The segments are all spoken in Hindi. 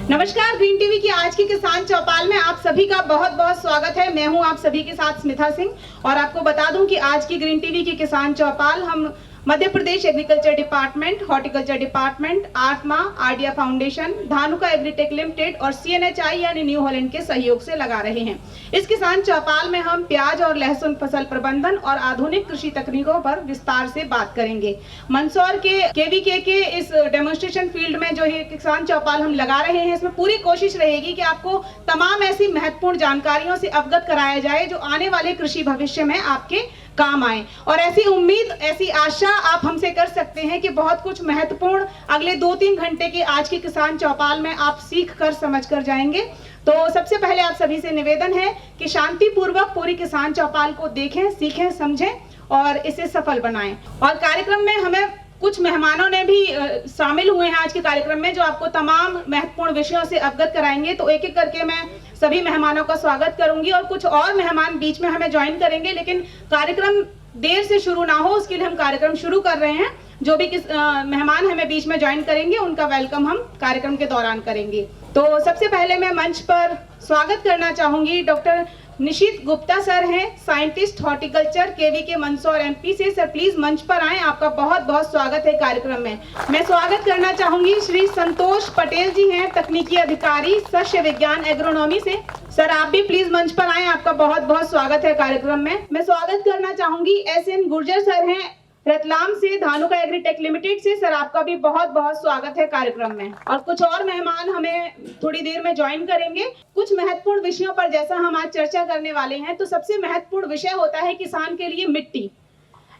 नमस्कार, ग्रीन टीवी की आज की किसान चौपाल में आप सभी का बहुत बहुत स्वागत है। मैं हूं आप सभी के साथ स्मिता सिंह और आपको बता दूं कि आज की ग्रीन टीवी की किसान चौपाल हम Madhya Pradesh agriculture department, horticulture department, आत्मा, आरडिया फाउंडेशन, धानुका एग्रीटेक लिमिटेड और सीएनएचआई यानी न्यू हॉलैंड के सहयोग से लगा रहे हैं। इस किसान चौपाल में हम प्याज और लहसुन फसल प्रबंधन और आधुनिक कृषि तकनीकों पर विस्तार से बात करेंगे। मंदसौर के केवीके के इस डेमोन्स्ट्रेशन फील्ड में जो ये किसान चौपाल हम लगा रहे हैं, इसमें पूरी कोशिश रहेगी कि आपको तमाम ऐसी महत्वपूर्ण जानकारियों से अवगत कराया जाए जो आने वाले कृषि भविष्य में आपके काम आए। और ऐसी उम्मीद, ऐसी आशा आप हमसे कर सकते हैं कि बहुत कुछ महत्वपूर्ण अगले 2-3 घंटे की आज की किसान चौपाल में आप सीख कर समझ कर जाएंगे। तो सबसे पहले आप सभी से निवेदन है कि शांतिपूर्वक पूरी किसान चौपाल को देखें, सीखें, समझें और इसे सफल बनाएं। और कार्यक्रम में हमें कुछ मेहमानों ने भी शामिल हुए हैं आज के कार्यक्रम में, जो आपको तमाम महत्वपूर्ण विषयों से अवगत कराएंगे। तो एक एक करके मैं सभी मेहमानों का स्वागत करूंगी और कुछ और मेहमान बीच में हमें ज्वाइन करेंगे, लेकिन कार्यक्रम देर से शुरू ना हो उसके लिए हम कार्यक्रम शुरू कर रहे हैं। जो भी मेहमान हमें बीच में ज्वाइन करेंगे उनका वेलकम हम कार्यक्रम के दौरान करेंगे। तो सबसे पहले मैं मंच पर स्वागत करना चाहूंगी डॉक्टर निशित गुप्ता सर हैं, scientist horticulture KVK Mandsaur MP से। सर प्लीज मंच पर आएं, आपका बहुत बहुत स्वागत है कार्यक्रम में। मैं स्वागत करना चाहूंगी श्री संतोष पटेल जी हैं, तकनीकी अधिकारी सस्य विज्ञान एग्रोनॉमी से। सर आप भी प्लीज मंच पर आएं, आपका बहुत बहुत स्वागत है कार्यक्रम में। मैं स्वागत करना चाहूंगी एसएन गुर्जर सर हैं, रतलाम से, धानुका एग्रीटेक लिमिटेड से। सर आपका भी बहुत बहुत स्वागत है कार्यक्रम में। और कुछ और मेहमान हमें थोड़ी देर में ज्वाइन करेंगे कुछ महत्वपूर्ण विषयों पर। जैसा हम आज चर्चा करने वाले हैं, तो सबसे महत्वपूर्ण विषय होता है किसान के लिए मिट्टी।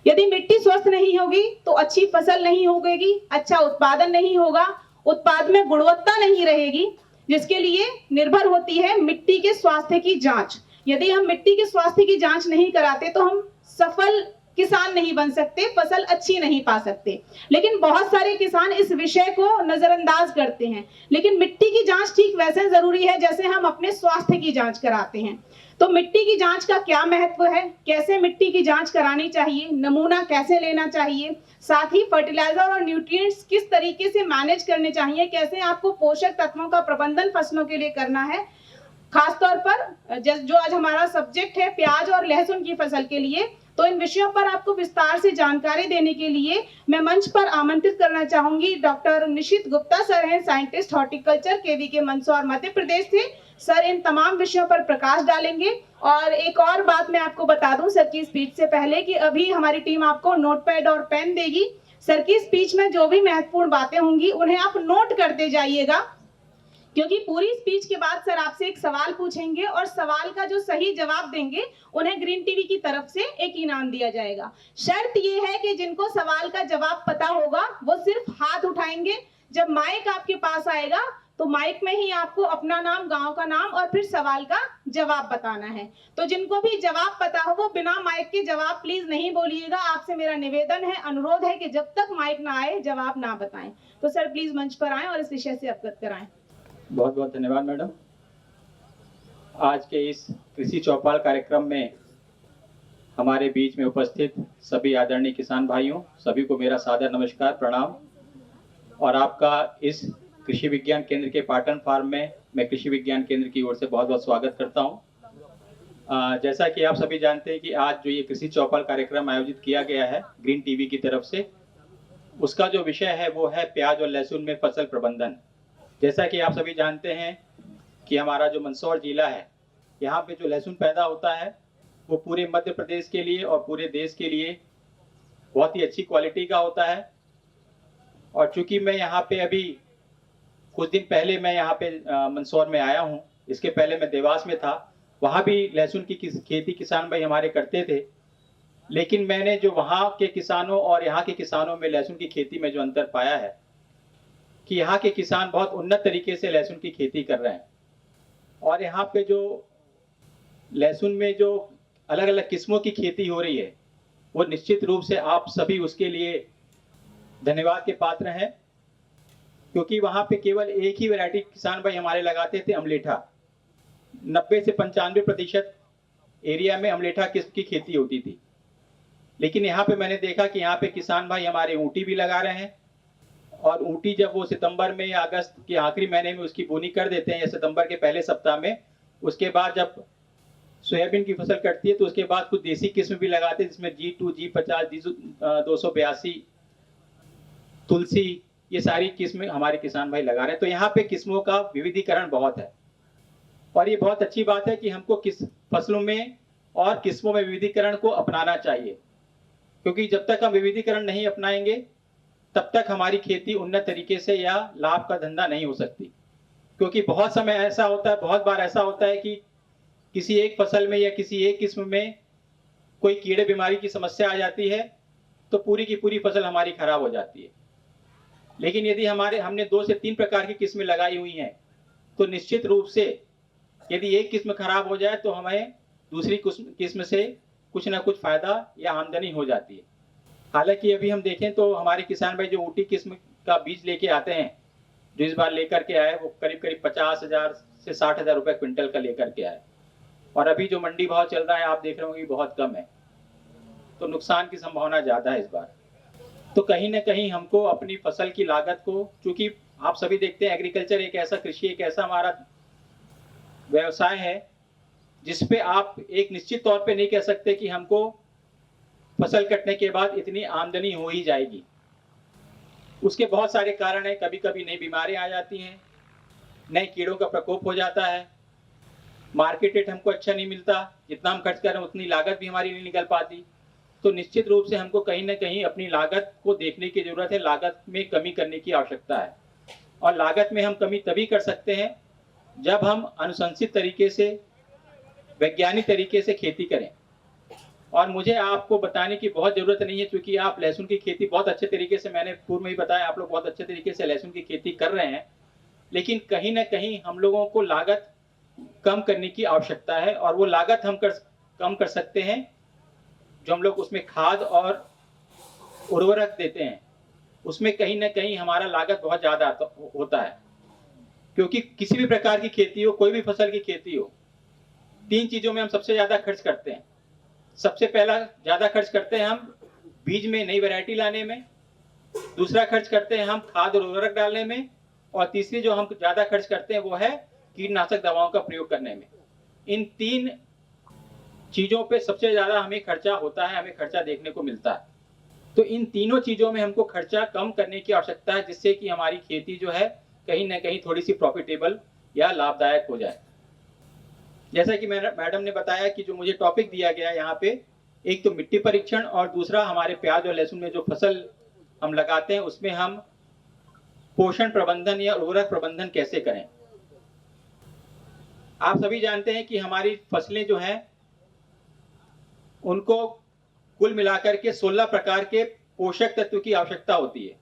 यदि मिट्टी स्वस्थ नहीं होगी तो अच्छी फसल नहीं होगी, अच्छा उत्पादन नहीं होगा, उत्पाद में गुणवत्ता नहीं रहेगी, जिसके लिए निर्भर होती है मिट्टी के स्वास्थ्य की जांच। यदि हम मिट्टी के स्वास्थ्य की जांच नहीं कराते तो हम सफल किसान नहीं बन सकते, फसल अच्छी नहीं पा सकते। लेकिन बहुत सारे किसान इस विषय को नजरअंदाज करते हैं। लेकिन मिट्टी की जांच ठीक वैसे जरूरी है जैसे हम अपने स्वास्थ्य की जांच कराते हैं। तो मिट्टी की जांच का क्या महत्व है, कैसे मिट्टी की जांच करानी चाहिए, नमूना कैसे लेना चाहिए, साथ ही फर्टिलाइजर और न्यूट्रिएंट्स किस तरीके से मैनेज करने चाहिए, कैसे आपको पोषक तत्वों का प्रबंधन फसलों के लिए करना है, खासतौर पर जो आज हमारा सब्जेक्ट है प्याज और लहसुन की फसल के लिए। तो इन विषयों पर आपको विस्तार से जानकारी देने के लिए मैं मंच पर आमंत्रित करना चाहूंगी डॉक्टर निशित गुप्ता सर हैं, scientist horticulture KVK Mandsaur Madhya Pradesh से। सर इन तमाम विषयों पर प्रकाश डालेंगे। और एक और बात मैं आपको बता दूं सर की स्पीच से पहले कि अभी हमारी टीम आपको नोटपैड और पेन देगी। सर की स्पीच में जो भी महत्वपूर्ण बातें होंगी उन्हें आप नोट करते जाइएगा, क्योंकि पूरी स्पीच के बाद सर आपसे एक सवाल पूछेंगे और सवाल का जो सही जवाब देंगे उन्हें ग्रीन टीवी की तरफ से एक इनाम दिया जाएगा। शर्त ये है कि जिनको सवाल का जवाब पता होगा वो सिर्फ हाथ उठाएंगे। जब माइक आपके पास आएगा तो माइक में ही आपको अपना नाम, गांव का नाम और फिर सवाल का जवाब बताना है। तो जिनको भी जवाब पता हो वो बिना माइक के जवाब प्लीज नहीं बोलिएगा। आपसे मेरा निवेदन है, अनुरोध है कि जब तक माइक ना आए जवाब ना बताएं। तो सर प्लीज मंच पर आए और इस विषय से अवगत कराएं। बहुत बहुत धन्यवाद मैडम। आज के इस कृषि चौपाल कार्यक्रम में हमारे बीच में उपस्थित सभी आदरणीय किसान भाइयों, सभी को मेरा सादर नमस्कार, प्रणाम। और आपका इस कृषि विज्ञान केंद्र के पाटन फार्म में मैं कृषि विज्ञान केंद्र की ओर से बहुत बहुत स्वागत करता हूं। जैसा कि आप सभी जानते हैं कि आज जो ये कृषि चौपाल कार्यक्रम आयोजित किया गया है ग्रीन टीवी की तरफ से, उसका जो विषय है वो है प्याज और लहसुन में फसल प्रबंधन। जैसा कि आप सभी जानते हैं कि हमारा जो मंदसौर जिला है, यहाँ पे जो लहसुन पैदा होता है वो पूरे मध्य प्रदेश के लिए और पूरे देश के लिए बहुत ही अच्छी क्वालिटी का होता है। और चूंकि मैं यहाँ पे अभी कुछ दिन पहले मैं यहाँ पे मंदसौर में आया हूँ, इसके पहले मैं देवास में था, वहाँ भी लहसुन की खेती किसान भाई हमारे करते थे। लेकिन मैंने जो वहाँ के किसानों और यहाँ के किसानों में लहसुन की खेती में जो अंतर पाया है कि यहाँ के किसान बहुत उन्नत तरीके से लहसुन की खेती कर रहे हैं। और यहाँ पे जो लहसुन में जो अलग अलग किस्मों की खेती हो रही है वो निश्चित रूप से आप सभी उसके लिए धन्यवाद के पात्र हैं, क्योंकि वहाँ पे केवल एक ही वैरायटी किसान भाई हमारे लगाते थे, अमलेठा। 90 से 95% एरिया में अमलेठा किस्म की खेती होती थी। लेकिन यहाँ पे मैंने देखा कि यहाँ पे किसान भाई हमारे ऊँटी भी लगा रहे हैं और ऊटी जब वो सितंबर में या अगस्त के आखिरी महीने में उसकी बोनी कर देते हैं या सितंबर के पहले सप्ताह में, उसके बाद जब सोयाबीन की फसल कटती है तो उसके बाद कुछ देसी किस्म भी लगाते हैं जिसमें G2, G50, G282, तुलसी, ये सारी किस्में हमारे किसान भाई लगा रहे हैं। तो यहाँ पे किस्मों का विविधीकरण बहुत है और ये बहुत अच्छी बात है कि हमको किस फसलों में और किस्मों में विविधीकरण को अपनाना चाहिए, क्योंकि जब तक हम विविधीकरण नहीं अपनाएंगे तब तक हमारी खेती उन्नत तरीके से या लाभ का धंधा नहीं हो सकती। क्योंकि बहुत समय ऐसा होता है, बहुत बार ऐसा होता है कि किसी एक फसल में या किसी एक किस्म में कोई कीड़े बीमारी की समस्या आ जाती है तो पूरी की पूरी फसल हमारी खराब हो जाती है। लेकिन यदि हमने 2 से 3 प्रकार की किस्में लगाई हुई हैं तो निश्चित रूप से यदि एक किस्म खराब हो जाए तो हमें दूसरी किस्म से कुछ ना कुछ फायदा या आमदनी हो जाती है। हालांकि अभी हम देखें तो हमारे किसान भाई जो ऊटी किस्म का बीज लेके आते हैं, जो इस बार लेकर के आए, वो करीब करीब 50,000 से 60,000 रुपए क्विंटल का लेकर के आए और अभी जो मंडी भाव चल रहा है आप देख रहे होंगे बहुत कम है, तो नुकसान की संभावना ज्यादा है इस बार। तो कहीं ना कहीं हमको अपनी फसल की लागत को, चूंकि आप सभी देखते हैं एग्रीकल्चर एक ऐसा हमारा व्यवसाय है जिसपे आप एक निश्चित तौर पे नहीं कह सकते कि हमको फसल कटने के बाद इतनी आमदनी हो ही जाएगी। उसके बहुत सारे कारण हैं। कभी कभी नई बीमारियां आ जाती हैं, नए कीड़ों का प्रकोप हो जाता है, मार्केट रेट हमको अच्छा नहीं मिलता, जितना हम खर्च कर रहे हैं उतनी लागत भी हमारी नहीं निकल पाती। तो निश्चित रूप से हमको कहीं ना कहीं अपनी लागत को देखने की जरूरत है, लागत में कमी करने की आवश्यकता है। और लागत में हम कमी तभी कर सकते हैं जब हम अनुशंसित तरीके से, वैज्ञानिक तरीके से खेती करें। और मुझे आपको बताने की बहुत ज़रूरत नहीं है, क्योंकि आप लहसुन की खेती बहुत अच्छे तरीके से, मैंने पूर्व में ही बताया, आप लोग बहुत अच्छे तरीके से लहसुन की खेती कर रहे हैं। लेकिन कहीं ना कहीं हम लोगों को लागत कम करने की आवश्यकता है और वो लागत हम कम कर सकते हैं जो हम लोग उसमें खाद और उर्वरक देते हैं, उसमें कहीं ना कहीं हमारा लागत बहुत ज़्यादा होता है। क्योंकि किसी भी प्रकार की खेती हो, कोई भी फसल की खेती हो, 3 चीज़ों में हम सबसे ज़्यादा खर्च करते हैं। सबसे पहला ज़्यादा खर्च करते हैं हम बीज में नई वैरायटी लाने में, दूसरा खर्च करते हैं हम खाद और उर्वरक डालने में, और तीसरी जो हम ज़्यादा खर्च करते हैं वो है कीटनाशक दवाओं का प्रयोग करने में। इन 3 चीज़ों पे सबसे ज़्यादा हमें खर्चा होता है, हमें खर्चा देखने को मिलता है। तो इन तीनों चीज़ों में हमको खर्चा कम करने की आवश्यकता है, जिससे कि हमारी खेती जो है कहीं ना कहीं थोड़ी सी प्रॉफिटेबल या लाभदायक हो जाए। जैसा कि मैडम ने बताया कि जो मुझे टॉपिक दिया गया है यहाँ पे, एक तो मिट्टी परीक्षण और दूसरा हमारे प्याज और लहसुन में जो फसल हम लगाते हैं उसमें हम पोषण प्रबंधन या उर्वरक प्रबंधन कैसे करें। आप सभी जानते हैं कि हमारी फसलें जो हैं उनको कुल मिलाकर के 16 प्रकार के पोषक तत्व की आवश्यकता होती है।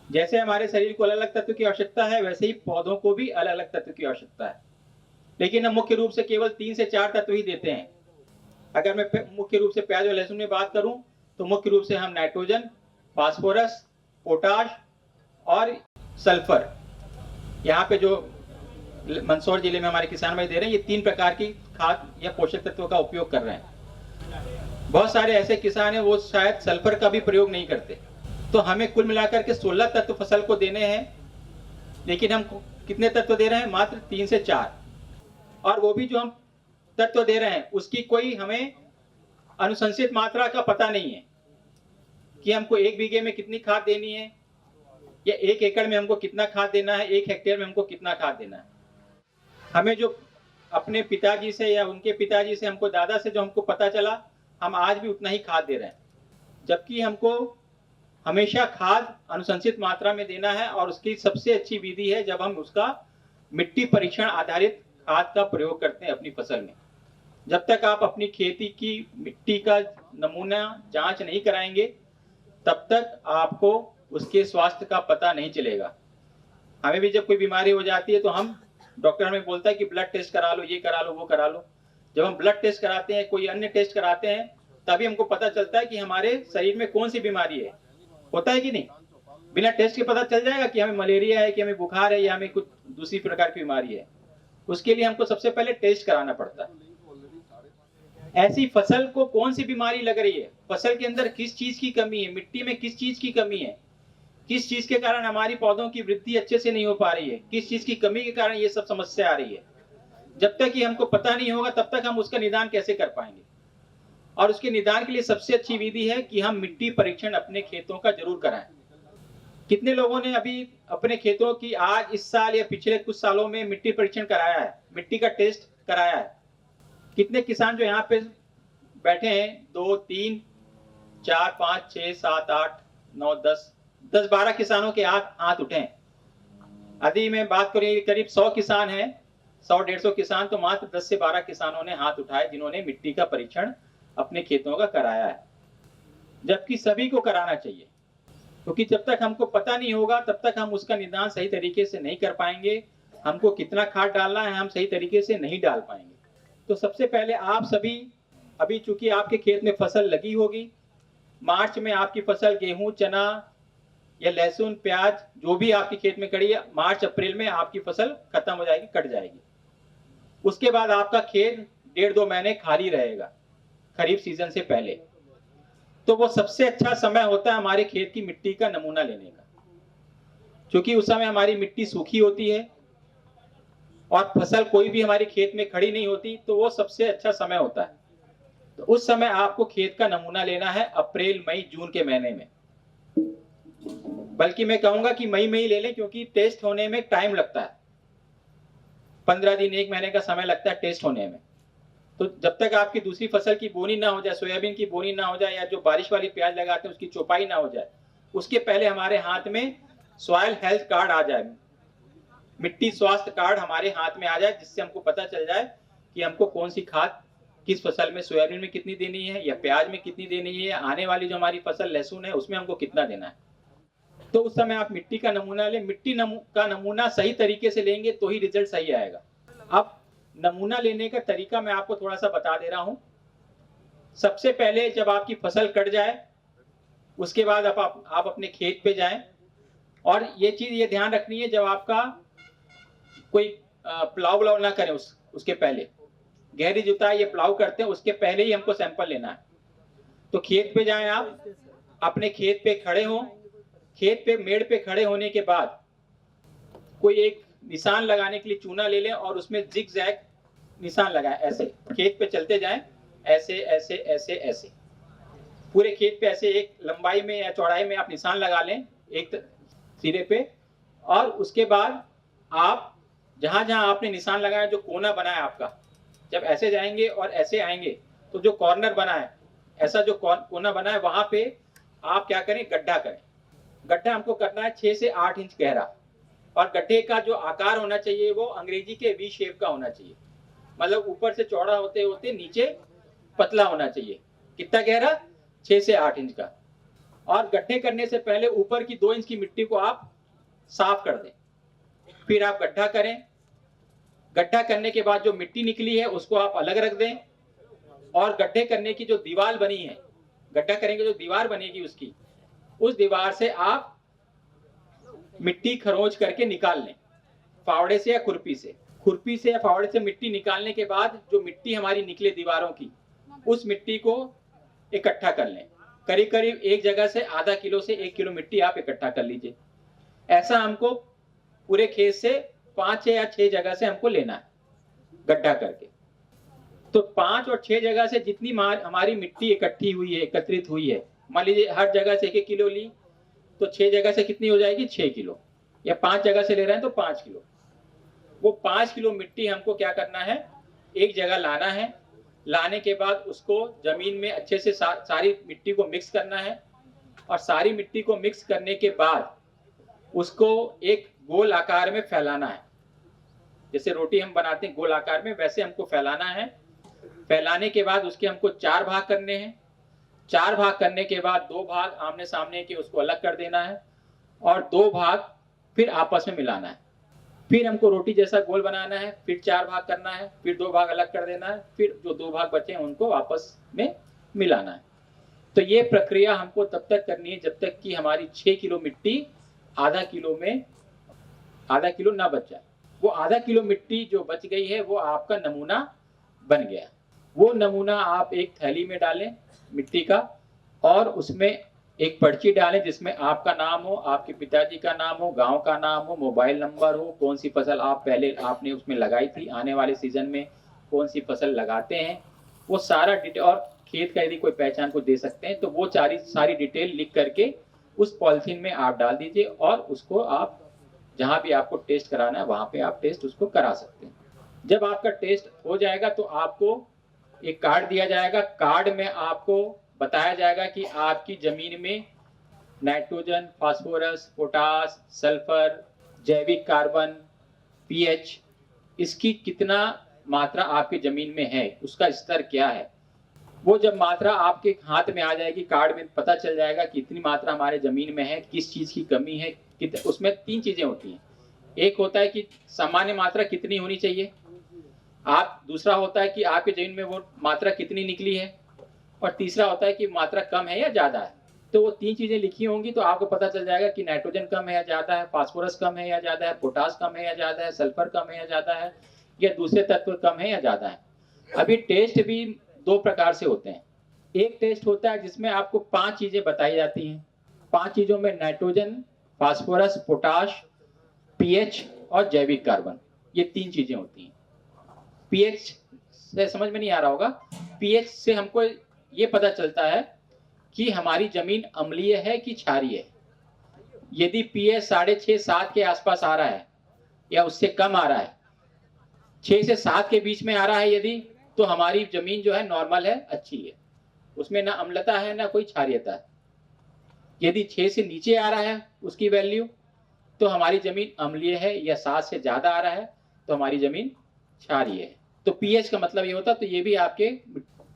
जैसे हमारे शरीर को अलग अलग तत्व की आवश्यकता है, वैसे ही पौधों को भी अलग अलग तत्व की आवश्यकता है। लेकिन हम मुख्य रूप से केवल 3 से 4 तत्व ही देते हैं। अगर मैं मुख्य रूप से प्याज और लहसुन में बात करूं तो मुख्य रूप से हम नाइट्रोजन, फास्फोरस, पोटाश और सल्फर, यहाँ पे जो मंदसौर जिले में हमारे किसान भाई दे रहे हैं, ये 3 प्रकार की खाद या पोषक तत्वों का उपयोग कर रहे हैं। बहुत सारे ऐसे किसान हैं वो शायद सल्फर का भी प्रयोग नहीं करते। तो हमें कुल मिलाकर के 16 तत्व फसल को देने हैं, लेकिन हम कितने तत्व दे रहे हैं? मात्र 3 से 4। और वो भी जो हम तत्व दे रहे हैं उसकी कोई हमें अनुशंसित मात्रा का पता नहीं है कि हमको 1 बीघे में कितनी खाद देनी है या 1 एकड़ में हमको कितना खाद देना है, 1 हेक्टेयर में हमको कितना खाद देना है। हमें जो अपने पिताजी से या उनके पिताजी से, हमको दादा से जो हमको पता चला, हम आज भी उतना ही खाद दे रहे हैं, जबकि हमको हमेशा खाद अनुशंसित मात्रा में देना है। और उसकी सबसे अच्छी विधि है जब हम उसका मिट्टी परीक्षण आधारित खाद का प्रयोग करते हैं अपनी फसल में। जब तक आप अपनी खेती की मिट्टी का नमूना जांच नहीं कराएंगे तब तक आपको उसके स्वास्थ्य का पता नहीं चलेगा। हमें भी जब कोई बीमारी हो जाती है तो हम, डॉक्टर हमें बोलता है कि ब्लड टेस्ट करा लो, ये करा लो, वो करा लो। जब हम ब्लड टेस्ट कराते हैं, कोई अन्य टेस्ट कराते हैं, तभी हमको पता चलता है कि हमारे शरीर में कौन सी बीमारी है। होता है कि नहीं? बिना टेस्ट के पता चल जाएगा कि हमें मलेरिया है, कि हमें बुखार है, या हमें कुछ दूसरी प्रकार की बीमारी है। उसके लिए हमको सबसे पहले टेस्ट कराना पड़ता है। ऐसी फसल को कौन सी बीमारी लग रही है, फसल के अंदर किस चीज की कमी है, मिट्टी में किस चीज की कमी है, किस चीज के कारण हमारी पौधों की वृद्धि अच्छे से नहीं हो पा रही है, किस चीज की कमी के कारण ये सब समस्या आ रही है। जब तक ये हमको पता नहीं होगा तब तक हम उसका निदान कैसे कर पाएंगे। और उसके निदान के लिए सबसे अच्छी विधि है कि हम मिट्टी परीक्षण अपने खेतों का जरूर कराएं। कितने लोगों ने अभी अपने खेतों की आज इस साल या पिछले कुछ सालों में मिट्टी परीक्षण कराया है, मिट्टी का टेस्ट कराया है? कितने किसान जो यहाँ पे बैठे हैं, 2, 3, 4, 5, 6, 7, 8, 9, 10, 12 किसानों के हाथ उठे हैं। यदि मैं बात करूँ करीब 100 किसान हैं, 100-150 किसान, तो मात्र 10 से 12 किसानों ने हाथ उठाए जिन्होंने मिट्टी का परीक्षण अपने खेतों का कराया है। जबकि सभी को कराना चाहिए, क्योंकि जब तक हमको पता नहीं होगा तब तक हम उसका निदान सही तरीके से नहीं कर पाएंगे। हमको कितना खाद डालना है हम सही तरीके से नहीं डाल पाएंगे। तो सबसे पहले आप सभी, अभी चूंकि आपके खेत में फसल लगी होगी, मार्च में आपकी फसल गेहूं, चना या लहसुन, प्याज जो भी आपके खेत में खड़ी है, मार्च अप्रैल में आपकी फसल खत्म हो जाएगी, कट जाएगी। उसके बाद आपका खेत 1.5-2 महीने खाली रहेगा खरीफ सीजन से पहले। तो वो सबसे अच्छा समय होता है हमारे खेत की मिट्टी का नमूना लेने का, क्योंकि उस समय हमारी मिट्टी सूखी होती है और फसल कोई भी हमारे खेत में खड़ी नहीं होती, तो वो सबसे अच्छा समय होता है। तो उस समय आपको खेत का नमूना लेना है अप्रैल, मई, जून के महीने में। बल्कि मैं कहूंगा कि मई में ही ले लें, क्योंकि टेस्ट होने में टाइम लगता है, 15 दिन 1 महीने का समय लगता है टेस्ट होने में। तो जब तक आपकी दूसरी फसल की बोनी ना हो जाए, सोयाबीन की बोनी ना हो जाए, या जो बारिश वाली प्याज लगाते हैं उसकी चौपाई ना हो जाए, उसके पहले हमारे हाथ में सॉइल हेल्थ कार्ड आ जाए, मिट्टी स्वास्थ्य कार्ड हमारे हाथ में आ जाए, जिससे हमको पता चल जाए कि हमको कौन सी खाद किस फसल में, सोयाबीन में कितनी देनी है या प्याज में कितनी देनी है, या आने वाली जो हमारी फसल लहसुन है उसमें हमको कितना देना है। तो उस समय आप मिट्टी का नमूना लें। मिट्टी का नमूना सही तरीके से लेंगे तो ही रिजल्ट सही आएगा। अब नमूना लेने का तरीका मैं आपको थोड़ा सा बता दे रहा हूं। सबसे पहले जब आपकी फसल कट जाए, उसके बाद आप अपने खेत पे जाएं, और ये चीज ये ध्यान रखनी है, जब आपका कोई प्लाव ना करें उसके पहले, गहरी जुताई या प्लाव करते हैं उसके पहले ही हमको सैंपल लेना है। तो खेत पे जाएं, आप अपने खेत पे खड़े हों, खेत पे मेड़ पे खड़े होने के बाद कोई एक निशान लगाने के लिए चूना ले लें और उसमें जिग जैग निशान लगाएं। ऐसे खेत पे चलते जाएं, ऐसे ऐसे ऐसे ऐसे पूरे खेत पे ऐसे एक लंबाई में या चौड़ाई में आप निशान लगा लें एक सिरे पे। और उसके बाद आप जहां जहां आपने निशान लगाया, जो कोना बना है आपका, जब ऐसे जाएंगे और ऐसे आएंगे तो जो कॉर्नर बना है, ऐसा जो कोना बना है, वहां पे आप क्या करें, गड्ढा करें। गड्ढा हमको करना है 6 से 8 इंच गहरा, और गड्ढे का जो आकार होना चाहिए वो अंग्रेजी के वी शेप का होना चाहिए, मतलब ऊपर से चौड़ा होते होते नीचे पतला होना चाहिए। कितना गहरा? 6 से 8 इंच का। और गड्ढे करने से पहले ऊपर की 2 इंच की मिट्टी को आप साफ कर दें, फिर आप गड्ढा करें। गड्ढा करने के बाद जो मिट्टी निकली है उसको आप अलग रख दें, और गड्ढे करने की जो दीवार बनी है, गड्ढा करेंगे जो दीवार बनेगी उसकी, उस दीवार से आप मिट्टी खरोंच करके निकाल लें, फावड़े से या खुरपी से। खुरपी से या फावड़े से मिट्टी निकालने के बाद जो मिट्टी हमारी निकले दीवारों की, उस मिट्टी को इकट्ठा कर लें। करीब करीब एक जगह से आधा किलो से 1 किलो मिट्टी आप इकट्ठा कर लीजिए। ऐसा हमको पूरे खेत से 5 या 6 जगह से हमको लेना है गड्ढा करके। तो 5 और 6 जगह से जितनी हमारी मिट्टी इकट्ठी हुई है, एकत्रित हुई है, मान लीजिए हर जगह से 1-1 किलो ली, तो 6 जगह से कितनी हो जाएगी? 6 किलो। या 5 जगह से ले रहे हैं तो 5 किलो। वो 5 किलो मिट्टी हमको क्या करना है, एक जगह लाना है। लाने के बाद उसको जमीन में अच्छे से सारी मिट्टी को मिक्स करना है, और सारी मिट्टी को मिक्स करने के बाद उसको एक गोल आकार में फैलाना है। जैसे रोटी हम बनाते हैं गोल आकार में, वैसे हमको फैलाना है। फैलाने के बाद उसके हमको 4 भाग करने हैं। 4 भाग करने के बाद 2 भाग आमने सामने के उसको अलग कर देना है, और 2 भाग फिर आपस में मिलाना है। फिर हमको रोटी जैसा गोल बनाना है, फिर 4 भाग करना है, फिर 2 भाग अलग कर देना है, फिर जो 2 भाग बचे हैं उनको आपस में मिलाना है। तो ये प्रक्रिया हमको तब तक करनी है जब तक कि हमारी 6 किलो मिट्टी आधा किलो ना बच जाए। वो आधा किलो मिट्टी जो बच गई है वो आपका नमूना बन गया। वो नमूना आप एक थैली में डालें मिट्टी का, और उसमें एक पर्ची डालें जिसमें आपका नाम हो, आपके पिताजी का नाम हो, गांव का नाम हो, मोबाइल नंबर हो, कौन सी फसल आप पहले आपने उसमें लगाई थी, आने वाले सीजन में कौन सी फसल लगाते हैं, वो सारा डिटेल, और खेत का यदि कोई पहचान को दे सकते हैं तो वो सारी डिटेल लिख करके उस पॉलिथीन में आप डाल दीजिए और उसको आप जहाँ भी आपको टेस्ट कराना है वहाँ पे आप टेस्ट उसको करा सकते हैं। जब आपका टेस्ट हो जाएगा तो आपको एक कार्ड दिया जाएगा। कार्ड में आपको बताया जाएगा कि आपकी जमीन में नाइट्रोजन, फास्फोरस, पोटास, सल्फर, जैविक कार्बन, पीएच, इसकी कितना मात्रा आपकी जमीन में है, उसका स्तर क्या है। वो जब मात्रा आपके हाथ में आ जाएगी, कार्ड में पता चल जाएगा कि इतनी मात्रा हमारे जमीन में है, किस चीज की कमी है, उसमें 3 चीजें होती हैं। एक होता है कि सामान्य मात्रा कितनी होनी चाहिए, दूसरा होता है कि आपके जमीन में वो मात्रा कितनी निकली है, और तीसरा होता है कि मात्रा कम है या ज्यादा है। तो वो 3 चीजें लिखी होंगी तो आपको पता चल जाएगा कि नाइट्रोजन कम है या ज्यादा है, फास्फोरस कम है या ज्यादा है, पोटास कम है या ज्यादा है, सल्फर कम है या ज्यादा है, या दूसरे तत्व कम है या ज्यादा है। अभी टेस्ट भी 2 प्रकार से होते हैं। एक टेस्ट होता है जिसमें आपको 5 चीजें बताई जाती हैं। 5 चीजों में नाइट्रोजन, फास्फोरस, पोटाश, पीएच और जैविक कार्बन, ये 3 चीजें होती हैं। पीएच से समझ में नहीं आ रहा होगा। पीएच से हमको ये पता चलता है कि हमारी जमीन अम्लीय है कि क्षारीय है। यदि पीएच 6.5 7 के आसपास आ रहा है या उससे कम आ रहा है, 6 से 7 के बीच में आ रहा है यदि, तो हमारी जमीन जो है नॉर्मल है, अच्छी है, उसमें ना अम्लता है ना कोई क्षारीयता है। यदि 6 से नीचे आ रहा है उसकी वैल्यू, तो हमारी जमीन अम्लीय है, या 7 से ज्यादा आ रहा है तो हमारी जमीन क्षारीय है। तो पीएच का मतलब ये होता है। तो ये भी आपके,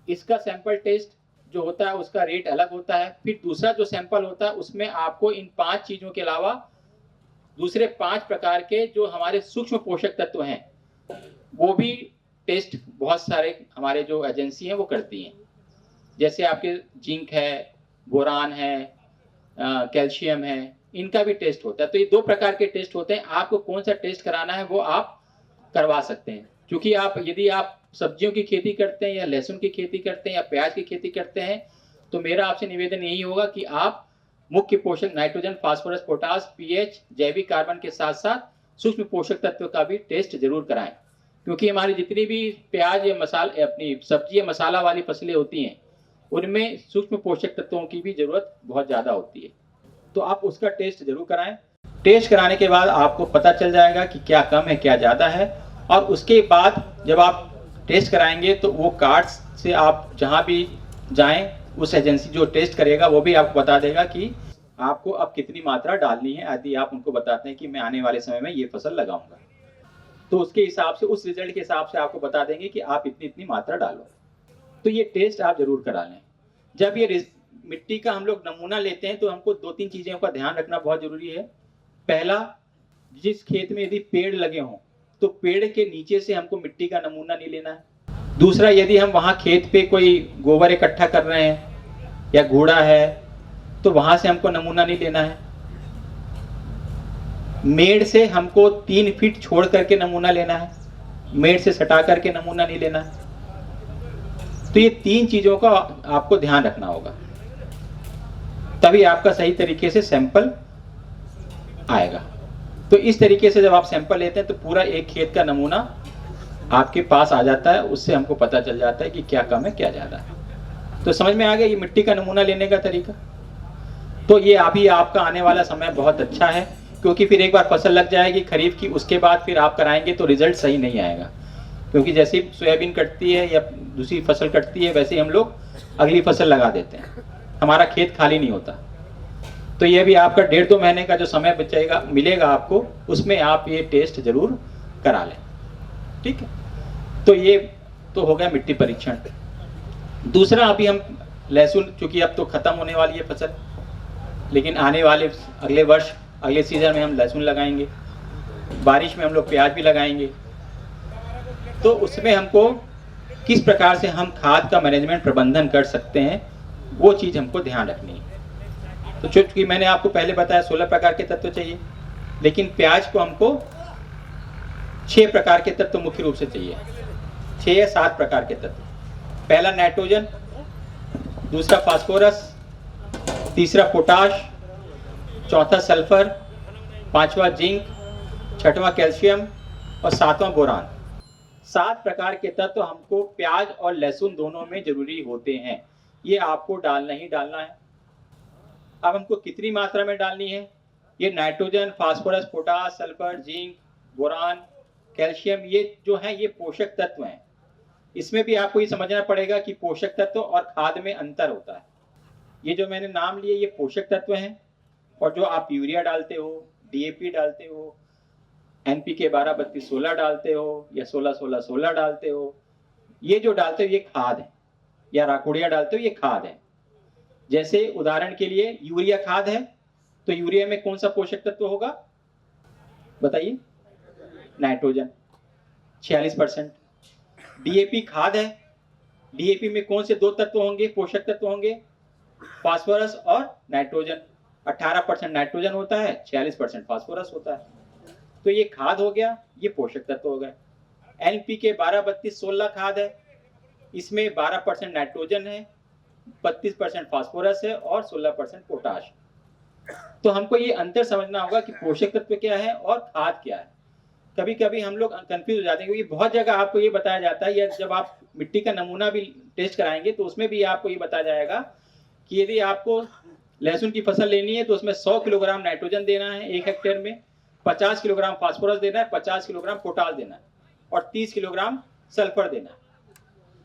इसका सैंपल टेस्ट जो होता है उसका रेट अलग होता है। फिर दूसरा जो सैंपल होता है उसमें आपको इन 5 चीजों के अलावा दूसरे 5 प्रकार के जो हमारे सूक्ष्म पोषक तत्व हैं वो भी टेस्ट बहुत सारे हमारे जो एजेंसी हैं वो करती हैं। जैसे आपके जिंक है, बोरान है, कैल्शियम है, इनका भी टेस्ट होता है। तो ये 2 प्रकार के टेस्ट होते हैं। आपको कौन सा टेस्ट कराना है वो आप करवा सकते हैं। क्योंकि यदि आप सब्जियों की खेती करते हैं या लहसुन की खेती करते हैं या प्याज की खेती करते हैं, तो मेरा आपसे निवेदन यही होगा कि आप मुख्य पोषक नाइट्रोजन, फास्फोरस, पोटास, पीएच, जैविक कार्बन के साथ साथ सूक्ष्म पोषक तत्व का भी टेस्ट जरूर कराएं। क्योंकि हमारी जितनी भी प्याज या अपनी सब्जी या मसाला वाली फसलें होती हैं उनमें सूक्ष्म पोषक तत्वों की भी जरूरत बहुत ज्यादा होती है। तो आप उसका टेस्ट जरूर कराएं। टेस्ट कराने के बाद आपको पता चल जाएगा कि क्या कम है क्या ज्यादा है, और उसके बाद जब आप टेस्ट कराएंगे तो वो कार्ड से आप जहां भी जाएं, उस एजेंसी जो टेस्ट करेगा वो भी आपको बता देगा कि आपको अब कितनी मात्रा डालनी है। यदि आप उनको बताते हैं कि मैं आने वाले समय में ये फसल लगाऊंगा, तो उसके हिसाब से, उस रिजल्ट के हिसाब से आपको बता देंगे कि आप इतनी इतनी मात्रा डालो। तो ये टेस्ट आप जरूर करा लें। जब ये मिट्टी का हम लोग नमूना लेते हैं तो हमको 2-3 चीजों का ध्यान रखना बहुत जरूरी है। पहला, जिस खेत में यदि पेड़ लगे हों तो पेड़ के नीचे से हमको मिट्टी का नमूना नहीं लेना है। दूसरा, यदि हम वहां खेत पे कोई गोबर इकट्ठा कर रहे हैं या घोड़ा है तो वहां से हमको नमूना नहीं लेना है। मेड़ से हमको 3 फीट छोड़ करके नमूना लेना है, मेड़ से सटा करके नमूना नहीं लेना है। तो ये 3 चीजों का आपको ध्यान रखना होगा, तभी आपका सही तरीके से सैंपल आएगा। तो इस तरीके से जब आप सैंपल लेते हैं तो पूरा एक खेत का नमूना आपके पास आ जाता है। उससे हमको पता चल जाता है कि क्या कम है क्या ज्यादा है। तो समझ में आ गया ये मिट्टी का नमूना लेने का तरीका। तो ये अभी आपका आने वाला समय बहुत अच्छा है, क्योंकि फिर एक बार फसल लग जाएगी खरीफ की, उसके बाद फिर आप कराएंगे तो रिजल्ट सही नहीं आएगा। क्योंकि जैसे ही सोयाबीन कटती है या दूसरी फसल कटती है वैसे ही हम लोग अगली फसल लगा देते हैं, हमारा खेत खाली नहीं होता। तो ये भी आपका 1.5-2 महीने का जो समय बचेगा मिलेगा आपको, उसमें आप ये टेस्ट जरूर करा लें। ठीक है, तो ये तो हो गया मिट्टी परीक्षण। दूसरा, अभी हम लहसुन, चूंकि अब तो खत्म होने वाली है फसल, लेकिन आने वाले अगले वर्ष, अगले सीजन में हम लहसुन लगाएंगे, बारिश में हम लोग प्याज भी लगाएंगे। तो उसमें हमको किस प्रकार से हम खाद का मैनेजमेंट प्रबंधन कर सकते हैं, वो चीज हमको ध्यान रखनी है। तो चूंकि मैंने आपको पहले बताया 16 प्रकार के तत्व चाहिए, लेकिन प्याज को हमको 6 प्रकार के तत्व मुख्य रूप से चाहिए, 6 या 7 प्रकार के तत्व। पहला नाइट्रोजन, दूसरा फास्फोरस, तीसरा पोटाश, चौथा सल्फर, पांचवा जिंक, छठवां कैल्शियम और सातवां बोरान। 7 प्रकार के तत्व हमको प्याज और लहसुन दोनों में जरूरी होते हैं। ये आपको डालना ही डालना है। अब हमको कितनी मात्रा में डालनी है? ये nitrogen, phosphorus, potash, sulphur, zinc, boron, calcium, ये जो है ये पोषक तत्व हैं। इसमें भी आपको ये समझना पड़ेगा कि पोषक तत्व और खाद में अंतर होता है। ये जो मैंने नाम लिए ये पोषक तत्व हैं, और जो आप यूरिया डालते हो, डीएपी डालते हो, एनपीके 12-32-16 डालते हो या 16-16-16 डालते हो, ये जो डालते हो ये खाद है, या राकोड़िया डालते हो ये खाद है। जैसे उदाहरण के लिए यूरिया खाद है, तो यूरिया में कौन सा पोषक तत्व होगा बताइए? नाइट्रोजन 46%। डीएपी खाद है, डीएपी में कौन से 2 तत्व होंगे, पोषक तत्व होंगे? फास्फोरस और नाइट्रोजन। 18% नाइट्रोजन होता है, 46% फास्फोरस होता है। तो ये खाद हो गया, ये पोषक तत्व हो गए। एनपीके 12-32-16 खाद है, इसमें 12% नाइट्रोजन है, 32% फास्फोरस है और 16% पोटाश। तो हमको ये अंतर समझना होगा कि पोषक तत्व क्या है और खाद क्या है। कभी कभी हम लोग कंफ्यूज हो जाते हैं, क्योंकि बहुत जगह आपको ये बताया जाता है, या जब आप मिट्टी का नमूना भी टेस्ट कराएंगे तो उसमें भी आपको ये बताया जाएगा कि यदि आपको लहसुन की फसल लेनी है तो उसमें 100 किलोग्राम नाइट्रोजन देना है 1 हेक्टेयर में, 50 किलोग्राम फास्फोरस देना है, 50 किलोग्राम पोटाश देना है और 30 किलोग्राम सल्फर देना है।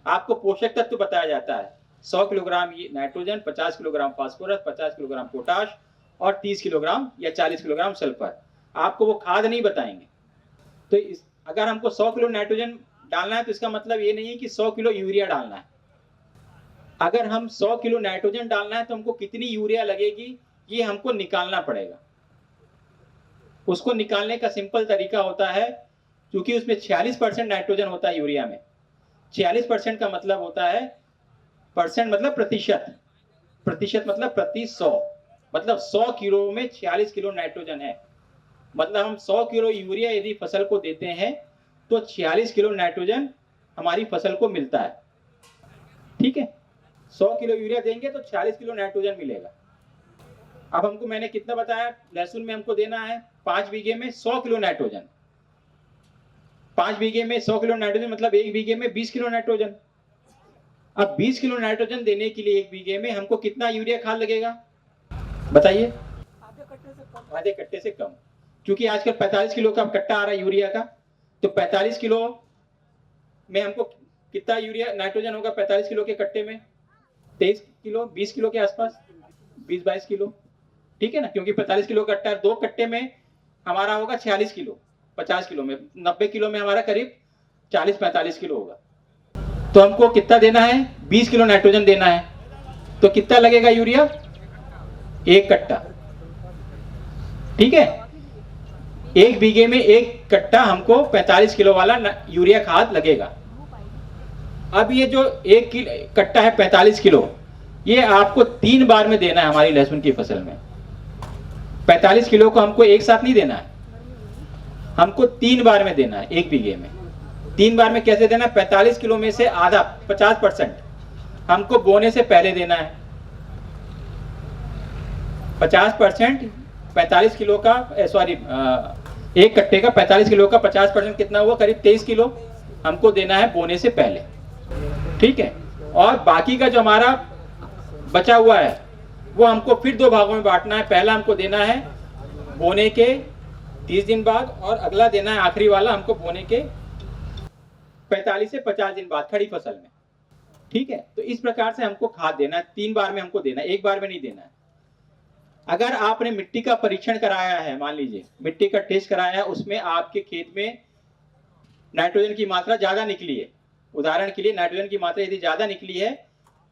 आपको पोषक तत्व बताया जाता है 100 किलोग्राम ये nitrogen, 50 kilogram phosphorus, 50 kilogram potash और 30 किलोग्राम या 40 किलोग्राम सल्फर। आपको वो खाद नहीं बताएंगे। तो अगर हमको 100 किलो नाइट्रोजन डालना है तो इसका मतलब ये नहीं है कि 100 किलो यूरिया डालना है। अगर हम 100 किलो नाइट्रोजन डालना है तो हमको कितनी यूरिया लगेगी ये हमको निकालना पड़ेगा। उसको निकालने का सिंपल तरीका होता है, क्योंकि उसमें 46% नाइट्रोजन होता है यूरिया में। 46% का मतलब होता है, परसेंट मतलब प्रतिशत, प्रतिशत मतलब प्रति 100, मतलब 100 किलो में 46 किलो नाइट्रोजन है। मतलब हम 100 किलो यूरिया यदि फसल को देते हैं तो 46 किलो नाइट्रोजन हमारी फसल को मिलता है। ठीक है, 100 किलो यूरिया देंगे तो 46 किलो नाइट्रोजन मिलेगा। अब हमको मैंने कितना बताया, लहसुन में हमको देना है 5 बीघे में 100 किलो नाइट्रोजन। 5 बीघे में 100 किलो नाइट्रोजन मतलब 1 बीघे में 20 किलो नाइट्रोजन। अब 20 किलो नाइट्रोजन देने के लिए 1 बीघे में हमको कितना यूरिया खाद लगेगा बताइए? आधे कट्टे से कम, क्योंकि आजकल 45 किलो का कट्टा आ रहा है यूरिया का। तो 45 किलो में हमको कितना यूरिया नाइट्रोजन होगा 45 किलो के कट्टे में? 23 किलो, 20 किलो के आसपास, 20-22 किलो। ठीक है ना, क्योंकि 45 किलो कट्टा है, 2 कट्टे में हमारा होगा 46 किलो, 50 किलो में 90 किलो में हमारा करीब 40-45 किलो होगा। तो हमको कितना देना है? 20 किलो नाइट्रोजन देना है। तो कितना लगेगा यूरिया? 1 कट्टा। ठीक है, 1 बीघे में 1 कट्टा हमको 45 किलो वाला यूरिया खाद लगेगा। अब ये जो 1 कट्टा है 45 किलो, ये आपको 3 बार में देना है हमारी लहसुन की फसल में। 45 किलो को हमको एक साथ नहीं देना है, हमको 3 बार में देना है 1 बीघे में। 3 बार में कैसे देना है? 45 किलो में से आधा 50% हमको बोने से पहले देना है। 50% 45 किलो का, सॉरी 1 कट्टे का 45 किलो का 50% कितना हुआ? करीब 23 किलो हमको देना है बोने से पहले। ठीक है, और बाकी का जो हमारा बचा हुआ है वो हमको फिर 2 भागों में बांटना है। पहला हमको देना है बोने के 30 दिन बाद, और अगला देना है आखिरी वाला हमको बोने के 45 से 50 दिन बाद खड़ी फसल में। ठीक है, तो इस प्रकार से हमको खाद देना है। 3 बार में हमको देना है, 1 बार में नहीं देना है। अगर आपने मिट्टी का परीक्षण कराया है, मान लीजिए मिट्टी का टेस्ट कराया है, उसमें आपके खेत में नाइट्रोजन की मात्रा ज्यादा निकली है, उदाहरण के लिए नाइट्रोजन की मात्रा यदि ज्यादा निकली है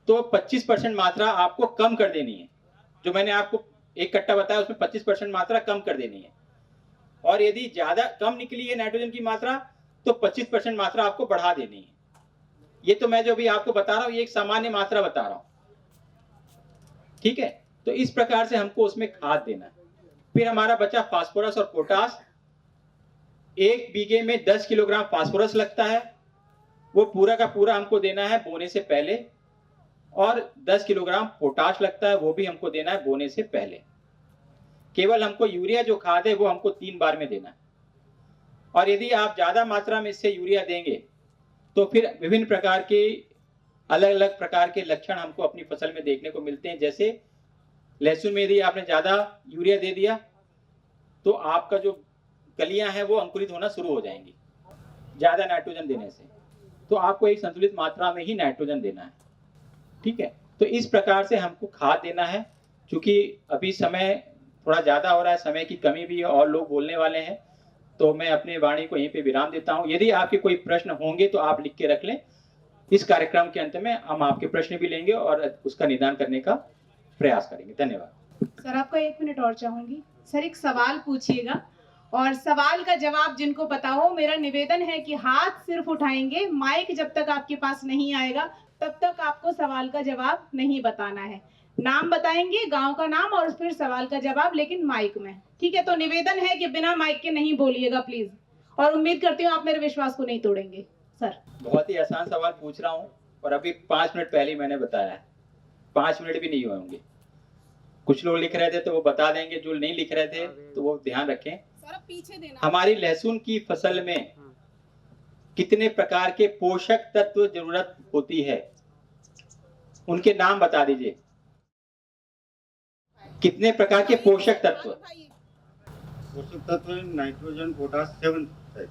तो 25% मात्रा आपको कम कर देनी है। जो मैंने आपको 1 कट्टा बताया उसमें 25% मात्रा कम कर देनी है। और यदि ज्यादा कम निकली है नाइट्रोजन की मात्रा तो 25% मात्रा आपको बढ़ा देनी है। ये तो मैं जो भी आपको बता रहा हूं ये एक सामान्य मात्रा बता रहा हूं। ठीक है, तो इस प्रकार से हमको उसमें खाद देना है। फिर हमारा बचा फास्फोरस और पोटास। 1 बीघे में 10 किलोग्राम फास्फोरस लगता है, वो पूरा का पूरा हमको देना है बोने से पहले। और 10 किलोग्राम पोटाश लगता है, वो भी हमको देना है बोने से पहले। केवल हमको यूरिया जो खाद है वो हमको 3 बार में देना है। और यदि आप ज़्यादा मात्रा में इससे यूरिया देंगे तो फिर विभिन्न प्रकार के अलग अलग प्रकार के लक्षण हमको अपनी फसल में देखने को मिलते हैं। जैसे लहसुन में यदि आपने ज़्यादा यूरिया दे दिया तो आपका जो कलियां हैं वो अंकुरित होना शुरू हो जाएंगी ज़्यादा नाइट्रोजन देने से। तो आपको एक संतुलित मात्रा में ही नाइट्रोजन देना है, ठीक है। तो इस प्रकार से हमको खाद देना है। क्योंकि अभी समय थोड़ा ज़्यादा हो रहा है, समय की कमी भी है और लोग बोलने वाले हैं, तो मैं अपने वाणी को यहीं पे विराम देता हूँ। यदि आपके कोई प्रश्न होंगे तो आप लिख के रख लें। इस कार्यक्रम के अंत में हम आपके प्रश्न भी लेंगे और उसका निदान करने का प्रयास करेंगे। धन्यवाद। सर आपका 1 मिनट और चाहूंगी। सर एक सवाल पूछिएगा और सवाल का जवाब जिनको पता हो, मेरा निवेदन है कि हाथ सिर्फ उठाएंगे, माइक जब तक आपके पास नहीं आएगा तब तक आपको सवाल का जवाब नहीं बताना है। नाम बताएंगे, गांव का नाम और फिर सवाल का जवाब, लेकिन माइक में, ठीक है। तो निवेदन है कि बिना माइक के नहीं बोलिएगा प्लीज, और उम्मीद करती हूँ आप मेरे विश्वास को नहीं तोड़ेंगे। सर बहुत ही आसान सवाल पूछ रहा हूँ और अभी 5 मिनट पहले मैंने बताया है, 5 मिनट भी नहीं हुए होंगे। कुछ लोग लिख रहे थे तो वो बता देंगे, जो नहीं लिख रहे थे तो वो ध्यान रखें। सर पीछे देना। हमारी लहसुन की फसल में कितने प्रकार के पोषक तत्व जरूरत होती है, उनके नाम बता दीजिए। कितने प्रकार के पोषक तत्व? पोषक तत्व नाइट्रोजन, पोटाश, 7 है।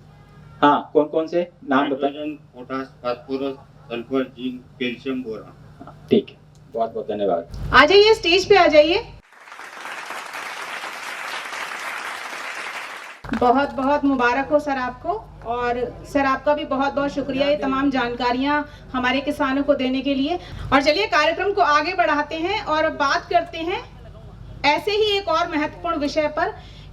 हाँ, कौन कौन से नाम बताएं? Nitrogen, potash, phosphorus, sulphur, zinc, calcium, boron. ठीक है, बहुत बहुत धन्यवाद। आ जाइए, स्टेज पे आ जाइए। बहुत बहुत मुबारक हो सर आपको, और सर आपका भी बहुत बहुत शुक्रिया ये तमाम जानकारियां हमारे किसानों को देने के लिए। और चलिए कार्यक्रम को आगे बढ़ाते हैं और बात करते हैं ऐसे ही एक और महत्वपूर्ण विषय पर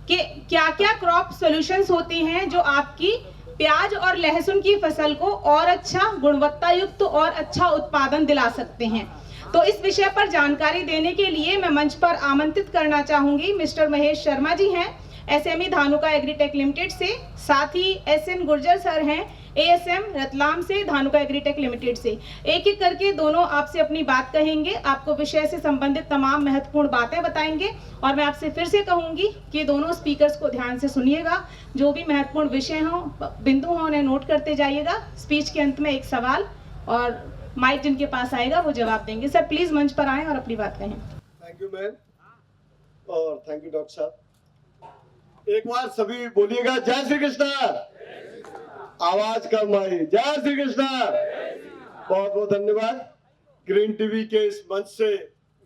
कि क्या क्या क्रॉप सॉल्यूशंस होती हैं जो आपकी प्याज और लहसुन की फसल को और अच्छा, गुणवत्ता युक्त और अच्छा उत्पादन दिला सकते हैं। तो इस विषय पर जानकारी देने के लिए मैं मंच पर आमंत्रित करना चाहूंगी मिस्टर महेश शर्मा जी हैं SME धानुका एग्रीटेक लिमिटेड से, साथ ही SN गुर्जर सर हैं ASM रतलाम से, धानुका एग्रीटेक लिमिटेड से। एक एक करके दोनों आपसे अपनी बात कहेंगे, आपको विषय से संबंधित तमाम महत्वपूर्ण बातें बताएंगे। और मैं आपसे फिर से कहूंगी कि दोनों स्पीकर्स को ध्यान से सुनिएगा, जो भी महत्वपूर्ण विषय हो, बिंदु हो, उन्हें नोट करते जाइएगा। स्पीच के अंत में एक सवाल और माइक जिनके पास आएगा वो जवाब देंगे। सर प्लीज मंच पर आएं और अपनी बात कहें। थैंक यू मैम और थैंक यू डॉक्टर साहब। एक बार सभी बोलिएगा जय श्री कृष्ण। आवाज कम आई, जय श्री कृष्ण। बहुत बहुत धन्यवाद। ग्रीन टीवी के इस मंच से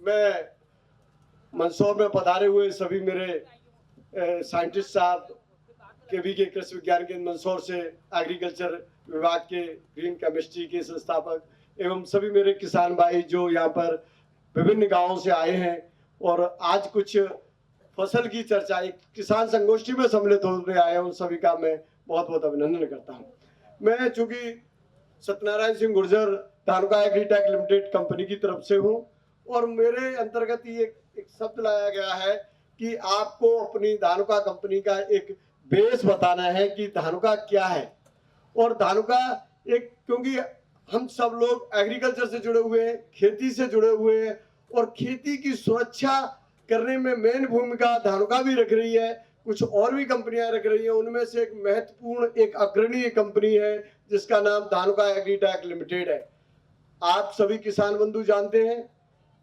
मैं मंदसौर में पधारे हुए सभी मेरे साइंटिस्ट साहब, केवी के कृषि विज्ञान केंद्र मंदसौर से, एग्रीकल्चर विभाग के ग्रीन केमिस्ट्री के संस्थापक एवं सभी मेरे किसान भाई जो यहाँ पर विभिन्न गांवों से आए हैं और आज कुछ फसल की चर्चा एक किसान संगोष्ठी में सम्मिलित होने आए हैं, उन सभी का मैं बहुत बहुत अभिनंदन करता हूँ। मैं चूंकि Satyanarayan Singh Gurjar Dhanuka agritech limited company की तरफ से हूँ और मेरे अंतर्गत ही एक शब्द लाया गया है कि आपको अपनी धानुका कंपनी का एक बेस बताना है कि धानुका क्या है। और धानुका एक, क्योंकि हम सब लोग एग्रीकल्चर से जुड़े हुए हैं, खेती से जुड़े हुए हैं और खेती की सुरक्षा करने में मेन भूमिका धानुका भी रख रही है, कुछ और भी कंपनियां रख रही हैं। उनमें से एक महत्वपूर्ण, एक अग्रणी कंपनी है जिसका नाम धानुका एग्रीटेक लिमिटेड है। आप सभी किसान बंधु जानते हैं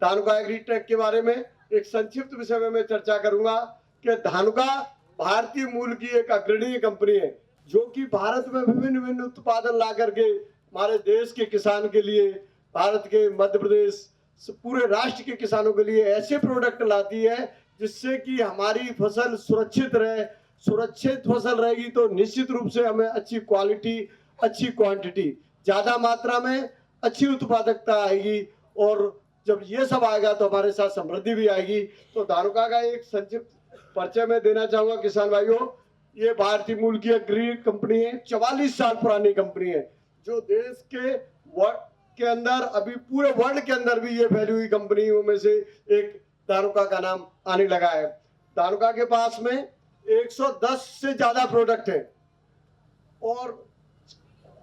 धानुका एग्रीटेक के बारे में। एक संक्षिप्त विषय में मैं चर्चा करूंगा कि धानुका भारतीय मूल की एक अग्रणी कंपनी है जो कि भारत में विभिन्न विभिन्न उत्पादन ला करके हमारे देश के किसान के लिए, भारत के, मध्य प्रदेश, पूरे राष्ट्र के किसानों के लिए ऐसे प्रोडक्ट लाती है जिससे कि हमारी फसल सुरक्षित रहे। सुरक्षित फसल रहेगी तो निश्चित रूप से हमें अच्छी क्वालिटी, अच्छी क्वांटिटी, ज्यादा मात्रा में अच्छी उत्पादकता आएगी और जब ये सब आएगा तो हमारे साथ समृद्धि भी आएगी। तो धानुका का एक संक्षिप्त परिचय मैं देना चाहूंगा किसान भाइयों। ये भारतीय मूल की अग्रणी कंपनी है, 44 साल पुरानी कंपनी है जो देश के अंदर, अभी पूरे वर्ल्ड के अंदर भी ये फैली हुई कंपनियों में से एक धानुका का नाम आने लगा है। धानुका के पास में 110 से ज्यादा प्रोडक्ट हैं और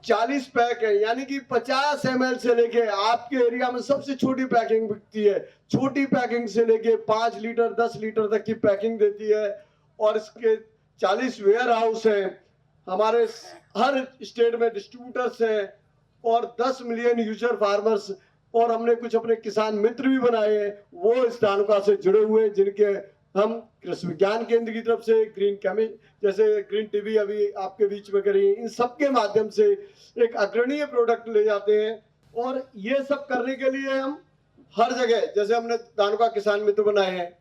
40 पैक है, यानी कि 50 ml से लेके आपके एरिया में सबसे छोटी पैकिंग बिकती है, छोटी पैकिंग से लेके 5 लीटर 10 लीटर तक की पैकिंग देती है। और इसके 40 वेयर हाउस है, हमारे हर स्टेट में डिस्ट्रीब्यूटर्स हैं और 10 मिलियन यूजर फार्मर्स, और हमने कुछ अपने किसान मित्र भी बनाए हैं, वो इस धानुका से जुड़े हुए हैं, जिनके हम कृषि विज्ञान केंद्र की तरफ से ग्रीन केमिस्ट, जैसे ग्रीन टीवी अभी आपके बीच में करी, इन सब के माध्यम से एक अग्रणीय प्रोडक्ट ले जाते हैं। और ये सब करने के लिए हम हर जगह, जैसे हमने धानुका किसान मित्र बनाए हैं,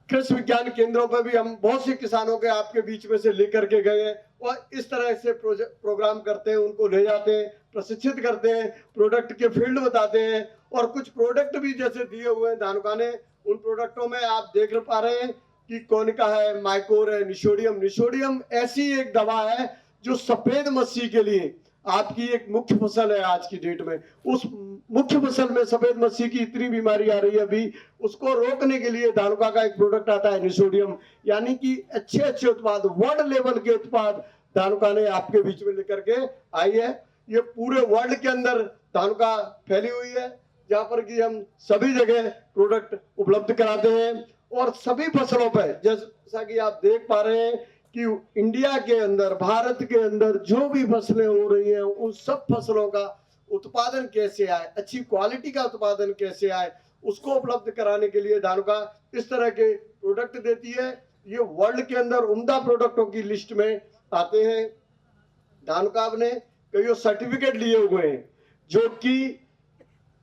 कृषि विज्ञान केंद्रों पर भी हम बहुत से किसानों के आपके बीच में से लेकर के गए हैं और इस तरह से प्रोग्राम करते हैं, उनको ले जाते हैं, प्रशिक्षित करते हैं, प्रोडक्ट के फील्ड बताते हैं। और कुछ प्रोडक्ट भी जैसे दिए हुए हैं धानुका ने, उन प्रोडक्टों में आप देख पा रहे हैं कि कोनिका है, माइकोर है, निशोडियम। निशोडियम ऐसी एक दवा है जो सफेद मक्खी के लिए आपकी एक मुख्य फसल है आज की डेट में। उस मुख्य फसल में सफेद मक्खी की इतनी बीमारी आ रही है अभी, उसको रोकने के लिए धानुका का एक प्रोडक्ट आता है निशोडियम, यानी कि अच्छे अच्छे उत्पाद, वर्ल्ड लेवल के उत्पाद धानुका ने आपके बीच में लेकर के आई है। ये पूरे वर्ल्ड के अंदर धानुका फैली हुई है, जहाँ पर कि हम सभी जगह प्रोडक्ट उपलब्ध कराते हैं और सभी फसलों पर, जैसा कि आप देख पा रहे हैं कि इंडिया के अंदर, भारत के अंदर जो भी फसलें हो रही हैं, उन सब फसलों का उत्पादन कैसे आए, अच्छी क्वालिटी का उत्पादन कैसे आए, उसको उपलब्ध कराने के लिए धानुका इस तरह के प्रोडक्ट देती है। ये वर्ल्ड के अंदर उम्दा प्रोडक्टों की लिस्ट में आते हैं। धानुका ने कई सर्टिफिकेट लिए हुए हैं जो कि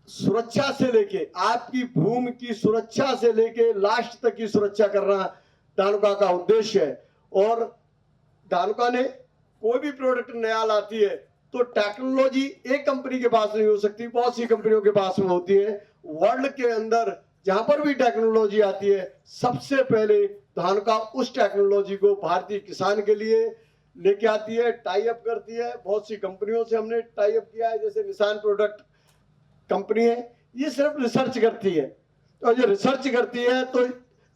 सुरक्षा से लेके, आपकी भूमि की सुरक्षा से लेके लास्ट तक की सुरक्षा करना धानुका का उद्देश्य है। और धानुका ने कोई भी प्रोडक्ट नया लाती है तो टेक्नोलॉजी एक कंपनी के पास नहीं हो सकती, बहुत सी कंपनियों के पास में होती है। वर्ल्ड के अंदर जहां पर भी टेक्नोलॉजी आती है, सबसे पहले धानुका उस टेक्नोलॉजी को भारतीय किसान के लिए लेके आती है, टाई अप करती है। बहुत सी कंपनियों से हमने टाई अप किया है, जैसे निशान प्रोडक्ट कंपनी है, ये सिर्फ रिसर्च करती है। और ये रिसर्च करती है तो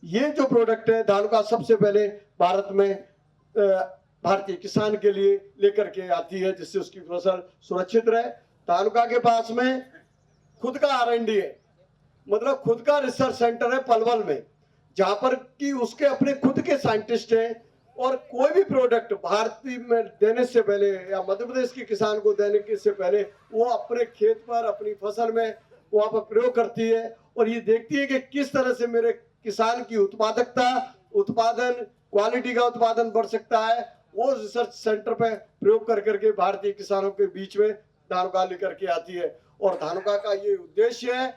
ये जो प्रोडक्ट है धानुका सबसे पहले भारत में भारतीय किसान के लिए लेकर के आती है, जिससे उसकी फसल सुरक्षित रहे। धानुका के पास में खुद का R&D है, मतलब खुद का रिसर्च सेंटर है पलवल में, जहां पर कि उसके अपने खुद के साइंटिस्ट हैं। और कोई भी प्रोडक्ट भारतीय में देने से पहले या मध्य प्रदेश के किसान को देने के से पहले वो अपने खेत पर, अपनी फसल में वहां पर प्रयोग करती है और ये देखती है कि किस तरह से मेरे किसान की उत्पादकता, उत्पादन, क्वालिटी का उत्पादन बढ़ सकता है। वो रिसर्च सेंटर पे प्रयोग कर करके भारतीय किसानों के बीच में धानुका लेकर के आती है। और धानुका का ये उद्देश्य है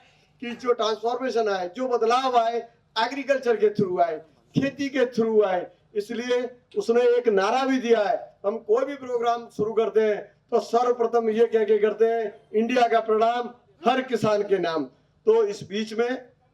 कि जो ट्रांसफॉर्मेशन आए, जो बदलाव आए, एग्रीकल्चर के थ्रू आए, खेती के थ्रू आए। इसलिए उसने एक नारा भी दिया है, हम कोई भी प्रोग्राम शुरू करते हैं तो सर्वप्रथम ये कह के करते हैं, इंडिया का प्रणाम हर किसान के नाम। तो इस बीच में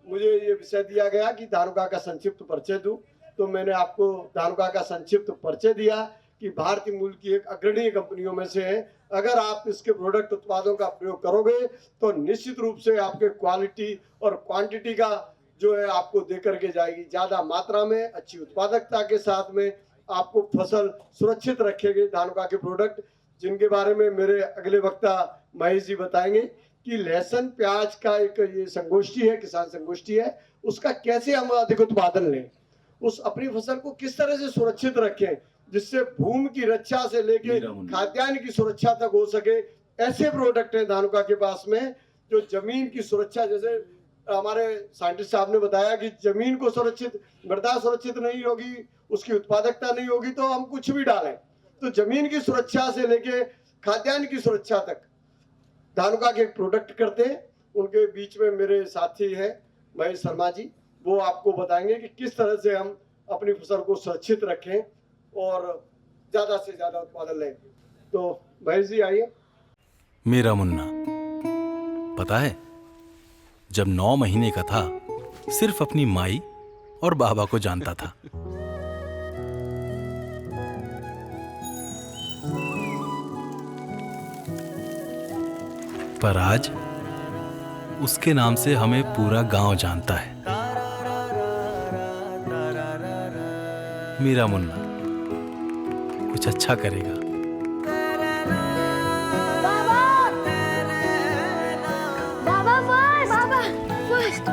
मुझे ये विषय दिया गया कि धानुका का संक्षिप्त परिचय दूं, तो मैंने आपको धानुका का संक्षिप्त परिचय दिया कि भारतीय मूल की एक अग्रणीय कंपनियों में से है। अगर आप इसके प्रोडक्ट उत्पादों का प्रयोग करोगे तो निश्चित रूप से आपके क्वालिटी और क्वांटिटी का जो है आपको दे करके जाएगी, ज्यादा मात्रा में, अच्छी उत्पादकता के साथ में आपको फसल सुरक्षित रखेगी धानुका के प्रोडक्ट, जिनके बारे में मेरे अगले वक्ता महेश जी बताएंगे कि लहसुन प्याज का एक ये संगोष्ठी है, किसान संगोष्ठी है, उसका कैसे हम अधिक उत्पादन लें, उस अपनी फसल को किस तरह से सुरक्षित रखें जिससे भूमि की रक्षा से लेके खाद्यान्न की सुरक्षा तक हो सके। ऐसे प्रोडक्ट है धानुका के पास में जो जमीन की सुरक्षा, जैसे हमारे साइंटिस्ट साहब ने बताया कि जमीन को सुरक्षित, मृदा सुरक्षित नहीं होगी, उसकी उत्पादकता नहीं होगी तो हम कुछ भी डालें। तो जमीन की सुरक्षा से लेके खाद्यान्न की सुरक्षा तक धानुका के ज्यादा करते हैं। उनके बीच में मेरे साथी हैं महेश शर्मा जी, वो आपको बताएंगे कि किस तरह से हम अपनी फसल को सुरक्षित रखें और ज्यादा से ज्यादा उत्पादन लें। तो महेश जी आइए। मेरा मुन्ना, पता है जब 9 महीने का था सिर्फ अपनी माई और बाबा को जानता था। पर आज उसके नाम से हमें पूरा गांव जानता है। मेरा मुन्ना कुछ अच्छा करेगा।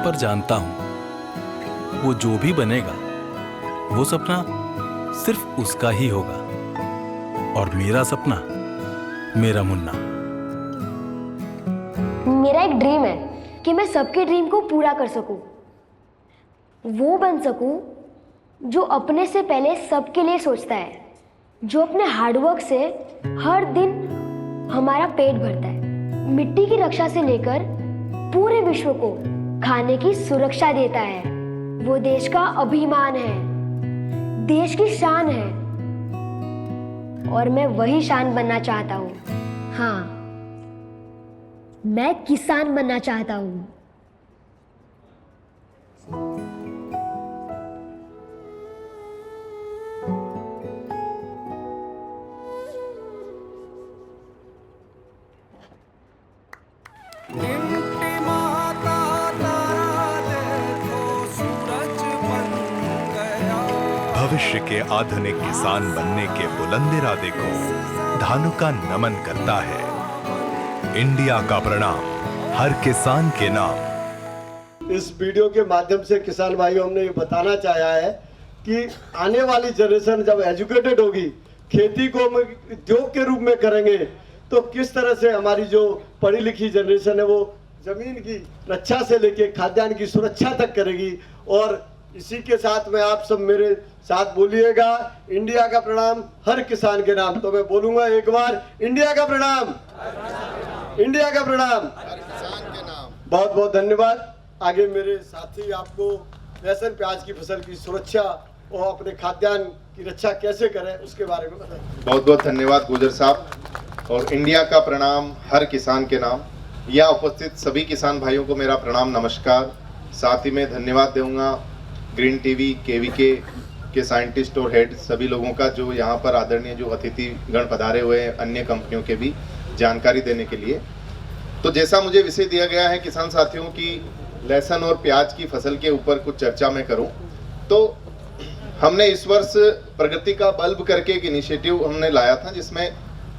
पर जानता हूं वो जो भी बनेगा वो सपना सिर्फ उसका ही होगा, और मेरा सपना मेरा मुन्ना। मेरा एक ड्रीम है कि मैं सबके ड्रीम को पूरा कर सकूं, वो बन सकूं जो अपने से पहले सबके लिए सोचता है, जो अपने हार्डवर्क से हर दिन हमारा पेट भरता है, मिट्टी की रक्षा से लेकर पूरे विश्व को खाने की सुरक्षा देता है। वो देश का अभिमान है, देश की शान है, और मैं वही शान बनना चाहता हूँ। हाँ, मैं किसान बनना चाहता हूँ। भविष्य के आधुनिक किसान बनने के बुलंद इरादे को धानुका नमन करता है। इंडिया का प्रणाम हर किसान के नाम। इस वीडियो के माध्यम से किसान भाइयों हमने ये बताना चाहा है कि आने वाली जनरेशन जब एजुकेटेड होगी, खेती को हम उद्योग के रूप में करेंगे, तो किस तरह से हमारी जो पढ़ी लिखी जनरेशन है वो जमीन की रक्षा से लेके खाद्यान्न की सुरक्षा तक करेगी। और इसी के साथ में आप सब मेरे साथ बोलिएगा, इंडिया का प्रणाम हर किसान के नाम। तो मैं बोलूंगा एक बार, इंडिया का प्रणाम, इंडिया का प्रणाम हर किसान के नाम। बहुत बहुत धन्यवाद। आगे मेरे साथी आपको लहसुन प्याज की फसल की सुरक्षा और अपने खाद्यान्न की रक्षा कैसे करें उसके बारे में बताएं। बहुत बहुत धन्यवाद गुजर साहब, और इंडिया का प्रणाम हर किसान के नाम। यहाँ उपस्थित सभी किसान भाइयों को मेरा प्रणाम नमस्कार। साथ ही मैं धन्यवाद दूंगा ग्रीन टीवी केवीके के साइंटिस्ट और हेड सभी लोगों का, जो यहाँ पर आदरणीय जो अतिथि गण पधारे हुए हैं, अन्य कंपनियों के भी जानकारी देने के लिए। तो जैसा मुझे विषय दिया गया है किसान साथियों की लहसुन और प्याज की फसल के ऊपर कुछ चर्चा मैं करूं, तो हमने इस वर्ष प्रगति का बल्ब करके एक इनिशिएटिव हमने लाया था, जिसमें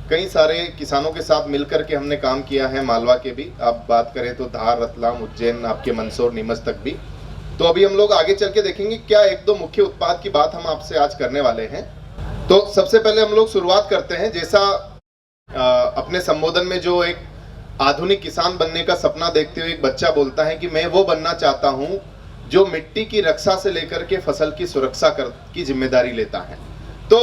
कई सारे किसानों के साथ मिलकर के हमने काम किया है। मालवा के भी आप बात करें तो धार, रतलाम, उज्जैन, आपके मंदसौर, नीमच तक भी। तो अभी हम लोग आगे चल के देखेंगे क्या एक दो मुख्य उत्पाद की बात हम आपसे आज करने वाले हैं। तो सबसे पहले हम लोग शुरुआत करते हैं, जैसा अपने संबोधन में जो एक आधुनिक किसान बनने का सपना देखते हुए एक बच्चा बोलता है कि मैं वो बनना चाहता हूं जो मिट्टी की रक्षा से लेकर के फसल की सुरक्षा की जिम्मेदारी लेता है। तो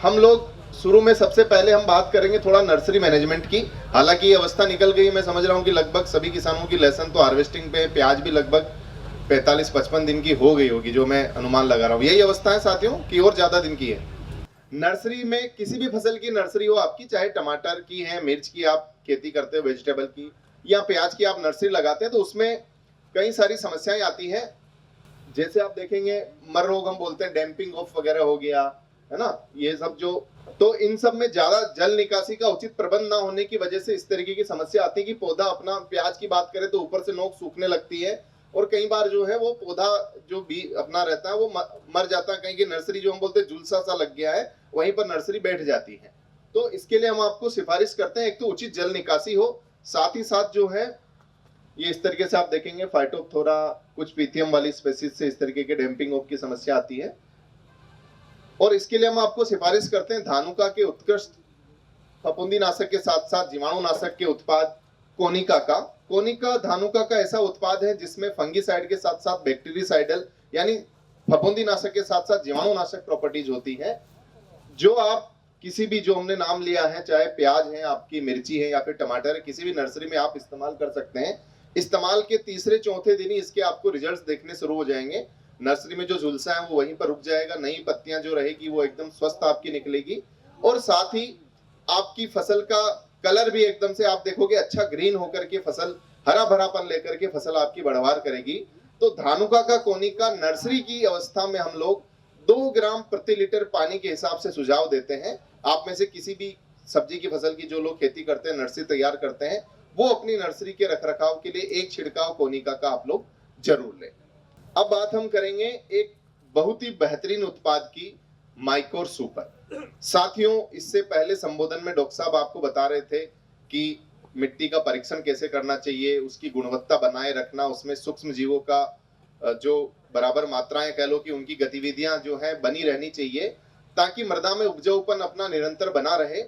हम लोग शुरू में सबसे पहले हम बात करेंगे थोड़ा नर्सरी मैनेजमेंट की। हालांकि ये अवस्था निकल गई, मैं समझ रहा हूँ कि लगभग सभी किसानों की लहसुन तो हार्वेस्टिंग पे, प्याज भी लगभग 45-55 दिन की हो गई होगी, जो मैं अनुमान लगा रहा हूँ। यही अवस्था है साथियों कि और ज्यादा दिन की है। नर्सरी में किसी भी फसल की नर्सरी हो आपकी, चाहे टमाटर की है, मिर्च की आप खेती करते हो, वेजिटेबल की, या प्याज की आप नर्सरी लगाते हैं, तो उसमें कई सारी समस्याएं आती हैं। जैसे आप देखेंगे मर रोग हम बोलते हैं, डैम्पिंग ऑफ वगैरह हो गया है ना, ये सब जो, तो इन सब में ज्यादा जल निकासी का उचित प्रबंध ना होने की वजह से इस तरीके की समस्या आती है कि पौधा अपना, प्याज की बात करें तो ऊपर से नोक सूखने लगती है, और कई बार जो है वो पौधा जो भी अपना रहता है वो मर जाता है। कहीं की नर्सरी जो हम बोलते हैं झुलसा सा लग गया है, वहीं पर नर्सरी बैठ जाती है। तो इसके लिए हम आपको सिफारिश करते हैं, एक तो उचित जल निकासी हो, साथ ही साथ जो है ये इस तरीके से आप देखेंगे फाइटोप्थोरा, कुछ पीथियम वाली स्पेसीज से इस तरीके के डैम्पिंग ऑफ की समस्या आती है। और इसके लिए हम आपको सिफारिश करते हैं धानुका के उत्कृष्ट फफूंदीनाशक के साथ साथ जीवाणुनाशक के उत्पाद कोनिका का। कोनिका धानुका का ऐसा उत्पाद है जिसमें फंगीसाइड के साथ साथ बैक्टीरियासाइडल यानी फफूंदीनाशक के साथ साथ जीवाणुनाशक प्रॉपर्टीज होती है, जो आप किसी भी जो हमने नाम लिया है, चाहे प्याज है, आपकी मिर्ची है या फिर टमाटर है, किसी भी नर्सरी में आप इस्तेमाल कर सकते हैं। इस्तेमाल के तीसरे चौथे दिन ही इसके आपको रिजल्ट्स देखने शुरू हो जाएंगे। नर्सरी में जो झुलसा है वो वहीं पर रुक जाएगा, नई पत्तियां जो रहेगी वो एकदम स्वस्थ आपकी निकलेगी, और साथ ही आपकी फसल का कलर भी एकदम से आप देखोगे अच्छा ग्रीन होकर के फसल हरा भरापन लेकर के फसल आपकी बढ़वार करेगी। तो धानुका का कोनिका नर्सरी की अवस्था में हम लोग 2 ग्राम प्रति लीटर पानी के हिसाब से सुझाव देते हैं। आप में से किसी भी सब्जी की फसल की जो लोग खेती करते हैं, नर्सरी तैयार करते हैं, वो अपनी नर्सरी के रखरखाव के लिए एक छिड़काव कोनिका का आप लोग जरूर लें। अब बात हम करेंगे एक बहुत ही बेहतरीन उत्पाद की, माइकोर सुपर। साथियों, इससे पहले संबोधन में डॉक्टर साहब आपको बता रहे थे कि मिट्टी का परीक्षण कैसे करना चाहिए, उसकी गुणवत्ता बनाए रखना, उसमें सूक्ष्म जीवों का जो बराबर मात्राएं कह लो कि उनकी गतिविधियां जो है बनी रहनी चाहिए, ताकि मृदा में उपजाऊपन अपना निरंतर बना रहे।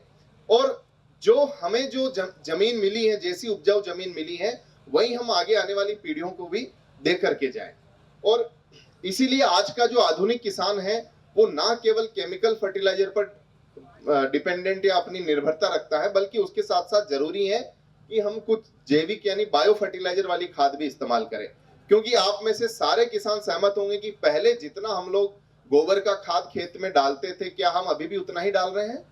और जो हमें जो जमीन मिली है, जैसी उपजाऊ जमीन मिली है, वही हम आगे आने वाली पीढ़ियों को भी दे करके जाएं। और इसीलिए आज का जो आधुनिक किसान है वो ना केवल केमिकल फर्टिलाइजर पर डिपेंडेंट या अपनी निर्भरता रखता है, बल्कि उसके साथ साथ जरूरी है कि हम कुछ जैविक यानी बायो फर्टिलाइजर वाली खाद भी इस्तेमाल करें। क्योंकि आप में से सारे किसान सहमत होंगे कि पहले जितना हम लोग गोबर का खाद खेत में डालते थे, क्या हम अभी भी उतना ही डाल रहे हैं?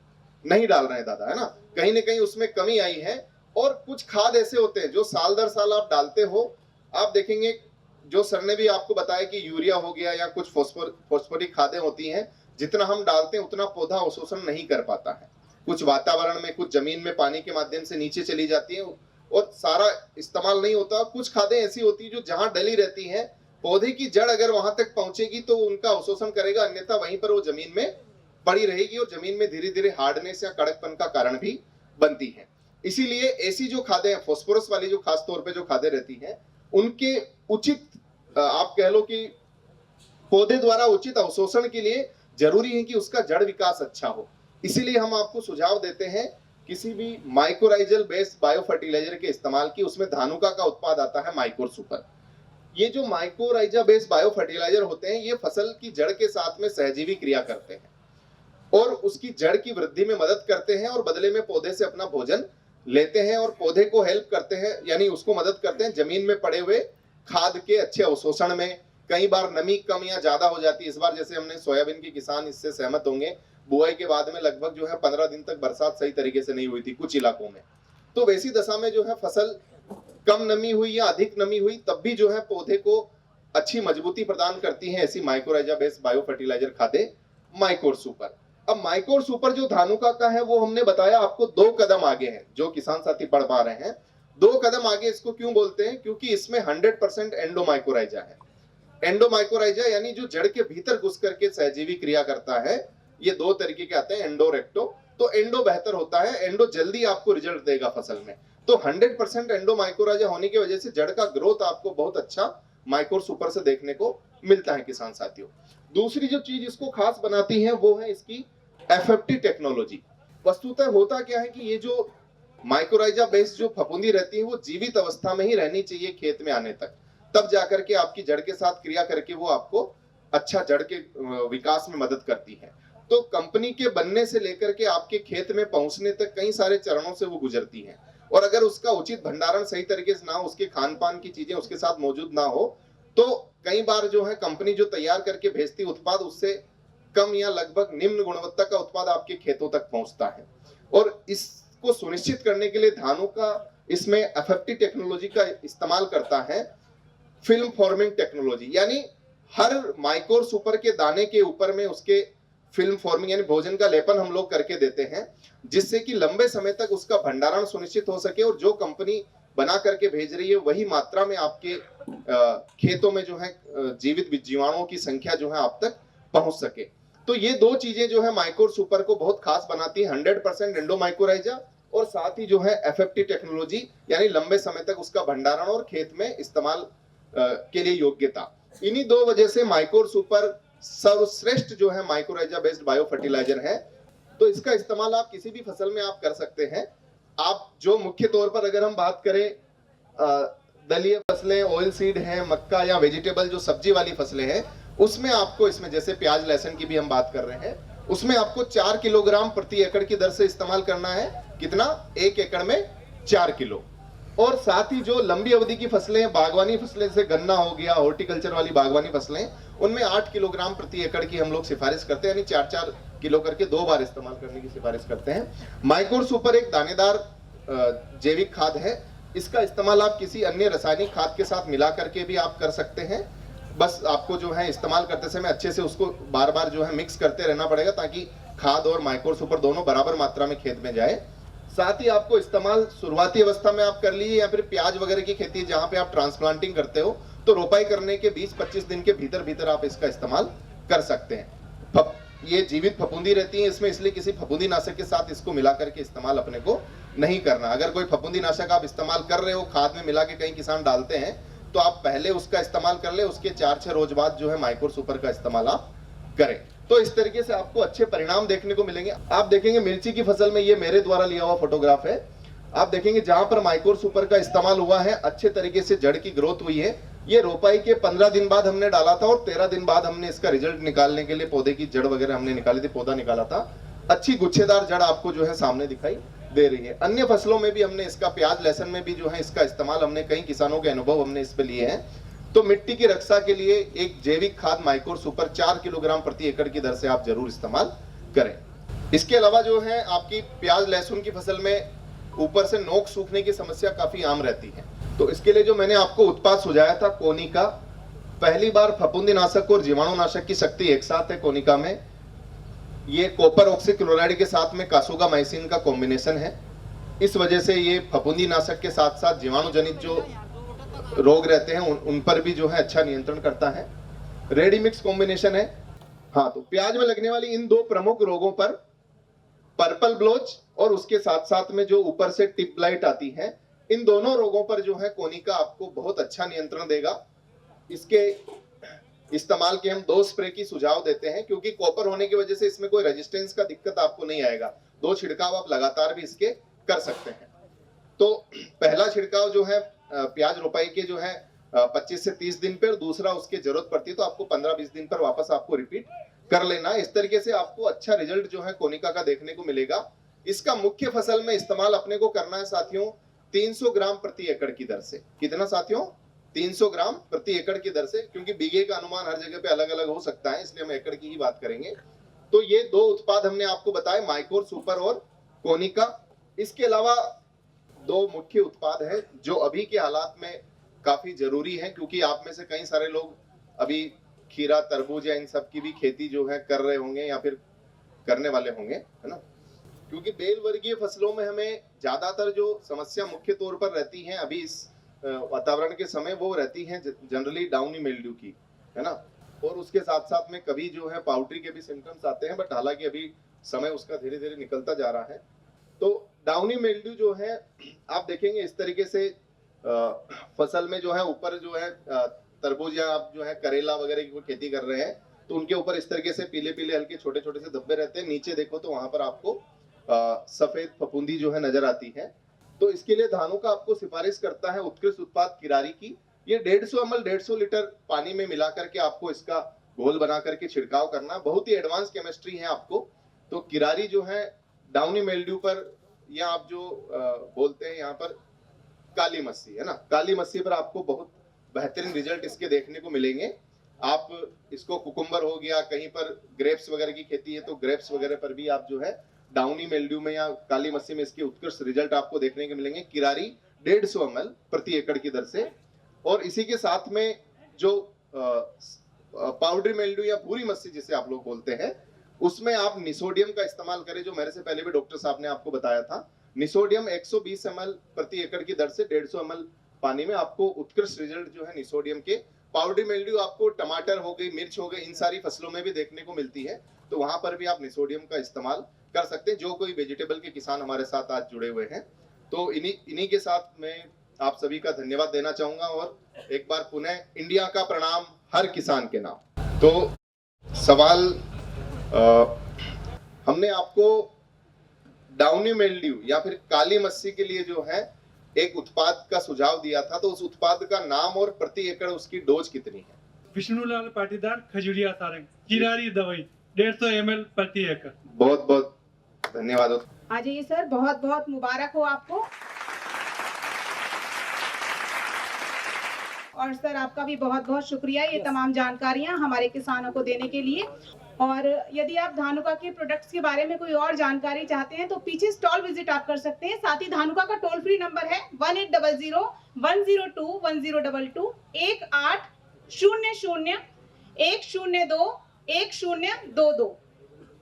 नहीं डाल रहे हैं दादा, है ना? कहीं ना कहीं उसमें कमी आई है। और कुछ खाद ऐसे होते हैं जो साल दर साल आप डालते हो। आप देखेंगे जो सर ने भी आपको बताया कि यूरिया हो गया या कुछ फॉस्फोरिक खादें होती हैं, जितना हम डालते हैं उतना पौधा अवशोषण नहीं कर पाता है। कुछ वातावरण में, कुछ जमीन में पानी के माध्यम से नीचे चली जाती है और सारा इस्तेमाल नहीं होता। कुछ खादें ऐसी होती है जो जहां डली रहती हैं, पौधे की जड़ अगर वहां तक पहुंचेगी तो उनका अवशोषण करेगा, अन्यथा वहीं पर वो जमीन में पड़ी रहेगी और जमीन में धीरे धीरे हार्डनेस या कड़कपन का कारण भी बनती है। इसीलिए ऐसी जो खादें, फास्फोरस वाली जो खास तौर पे जो खादें रहती हैं, उनके उचित आप कह लो कि पौधे द्वारा उचित अवशोषण के लिए जरूरी है कि उसका जड़ विकास अच्छा हो। इसीलिए हम आपको सुझाव देते हैं किसी भी माइक्रोराइजल बेस्ड बायो फर्टिलाइजर के इस्तेमाल की। उसमें धानुका का उत्पाद आता है माइक्रोर सुपर। ये जो माइक्रोराइजा बेस्ड बायो फर्टिलाइजर होते हैं, ये फसल की जड़ के साथ में सहजीवी क्रिया करते हैं और उसकी जड़ की वृद्धि में मदद करते हैं और बदले में पौधे से अपना भोजन लेते हैं और पौधे को हेल्प करते हैं, यानी उसको मदद करते हैं जमीन में पड़े हुए खाद के अच्छे अवशोषण में। कई बार नमी कम या ज्यादा हो जाती है। इस बार जैसे हमने सोयाबीन के किसान इससे सहमत होंगे, बुआई के बाद में लगभग जो है 15 दिन तक बरसात सही तरीके से नहीं हुई थी कुछ इलाकों में। तो वैसी दशा में जो है फसल कम नमी हुई या अधिक नमी हुई, तब भी जो है पौधे को अच्छी मजबूती प्रदान करती है ऐसी माइक्रोराइजा बेस्ड बायो फर्टिलाइजर खादें माइक्रोर सुपर। अब माइक्रोर सुपर जो धानुका का है वो हमने बताया आपको 2 कदम आगे है, जो किसान साथी पढ़ पा रहे हैं। 2 कदम आगे इसको क्यों बोलते हैं? क्योंकि इसमें 100% एंडोमाइक्रोराइजा है। एंडोमाइक्रोराइजा यानी जो जड़ के भीतर घुस करके सहजीवी क्रिया करता है। ये 2 तरीके के आते हैं, एंडो और एक्टो। तो एंडो बेहतर होता है, एंडो जल्दी आपको रिजल्ट देगा फसल में। तो 100% एंडोमाइक्रोराइजा होने की वजह से जड़ का ग्रोथ आपको बहुत अच्छा माइक्रोर सुपर से देखने को मिलता है किसान साथियों। दूसरी जो चीज इसको खास बनाती है वो है इसकी एफएफटी टेक्नोलॉजी। वस्तुतः होता क्या है कि ये जो माइक्रोराइजा बेस्ड जो फफूंदी रहती है वो जीवित अवस्था में ही रहनी चाहिए खेत में आने तक, तब जाकर के आपकी जड़ के साथ क्रिया करके वो आपको अच्छा जड़ के विकास में मदद करती है। तो कंपनी के बनने से लेकर के आपके खेत में पहुंचने तक कई सारे चरणों से वो गुजरती है और अगर उसका उचित भंडारण सही तरीके से ना हो, उसके खान पान की चीजें उसके साथ मौजूद ना हो, तो कई बार जो है कंपनी जो तैयार करके भेजती उत्पाद उससे कम या लगभग निम्न गुणवत्ता का उत्पाद आपके खेतों तक पहुंचता है। और इसको सुनिश्चित करने के लिए धानुका इसमें एफएफटी टेक्नोलॉजी का इस्तेमाल करता है, फिल्म फॉर्मिंग टेक्नोलॉजी। यानी हर माइक्रोर सुपर के दाने के ऊपर में उसके फिल्म फॉर्मिंग यानी भोजन का लेपन हम लोग करके देते हैं, जिससे कि लंबे समय तक उसका भंडारण सुनिश्चित हो सके और जो कंपनी बना करके भेज रही है वही मात्रा में आपके खेतों में जो है जीवित जीवाणुओं की संख्या जो है आप तक पहुंच सके। तो ये 2 चीजें जो है माइक्रोर सुपर को बहुत खास बनाती है, 100% एंडोमाइक्रोराइजा और साथ ही जो है एफएफटी टेक्नोलॉजी यानी लंबे समय तक उसका भंडारण और खेत में इस्तेमाल के लिए योग्यता। इन्हीं 2 वजह से माइक्रोर सुपर सर्वश्रेष्ठ जो है माइक्रोराइजा बेस्ड बायो फर्टिलाइजर है। तो इसका इस्तेमाल आप किसी भी फसल में आप कर सकते हैं। आप जो मुख्य तौर पर अगर हम बात करें दलीय फसलें, ऑयल सीड है, मक्का या वेजिटेबल जो सब्जी वाली फसलें हैं, उसमें आपको इसमें जैसे प्याज लहसुन की भी हम बात कर रहे हैं, उसमें आपको 4 किलोग्राम प्रति एकड़ की दर से इस्तेमाल करना है। कितना? 1 एकड़ में 4 किलो। और साथ ही जो लंबी अवधि की फसलें, बागवानी फसलें जैसे गन्ना हो गया, हॉर्टिकल्चर वाली बागवानी फसलें, उनमें 8 किलोग्राम प्रति एकड़ की हम लोग सिफारिश करते हैं, यानी 4-4 किलो करके 2 बार इस्तेमाल करने की सिफारिश करते हैं। माइक्रोर सुपर एक दानेदार जैविक खाद है। इसका इस्तेमाल आप किसी अन्य रासायनिक खाद के साथ मिला करके भी आप कर सकते हैं। बस आपको जो है इस्तेमाल करते समय अच्छे से उसको बार बार जो है मिक्स करते रहना पड़ेगा, ताकि खाद और माइक्रोर सुपर दोनों बराबर मात्रा में खेत में जाए। साथ ही आपको इस्तेमाल शुरुआती अवस्था में आप कर लीजिए, या फिर प्याज वगैरह की खेती जहां पे आप ट्रांसप्लांटिंग करते हो, तो रोपाई करने के 20-25 दिन के भीतर भीतर आप इसका इस्तेमाल कर सकते हैं। ये जीवित फफूंदी रहती है इसमें, इसलिए किसी फफूंदी नाशक के साथ इसको मिला करके इस्तेमाल अपने को नहीं करना। अगर कोई फफूंदी नाशक आप इस्तेमाल कर रहे हो, खाद में मिला के कई किसान डालते हैं, तो आप पहले उसका इस्तेमाल कर ले, उसके 4-6 रोज बाद जो है माइक्रो सुपर का इस्तेमाल आप करें। तो इस तरीके से आपको अच्छे परिणाम देखने को मिलेंगे। आप देखेंगे मिर्ची की फसल में, ये मेरे द्वारा लिया हुआ फोटोग्राफ है, आप देखेंगे जहां पर माइक्रो सुपर का इस्तेमाल हुआ है अच्छे तरीके से जड़ की ग्रोथ हुई है। ये रोपाई के 15 दिन बाद हमने डाला था और 13 दिन बाद हमने इसका रिजल्ट निकालने के लिए पौधे की जड़ वगैरह हमने निकाली थी, पौधा निकाला था। अच्छी गुच्छेदार जड़ आपको जो है सामने दिखाई दे रही है। अन्य फसलों में भी हमने इसका, प्याज लहसुन में भी जो है इसका इस्तेमाल हमने, कई किसानों के अनुभव हमने इस पे लिए हैं। तो मिट्टी की रक्षा के लिए एक जैविक खाद माइक्रो सुपर 4 किलोग्राम प्रति एकड़ की दर से आप जरूर इस्तेमाल करें। इसके अलावा जो है आपकी प्याज लहसुन की फसल में ऊपर से नोक सूखने की समस्या काफी आम रहती है। तो इसके लिए जो मैंने आपको उत्पाद सुझाया था कोनिका, पहली बार फफूंदीनाशक और जीवाणुनाशक की शक्ति एक साथ है कोनिका में। ये कॉपर ऑक्सीक्लोराइड के साथ में कासुगामाइसिन का कॉम्बिनेशन है, इस वजह से ये फफूंदीनाशक के साथ साथ जीवाणु जनित जो रोग रहते हैं उन पर भी जो है अच्छा नियंत्रण करता है। रेडी मिक्स कॉम्बिनेशन है। हाँ, तो प्याज में लगने वाली इन 2 प्रमुख रोगों पर, पर्पल ब्लोच और उसके साथ साथ में जो ऊपर से टिप ब्लाइट आती है, इन दोनों रोगों पर जो है कोनिका आपको बहुत अच्छा नियंत्रण देगा। इसके इस्तेमाल के हम 2 स्प्रे की सुझाव देते हैं, क्योंकि कॉपर होने की वजह से इसमें कोई रेजिस्टेंस का दिक्कत आपको नहीं आएगा। 2 छिड़काव आप लगातार भी इसके कर सकते हैं। तो पहला छिड़काव जो है प्याज रोपाई के जो है 25 से 30 दिन पे, और दूसरा उसके जरूरत पड़ती है तो आपको 15-20 दिन पर वापस आपको रिपीट कर लेना। इस तरीके से आपको अच्छा रिजल्ट जो है कोनिका का देखने को मिलेगा। इसका मुख्य फसल में इस्तेमाल अपने को करना है साथियों 300 ग्राम प्रति एकड़ की दर से। कितना साथियों? 300 ग्राम प्रति एकड़ की दर से, क्योंकि बीघे का अनुमान हर जगह पे अलग अलग हो सकता है, इसलिए हम एकड़ की ही बात करेंगे। तो ये 2 उत्पाद हमने आपको बताए, माइक्रो सुपर और कोनिका। इसके अलावा 2 मुख्य उत्पाद है जो अभी के हालात में काफी जरूरी है, क्योंकि आप में से कई सारे लोग अभी खीरा, तरबूज या इन सब की भी खेती जो है कर रहे होंगे या फिर करने वाले होंगे, है ना। क्योंकि बेल वर्गीय फसलों में हमें ज्यादातर जो समस्या मुख्य तौर पर रहती है अभी इस वातावरण के समय, वो रहती है जनरली डाउनी मिल्ड्यू की, है ना। और उसके साथ साथ में कभी जो है पाउडरी के भी सिम्टम्स आते हैं, बट हालांकि अभी समय उसका धीरे धीरे निकलता जा रहा है। तो डाउनी मिल्ड्यू जो है आप देखेंगे इस तरीके से फसल में जो है ऊपर जो है तरबूज या आप जो है करेला वगैरह की खेती कर रहे हैं, तो उनके ऊपर इस तरीके से पीले पीले हल्के छोटे छोटे से धब्बे रहते हैं। नीचे देखो तो वहां पर आपको सफेद फफूंदी जो है नजर आती है। तो इसके लिए धानुका आपको सिफारिश करता है उत्कृष्ट उत्पाद किरारी की। ये 150 ml 150 लीटर पानी में मिला करके आपको इसका घोल बना करके छिड़काव करना। बहुत ही एडवांस केमिस्ट्री है आपको। तो किरारी जो है डाउनी मिल्ड्यू पर, या आप जो बोलते हैं यहाँ पर काली मस्सी, है ना, काली मस्सी पर आपको बहुत बेहतरीन रिजल्ट इसके देखने को मिलेंगे। आप इसको कुकुम्बर हो गया, कहीं पर ग्रेप्स वगैरह की खेती है तो ग्रेप्स वगैरह पर भी आप जो है डाउनी मिल्ड्यू में या काली मस्सी में इसके उत्कृष्ट रिजल्ट आपको देखने को मिलेंगे। किरारी 150 ml प्रति एकड़ की दर से। और इसी के साथ में जो पाउडरी मिल्ड्यू या भूरी मस्सी जिसे आप लोग बोलते हैं, उसमें आप निसोडियम का इस्तेमाल करें, जो मेरे से पहले भी डॉक्टर साहब ने आपको बताया था। निसोडियम 120 ml प्रति एकड़ की दर से 150 ml पानी में आपको उत्कृष्ट रिजल्ट जो है निसोडियम के। पाउडरी मिल्ड्यू आपको टमाटर हो गई, मिर्च हो गई, इन सारी फसलों में भी देखने को मिलती है, तो वहां पर भी आप निसोडियम का इस्तेमाल कर सकते हैं। जो कोई वेजिटेबल के किसान हमारे साथ आज जुड़े हुए हैं, तो इन्हीं के साथ मैं आप सभी का धन्यवाद देना चाहूंगा। और एक बार पुनः इंडिया का प्रणाम हर किसान के नाम। तो सवाल हमने आपको डाउनी मिल्ड्यू या फिर काली मस्सी के लिए जो है एक उत्पाद का सुझाव दिया था, तो उस उत्पाद का नाम और प्रति एकड़ उसकी डोज कितनी है? विष्णुलाल पाटीदार, खजुरिया सारंग, किरारी दवाई 150 ml प्रति एकड़। बहुत बहुत धन्यवाद। आ जाइए सर, बहुत बहुत मुबारक हो आपको। और सर आपका भी बहुत बहुत शुक्रिया ये तमाम जानकारियां हमारे किसानों को देने के लिए। और यदि आप धानुका के प्रोडक्ट्स के बारे में कोई और जानकारी चाहते हैं तो पीछे स्टॉल विजिट आप कर सकते हैं। साथ ही धानुका का टोल फ्री नंबर है 1800-102-1022 1800-102-1022।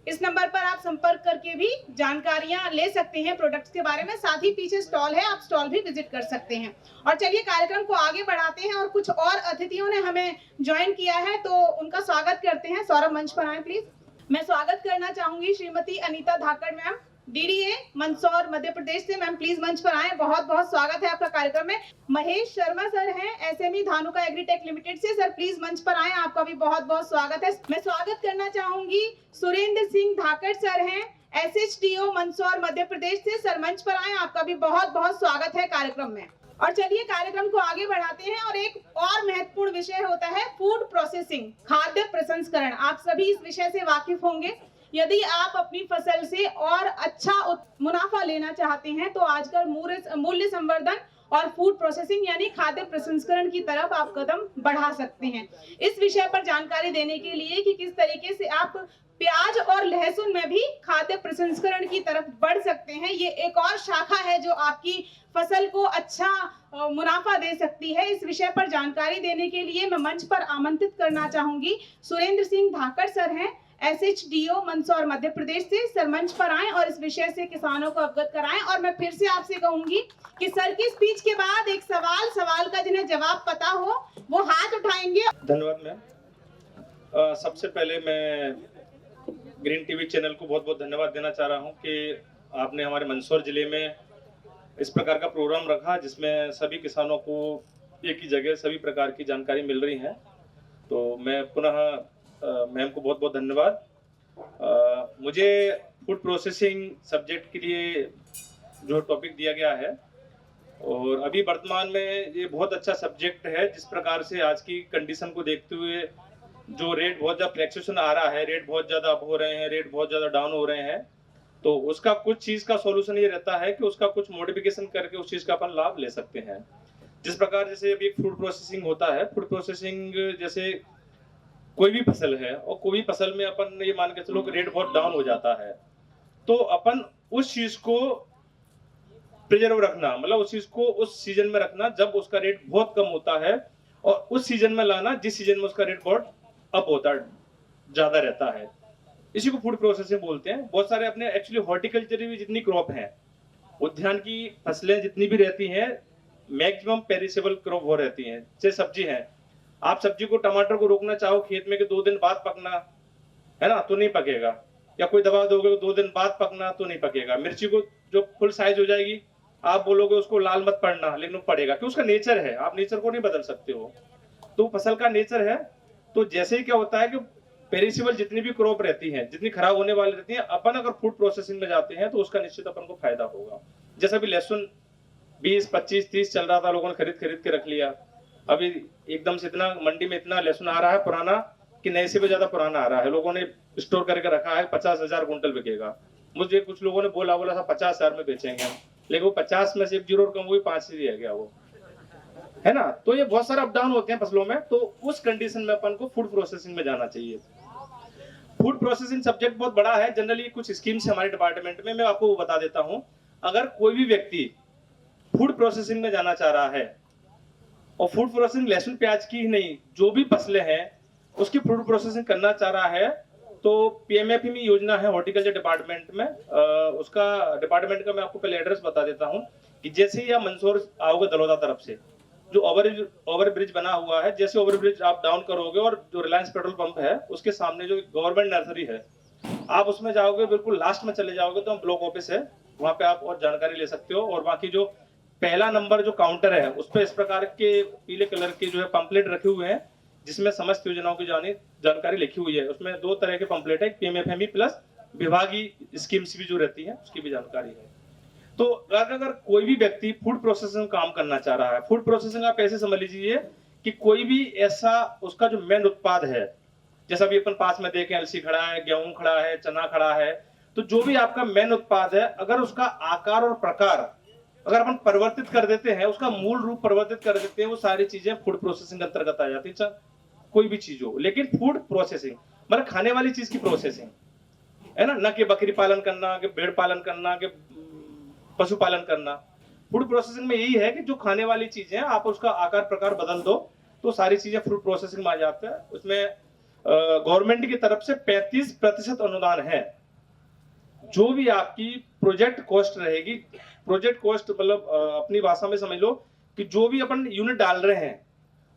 इस नंबर पर आप संपर्क करके भी जानकारियां ले सकते हैं प्रोडक्ट्स के बारे में। साथ ही पीछे स्टॉल है, आप स्टॉल भी विजिट कर सकते हैं। और चलिए कार्यक्रम को आगे बढ़ाते हैं और कुछ और अतिथियों ने हमें ज्वाइन किया है, तो उनका स्वागत करते हैं। सौरभ मंच पर आए प्लीज। मैं स्वागत करना चाहूंगी श्रीमती अनीता धाकड़ मैम, डीडीए मंदसौर मध्य प्रदेश से। मैम प्लीज मंच पर आए, बहुत बहुत स्वागत है आपका कार्यक्रम में। महेश शर्मा सर हैं एसएमई धानुका एग्रीटेक लिमिटेड से, सर प्लीज मंच पर आए, आपका भी बहुत बहुत स्वागत है। मैं स्वागत करना चाहूंगी सुरेंद्र सिंह धाकड़ सर हैं एसएचडीओ मंदसौर मध्य प्रदेश से, सर मंच पर आए, आपका भी बहुत बहुत स्वागत है कार्यक्रम में। और चलिए कार्यक्रम को आगे बढ़ाते हैं और एक और महत्वपूर्ण विषय होता है फूड प्रोसेसिंग, खाद्य प्रसंस्करण। आप सभी इस विषय से वाकिफ होंगे। यदि आप अपनी फसल से और अच्छा मुनाफा लेना चाहते हैं तो आजकल मूल्य संवर्धन और फूड प्रोसेसिंग यानी खाद्य प्रसंस्करण की तरफ आप कदम बढ़ा सकते हैं। इस विषय पर जानकारी देने के लिए कि किस तरीके से आप प्याज और लहसुन में भी खाद्य प्रसंस्करण की तरफ बढ़ सकते हैं, ये एक और शाखा है जो आपकी फसल को अच्छा मुनाफा दे सकती है। इस विषय पर जानकारी देने के लिए मैं मंच पर आमंत्रित करना चाहूंगी सुरेंद्र सिंह धाकड़ सर हैं एसएचडीओ मंदसौर मध्य प्रदेश से, सर मंच पर आएं और इस विषय से किसानों को अवगत कराएं। और मैं फिर से आपसे कहूंगी कि सर की स्पीच के बाद एक सवाल का जिन्हें जवाब पता हो वो हाथ उठाएंगे। धन्यवाद मैम। सबसे पहले मैं ग्रीन टीवी चैनल को बहुत बहुत धन्यवाद देना चाह रहा हूं कि आपने हमारे मंदसौर जिले में इस प्रकार का प्रोग्राम रखा जिसमें सभी किसानों को एक ही जगह सभी प्रकार की जानकारी मिल रही है। तो मैं पुनः मैम को बहुत बहुत धन्यवाद। मुझे फूड प्रोसेसिंग सब्जेक्ट के लिए जो टॉपिक दिया गया है और अभी वर्तमान में ये बहुत अच्छा सब्जेक्ट है। जिस प्रकार से आज की कंडीशन को देखते हुए जो रेट बहुत ज़्यादा फ्लैक्चुएशन आ रहा है, रेट बहुत ज़्यादा अप हो रहे हैं, रेट बहुत ज़्यादा डाउन हो रहे हैं, तो उसका कुछ चीज़ का सॉल्यूशन ये रहता है कि उसका कुछ मॉडिफिकेशन करके उस चीज़ का अपन लाभ ले सकते हैं। जिस प्रकार जैसे अभी फूड प्रोसेसिंग होता है, फूड प्रोसेसिंग जैसे कोई भी फसल है और कोई भी फसल में अपन ये मान के चलो कि रेट बहुत डाउन हो जाता है, तो अपन उस चीज़ को प्रिजर्व रखना, मतलब उस चीज़ को उस सीजन में रखना जब उसका रेट बहुत कम होता है और उस सीजन में लाना जिस सीजन में उसका रेट बहुत अप होता है, ज़्यादा रहता है। इसी को फूड प्रोसेसिंग बोलते हैं। बहुत सारे अपने एक्चुअली हॉर्टिकल्चर में जितनी क्रॉप हैं, उद्यान की फसलें जितनी भी रहती हैं, मैक्सिमम पेरिसेबल क्रॉप वो रहती हैं। जैसे सब्जी है, आप सब्जी को टमाटर को रोकना चाहो खेत में कि 2 दिन बाद पकना है ना, तो नहीं पकेगा, या कोई दवा दोगे 2 दिन बाद पकना तो नहीं पकेगा। मिर्ची को जो फुल साइज हो जाएगी आप बोलोगे उसको लाल मत पड़ना, लेकिन वो पड़ेगा क्योंकि उसका नेचर है, आप नेचर को नहीं बदल सकते हो, तो फसल का नेचर है। तो जैसे ही क्या होता है कि पेरिसेबल जितनी भी क्रॉप रहती हैं, जितनी खराब होने वाली रहती हैं, अपन अगर फूड प्रोसेसिंग में जाते हैं तो उसका निश्चित अपन को फायदा होगा। जैसा भी लहसुन 20, 25, 30 चल रहा था, लोगों ने खरीद के रख लिया। अभी एकदम से इतना मंडी में इतना लहसुन आ रहा है पुराना कि नए से भी ज्यादा पुराना आ रहा है, लोगों ने स्टोर करके रखा है, 50,000 कुंटल बिकेगा। मुझे कुछ लोगों ने बोला था 50,000 में बेचेंगे हम, लेकिन वो 50 में से एक जीरो कम हुई, 5 से रह गया वो, है ना। तो ये बहुत सारे अप डाउन होते हैं फसलों में, तो उस कंडीशन में अपन को फूड प्रोसेसिंग में जाना चाहिए। फूड प्रोसेसिंग सब्जेक्ट बहुत बड़ा है, जनरली कुछ स्कीम्स हमारे डिपार्टमेंट में, मैं आपको वो बता देता हूँ। अगर कोई भी व्यक्ति फूड प्रोसेसिंग में जाना चाह रहा है, और फूड प्रोसेसिंग लहसुन प्याज की ही नहीं, जो भी फसलें हैं उसकी फूड प्रोसेसिंग करना चाह रहा है, तो पीएमएफएमई योजना है हॉर्टिकल्चर डिपार्टमेंट में। उसका डिपार्टमेंट का मैं आपको पहले एड्रेस बता देता हूँ कि जैसे ही आप मंदसौर आओगे दलोदा तरफ से जो ओवर ब्रिज बना हुआ है, जैसे ओवर ब्रिज आप डाउन करोगे और जो रिलायंस पेट्रोल पंप है उसके सामने जो गवर्नमेंट नर्सरी है, आप उसमें जाओगे, बिल्कुल लास्ट में चले जाओगे तो ब्लॉक ऑफिस है, वहाँ पे आप और जानकारी ले सकते हो। और बाकी जो पहला नंबर जो काउंटर है उस पर इस प्रकार के पीले कलर के जो है पंपलेट रखे हुए हैं जिसमें समस्त योजनाओं की जानकारी लिखी हुई है। उसमें 2 तरह के पंपलेट है, पीएमएफएमई प्लस विभागीय स्कीम्स भी जो रहती है उसकी भी जानकारी है। तो अगर कोई भी व्यक्ति फूड प्रोसेसिंग काम करना चाह रहा है, फूड प्रोसेसिंग आप ऐसे समझ लीजिए कि कोई भी ऐसा उसका जो मेन उत्पाद है, जैसा भी अपन पास में देखें अलसी खड़ा है, गेहूं खड़ा है, चना खड़ा है, तो जो भी आपका मेन उत्पाद है, अगर उसका आकार और प्रकार अगर अपन परिवर्तित कर देते हैं, उसका मूल रूप परिवर्तित कर देते हैं, वो सारी चीजें फूड प्रोसेसिंग अंतर्गत आ जाती है। चाहे कोई भी चीज हो, लेकिन फूड प्रोसेसिंग मतलब खाने वाली चीज की प्रोसेसिंग है ना, न कि बकरी पालन करना, कि भेड़ पालन करना, कि पशुपालन करना। फूड प्रोसेसिंग में यही है कि जो खाने वाली चीजें हैं आप उसका आकार प्रकार बदल दो तो सारी चीजें फूड प्रोसेसिंग में आ जाते हैं। उसमें गवर्नमेंट की तरफ से 35% अनुदान है। जो भी आपकी प्रोजेक्ट कॉस्ट रहेगी, प्रोजेक्ट कॉस्ट मतलब अपनी भाषा में समझ लो कि जो भी अपन यूनिट डाल रहे हैं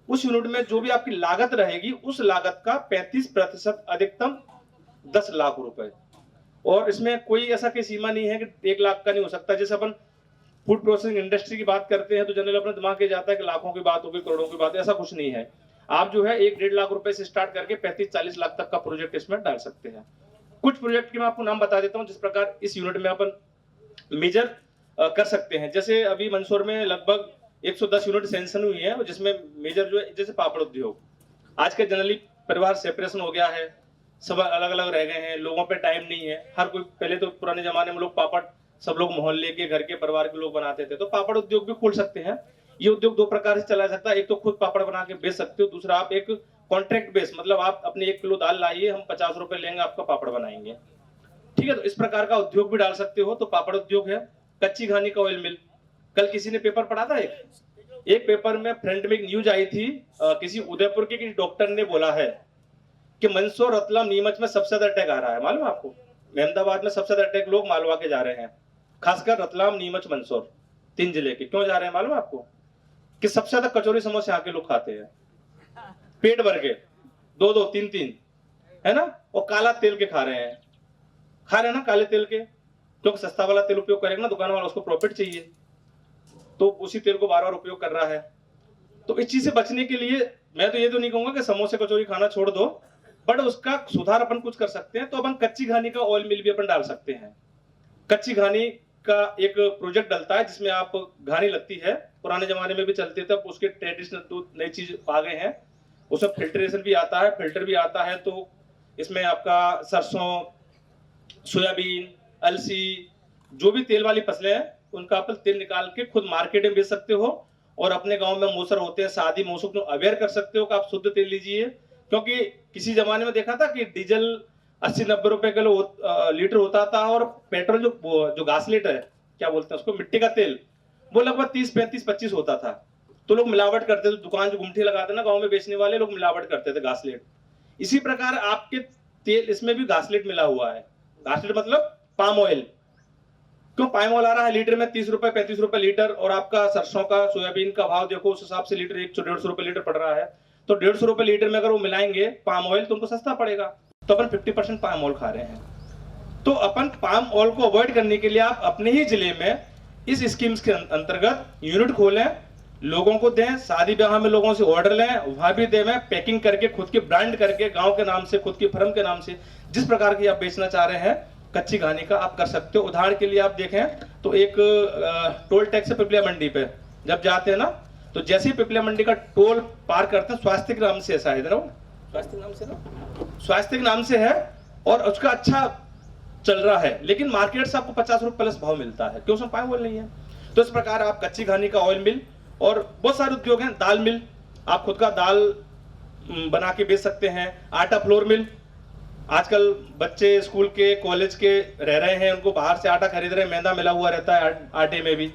उस यूनिट में जो भी आपकी लागत रहेगी उस लागत का 35% अधिकतम 10 लाख रुपए। और इसमें कोई ऐसा कोई सीमा नहीं है कि 1 लाख का नहीं हो सकता। जैसे अपन फूड प्रोसेसिंग इंडस्ट्री की बात करते हैं तो जनरली अपने दिमाग में जाता है कि लाखों की बात होगी, करोड़ों की बात, ऐसा कुछ नहीं है। आप जो है 1-1.5 लाख रुपए से स्टार्ट करके 35-40 लाख तक का प्रोजेक्ट इसमें डाल सकते हैं। कुछ प्रोजेक्ट के मैं आपको नाम बता देता हूँ जिस प्रकार इस यूनिट में अपन मेजर कर सकते हैं। जैसे अभी मंदसौर में लगभग 110 यूनिट सैंक्शन हुई है, जिसमें मेजर जो है जैसे पापड़ उद्योग। आज के जनरली परिवार सेपरेशन हो गया है, सब अलग अलग रह गए हैं, लोगों पे टाइम नहीं है। हर कोई, पहले तो पुराने जमाने में लोग पापड़ सब लोग मोहल्ले के, घर के, परिवार के लोग बनाते थे, तो पापड़ उद्योग भी खोल सकते हैं। ये उद्योग 2 प्रकार से चला सकता है। एक तो खुद पापड़ बना के बेच सकते हो, दूसरा आप एक कॉन्ट्रैक्ट बेस, मतलब आप अपने 1 किलो दाल लाइए, हम 50 रुपए लेंगे, आपका पापड़ बनाएंगे, ठीक है। तो इस प्रकार का उद्योग भी डाल सकते हो। तो पापड़ उद्योग है। कच्ची घानी का ऑयल मिल, कल किसी ने पेपर पढ़ा था, एक पेपर में फ्रंट में एक न्यूज आई थी, किसी उदयपुर के किसी डॉक्टर ने बोला है कि मंदसौर, रतलाम, नीमच में सबसे ज्यादा अटैक आ रहा है। मालूम है आपको? अहमदाबाद में सबसे ज्यादा अटैक लोग मालवा के जा रहे हैं, खासकर रतलाम, नीमच, मंदसौर 3 जिले के। क्यों जा रहे हैं मालूम है आपको? कि सबसे ज्यादा कचौरी समोसे यहाँ के लोग खाते हैं, पेट भर के 2-2, 3-3, है ना। और काला तेल के खा रहे हैं ना, काले तेल के, क्योंकि सस्ता वाला तेल उपयोग करेगा ना दुकान वाला, उसको प्रॉफिट चाहिए, तो उसी तेल को बार-बार उपयोग कर रहा है। तो इस चीज से बचने के लिए मैं तो ये तो नहीं कहूंगा कि समोसे कचौरी खाना छोड़ दो, बट उसका सुधार अपन कुछ कर सकते हैं। तो अपन कच्ची घानी का ऑयल मिल भी अपन डाल सकते हैं। कच्ची घानी का एक प्रोजेक्ट डलता है जिसमें आप घानी लगती है, पुराने जमाने में भी चलते थे, अब उसके ट्रेडिशनल नई चीज आ गए हैं, उसमें फिल्ट्रेशन भी आता है, फिल्टर भी आता है। तो इसमें आपका सरसों, सोयाबीन, अलसी, जो भी तेल वाली फसलें हैं उनका आप तेल निकाल के खुद मार्केट में बेच सकते हो। और अपने गांव में मोसर होते हैं, शादी मौसम को अवेयर कर सकते हो कि आप शुद्ध तेल लीजिए। क्योंकि किसी जमाने में देखा था कि डीजल 80-90 रुपए किलो लीटर होता था, और पेट्रोल जो घासलेट है, क्या बोलते हैं उसको, मिट्टी का तेल, वो लगभग 30-35-25 होता था। तो लोग मिलावट करते थे, दुकान जो गुमठी लगाते ना गांव में बेचने वाले लोग, मिलावट करते थे घासलेट। इसी प्रकार आपके तेल, इसमें भी घासलेट मिला हुआ है। घासलेट मतलब पाम ऑयल। क्यों पाम ऑयल आ रहा है लीटर में 30 रुपए 35 रुपए लीटर, और आपका सरसों का, सोयाबीन का भाव देखो उस हिसाब से लीटर 150 रुपए लीटर पड़ रहा है। तो 150 रुपए लीटर में अगर वो मिलाएंगे पाम ऑयल तो उनको सस्ता पड़ेगा। तो अपन 50% पाम ऑयल खा रहे हैं। तो अपन पाम ऑयल को अवॉइड करने के लिए आप अपने ही जिले में इस स्कीम्स के अंतर्गत यूनिट खोलें, लोगों को दें, शादी ब्याह में लोगों से ऑर्डर लें, वहां भी दें, पैकिंग करके खुद की ब्रांड करके गांव के नाम से, खुद की फर्म के नाम से, जिस प्रकार की आप बेचना चाह रहे हैं कच्ची घानी का आप कर सकते हो। उदाहरण के लिए आप देखें तो एक टोल टैक्स से पिपलिया मंडी पे जब जाते हैं ना, तो जैसे ही पिपलिया मंडी का टोल पार करते हैं, स्वास्थ्य के नाम से शायद ना, स्वास्थ्य नाम से ना, स्वास्थ्य के नाम से है, और उसका अच्छा चल रहा है, लेकिन मार्केट से आपको 50 रुपए प्लस भाव मिलता है, क्यों उसमें पाम ऑयल नहीं है। तो इस प्रकार आप कच्ची घानी का ऑयल मिल, और बहुत सारे उद्योग हैं, दाल मिल, आप खुद का दाल बना के बेच सकते हैं। आटा फ्लोर मिल, आजकल बच्चे स्कूल के, कॉलेज के रह रहे हैं, उनको बाहर से आटा खरीद रहे हैं, मैदा मिला हुआ रहता है आटे में भी,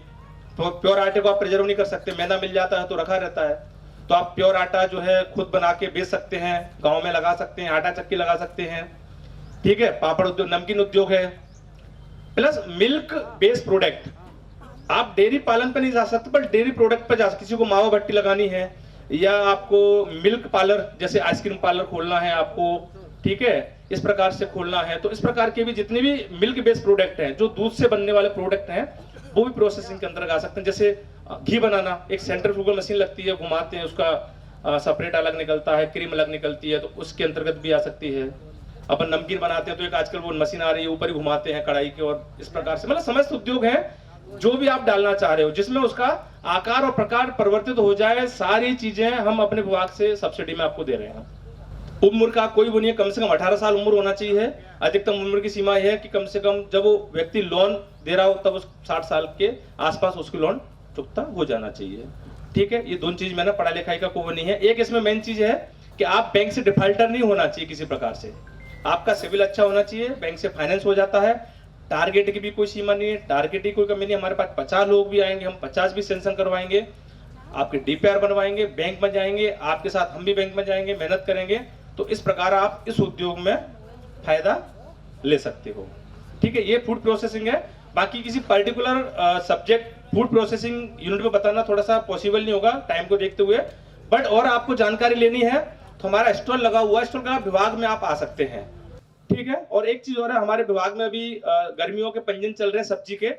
तो प्योर आटे को आप प्रिजर्व नहीं कर सकते, मैदा मिल जाता है तो रखा रहता है। तो आप प्योर आटा जो है खुद बना के बेच सकते हैं, गांव में लगा सकते हैं, आटा चक्की लगा सकते हैं, ठीक है। पापड़ उद्योग, नमकीन उद्योग है, प्लस मिल्क बेस्ड प्रोडक्ट। आप डेयरी पालन पे नहीं जा सकते, पर डेयरी प्रोडक्ट पे जा सकते। किसी को मावा भट्टी लगानी है, या आपको मिल्क पार्लर जैसे आइसक्रीम पार्लर खोलना है आपको, ठीक है, इस प्रकार से खोलना है, तो इस प्रकार के भी जितने भी मिल्क बेस्ड प्रोडक्ट हैं, जो दूध से बनने वाले प्रोडक्ट हैं, वो भी प्रोसेसिंग के अंदर आ सकते हैं। जैसे घी बनाना, एक सेंट्रीफ्यूगल मशीन लगती है, घुमाते हैं, उसका सेपरेट अलग निकलता है, क्रीम अलग निकलती है, तो उसके अंतर्गत भी आ सकती है। अपन नमकीन बनाते हैं तो एक आजकल वो मशीन आ रही है, ऊपर ही घुमाते हैं कढ़ाई के, और इस प्रकार से मतलब समस्त उद्योग है जो भी आप डालना चाह रहे हो, जिसमें उसका आकार और प्रकार परिवर्तित हो जाए, सारी चीजें हम अपने विभाग से सब्सिडी में आपको दे रहे हैं। उम्र का कोई वो नहीं है, कम से कम 18 साल उम्र होना चाहिए। अधिकतम उम्र की सीमा यह है कि कम से कम जब वो व्यक्ति लोन दे रहा हो तब उस 60 साल के आसपास उसकी लोन चुकता हो जाना चाहिए, ठीक है। ये दोनों चीज में ना पढ़ाई लिखाई का कोई नहीं है। एक इसमें मेन चीज है कि आप बैंक से डिफॉल्टर नहीं होना चाहिए किसी प्रकार से, आपका सिविल अच्छा होना चाहिए, बैंक से फाइनेंस हो जाता है। टारगेट की भी कोई सीमा नहीं है, टारगेट की कोई कमी नहीं। हमारे पास 50 लोग भी आएंगे, हम 50 भी सेंक्शन करवाएंगे, आपके डीपीआर बनवाएंगे, बैंक में जाएंगे, आपके साथ हम भी बैंक में जाएंगे, मेहनत करेंगे। तो इस प्रकार आप इस उद्योग में फायदा ले सकते हो, ठीक है। ये फूड प्रोसेसिंग है। बाकी किसी particular subject food processing unit में बताना थोड़ा सा पॉसिबल नहीं होगा टाइम को देखते हुए, बट और आपको जानकारी लेनी है तो हमारा स्टॉल लगा हुआ है, स्टॉल का विभाग में आप आ सकते हैं। ठीक है। और एक चीज और है, हमारे विभाग में अभी गर्मियों के पंजीयन चल रहे हैं सब्जी के।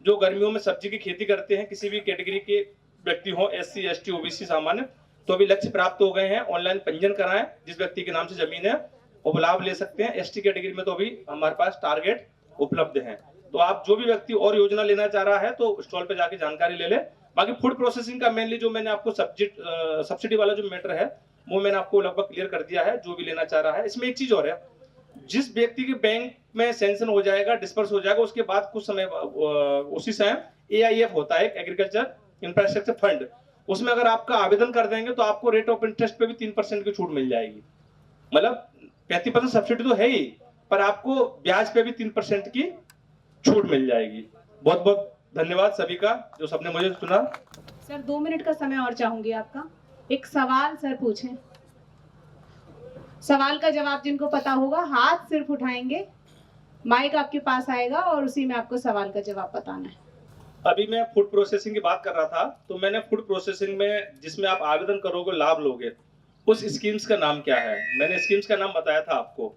जो गर्मियों में सब्जी की खेती करते हैं, किसी भी कैटेगरी के व्यक्ति हो, SC ST OBC सामान्य, तो अभी लक्ष्य प्राप्त हो गए हैं। ऑनलाइन पंजीयन कराएं, जिस व्यक्ति के नाम से जमीन है वो लाभ ले सकते हैं। ST कैटेगरी में तो अभी हमारे पास टारगेट उपलब्ध है। तो आप जो भी व्यक्ति और योजना लेना चाह रहा है तो स्टॉल पे जाके जानकारी ले ले। बाकी फूड प्रोसेसिंग का मेनली जो मैंने आपको सब्सिडी वाला जो मैटर है वो मैंने आपको लगभग क्लियर कर दिया है, जो भी लेना चाह रहा है। इसमें एक चीज और है, जिस व्यक्ति के बैंक में सैंक्शन हो जाएगा, डिस्पर्स हो जाएगा, उसके बाद कुछ समय उसी समय AIF होता है, एग्रीकल्चर इंफ्रास्ट्रक्चर फंड, उसमें अगर आपका आवेदन कर देंगे तो आपको रेट ऑफ इंटरेस्ट पे भी 3% की छूट मिल जाएगी। मतलब 35% सब्सिडी तो है ही, पर आपको ब्याज पे भी 3% की छूट मिल जाएगी। बहुत बहुत धन्यवाद सभी का, जो सबने मुझे सुना। सर 2 मिनट का समय और चाहूंगी आपका। एक सवाल सर पूछें। सवाल का जवाब जिनको पता होगा हाथ सिर्फ उठाएंगे, माइक आपके पास आएगा और उसी में आपको सवाल का जवाब बताना है। अभी मैं फूड प्रोसेसिंग की बात कर रहा था, तो मैंने फूड प्रोसेसिंग में जिसमें आप आवेदन करोगे, लाभ लोगे, उस स्कीम्स का नाम क्या है? मैंने स्कीम्स का नाम बताया था आपको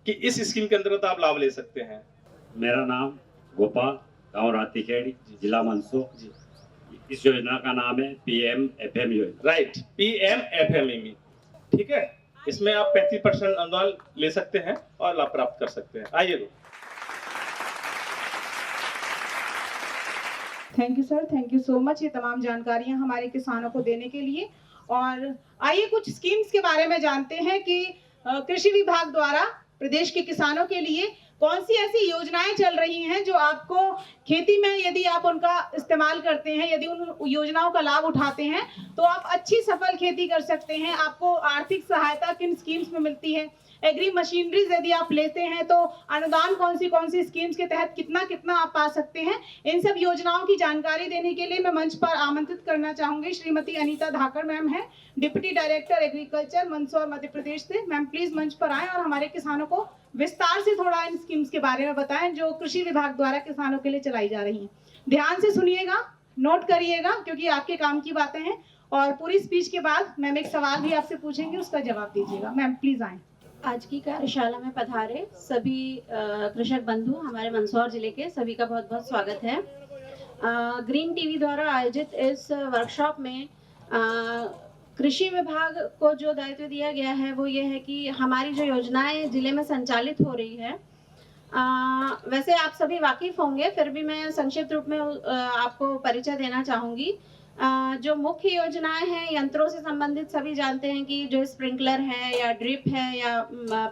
कि इस स्कीम के अंतर्गत आप लाभ ले सकते हैं। मेरा नाम गोपाल, गाँव रातीखेड़ी, जिला मंदसौर जी। इस योजना का नाम है PM-FM योजना। Right, PM-FME। ठीक है, इसमें आप 35% अनुदान ले सकते हैं और लाभ प्राप्त कर सकते हैं। आइए। Thank you sir, thank you so much ये तमाम जानकारियां हमारे किसानों को देने के लिए। और आइए कुछ स्कीम्स के बारे में जानते हैं कि कृषि विभाग द्वारा प्रदेश के किसानों के लिए कौन सी ऐसी योजनाएं चल रही हैं जो आपको खेती में, यदि आप उनका इस्तेमाल करते हैं, यदि उन योजनाओं का लाभ उठाते हैं तो आप अच्छी सफल खेती कर सकते हैं। आपको आर्थिक सहायता किन स्कीम्स में मिलती है, एग्री मशीनरीज यदि आप लेते हैं तो अनुदान कौन सी स्कीम्स के तहत कितना कितना आप पा सकते हैं। इन सब योजनाओं की जानकारी देने के लिए मैं मंच पर आमंत्रित करना चाहूंगी श्रीमती अनीता धाकर मैम है, deputy director agriculture Mandsaur Madhya Pradesh से। मैम प्लीज मंच पर आएं और हमारे किसानों को विस्तार से थोड़ा इन स्कीम्स के बारे में बताएं जो कृषि विभाग द्वारा किसानों के लिए चलाई जा रही हैं। ध्यान से सुनिएगा, नोट करिएगा, क्योंकि आपके काम की बातें हैं। और पूरी स्पीच के बाद मैम एक सवाल भी आपसे पूछेंगे, उसका जवाब दीजिएगा। मैम प्लीज आएं। आज की कार्यशाला में पधारे सभी कृषक बंधु, हमारे मंदसौर जिले के सभी का बहुत बहुत स्वागत है। ग्रीन टीवी द्वारा आयोजित इस वर्कशॉप में कृषि विभाग को जो दायित्व दिया गया है वो ये है कि हमारी जो योजनाएं जिले में संचालित हो रही है, वैसे आप सभी वाकिफ होंगे, फिर भी मैं संक्षिप्त रूप में आपको परिचय देना चाहूँगी। जो मुख्य योजनाएं हैं यंत्रों से संबंधित, सभी जानते हैं कि जो स्प्रिंकलर है या ड्रिप है या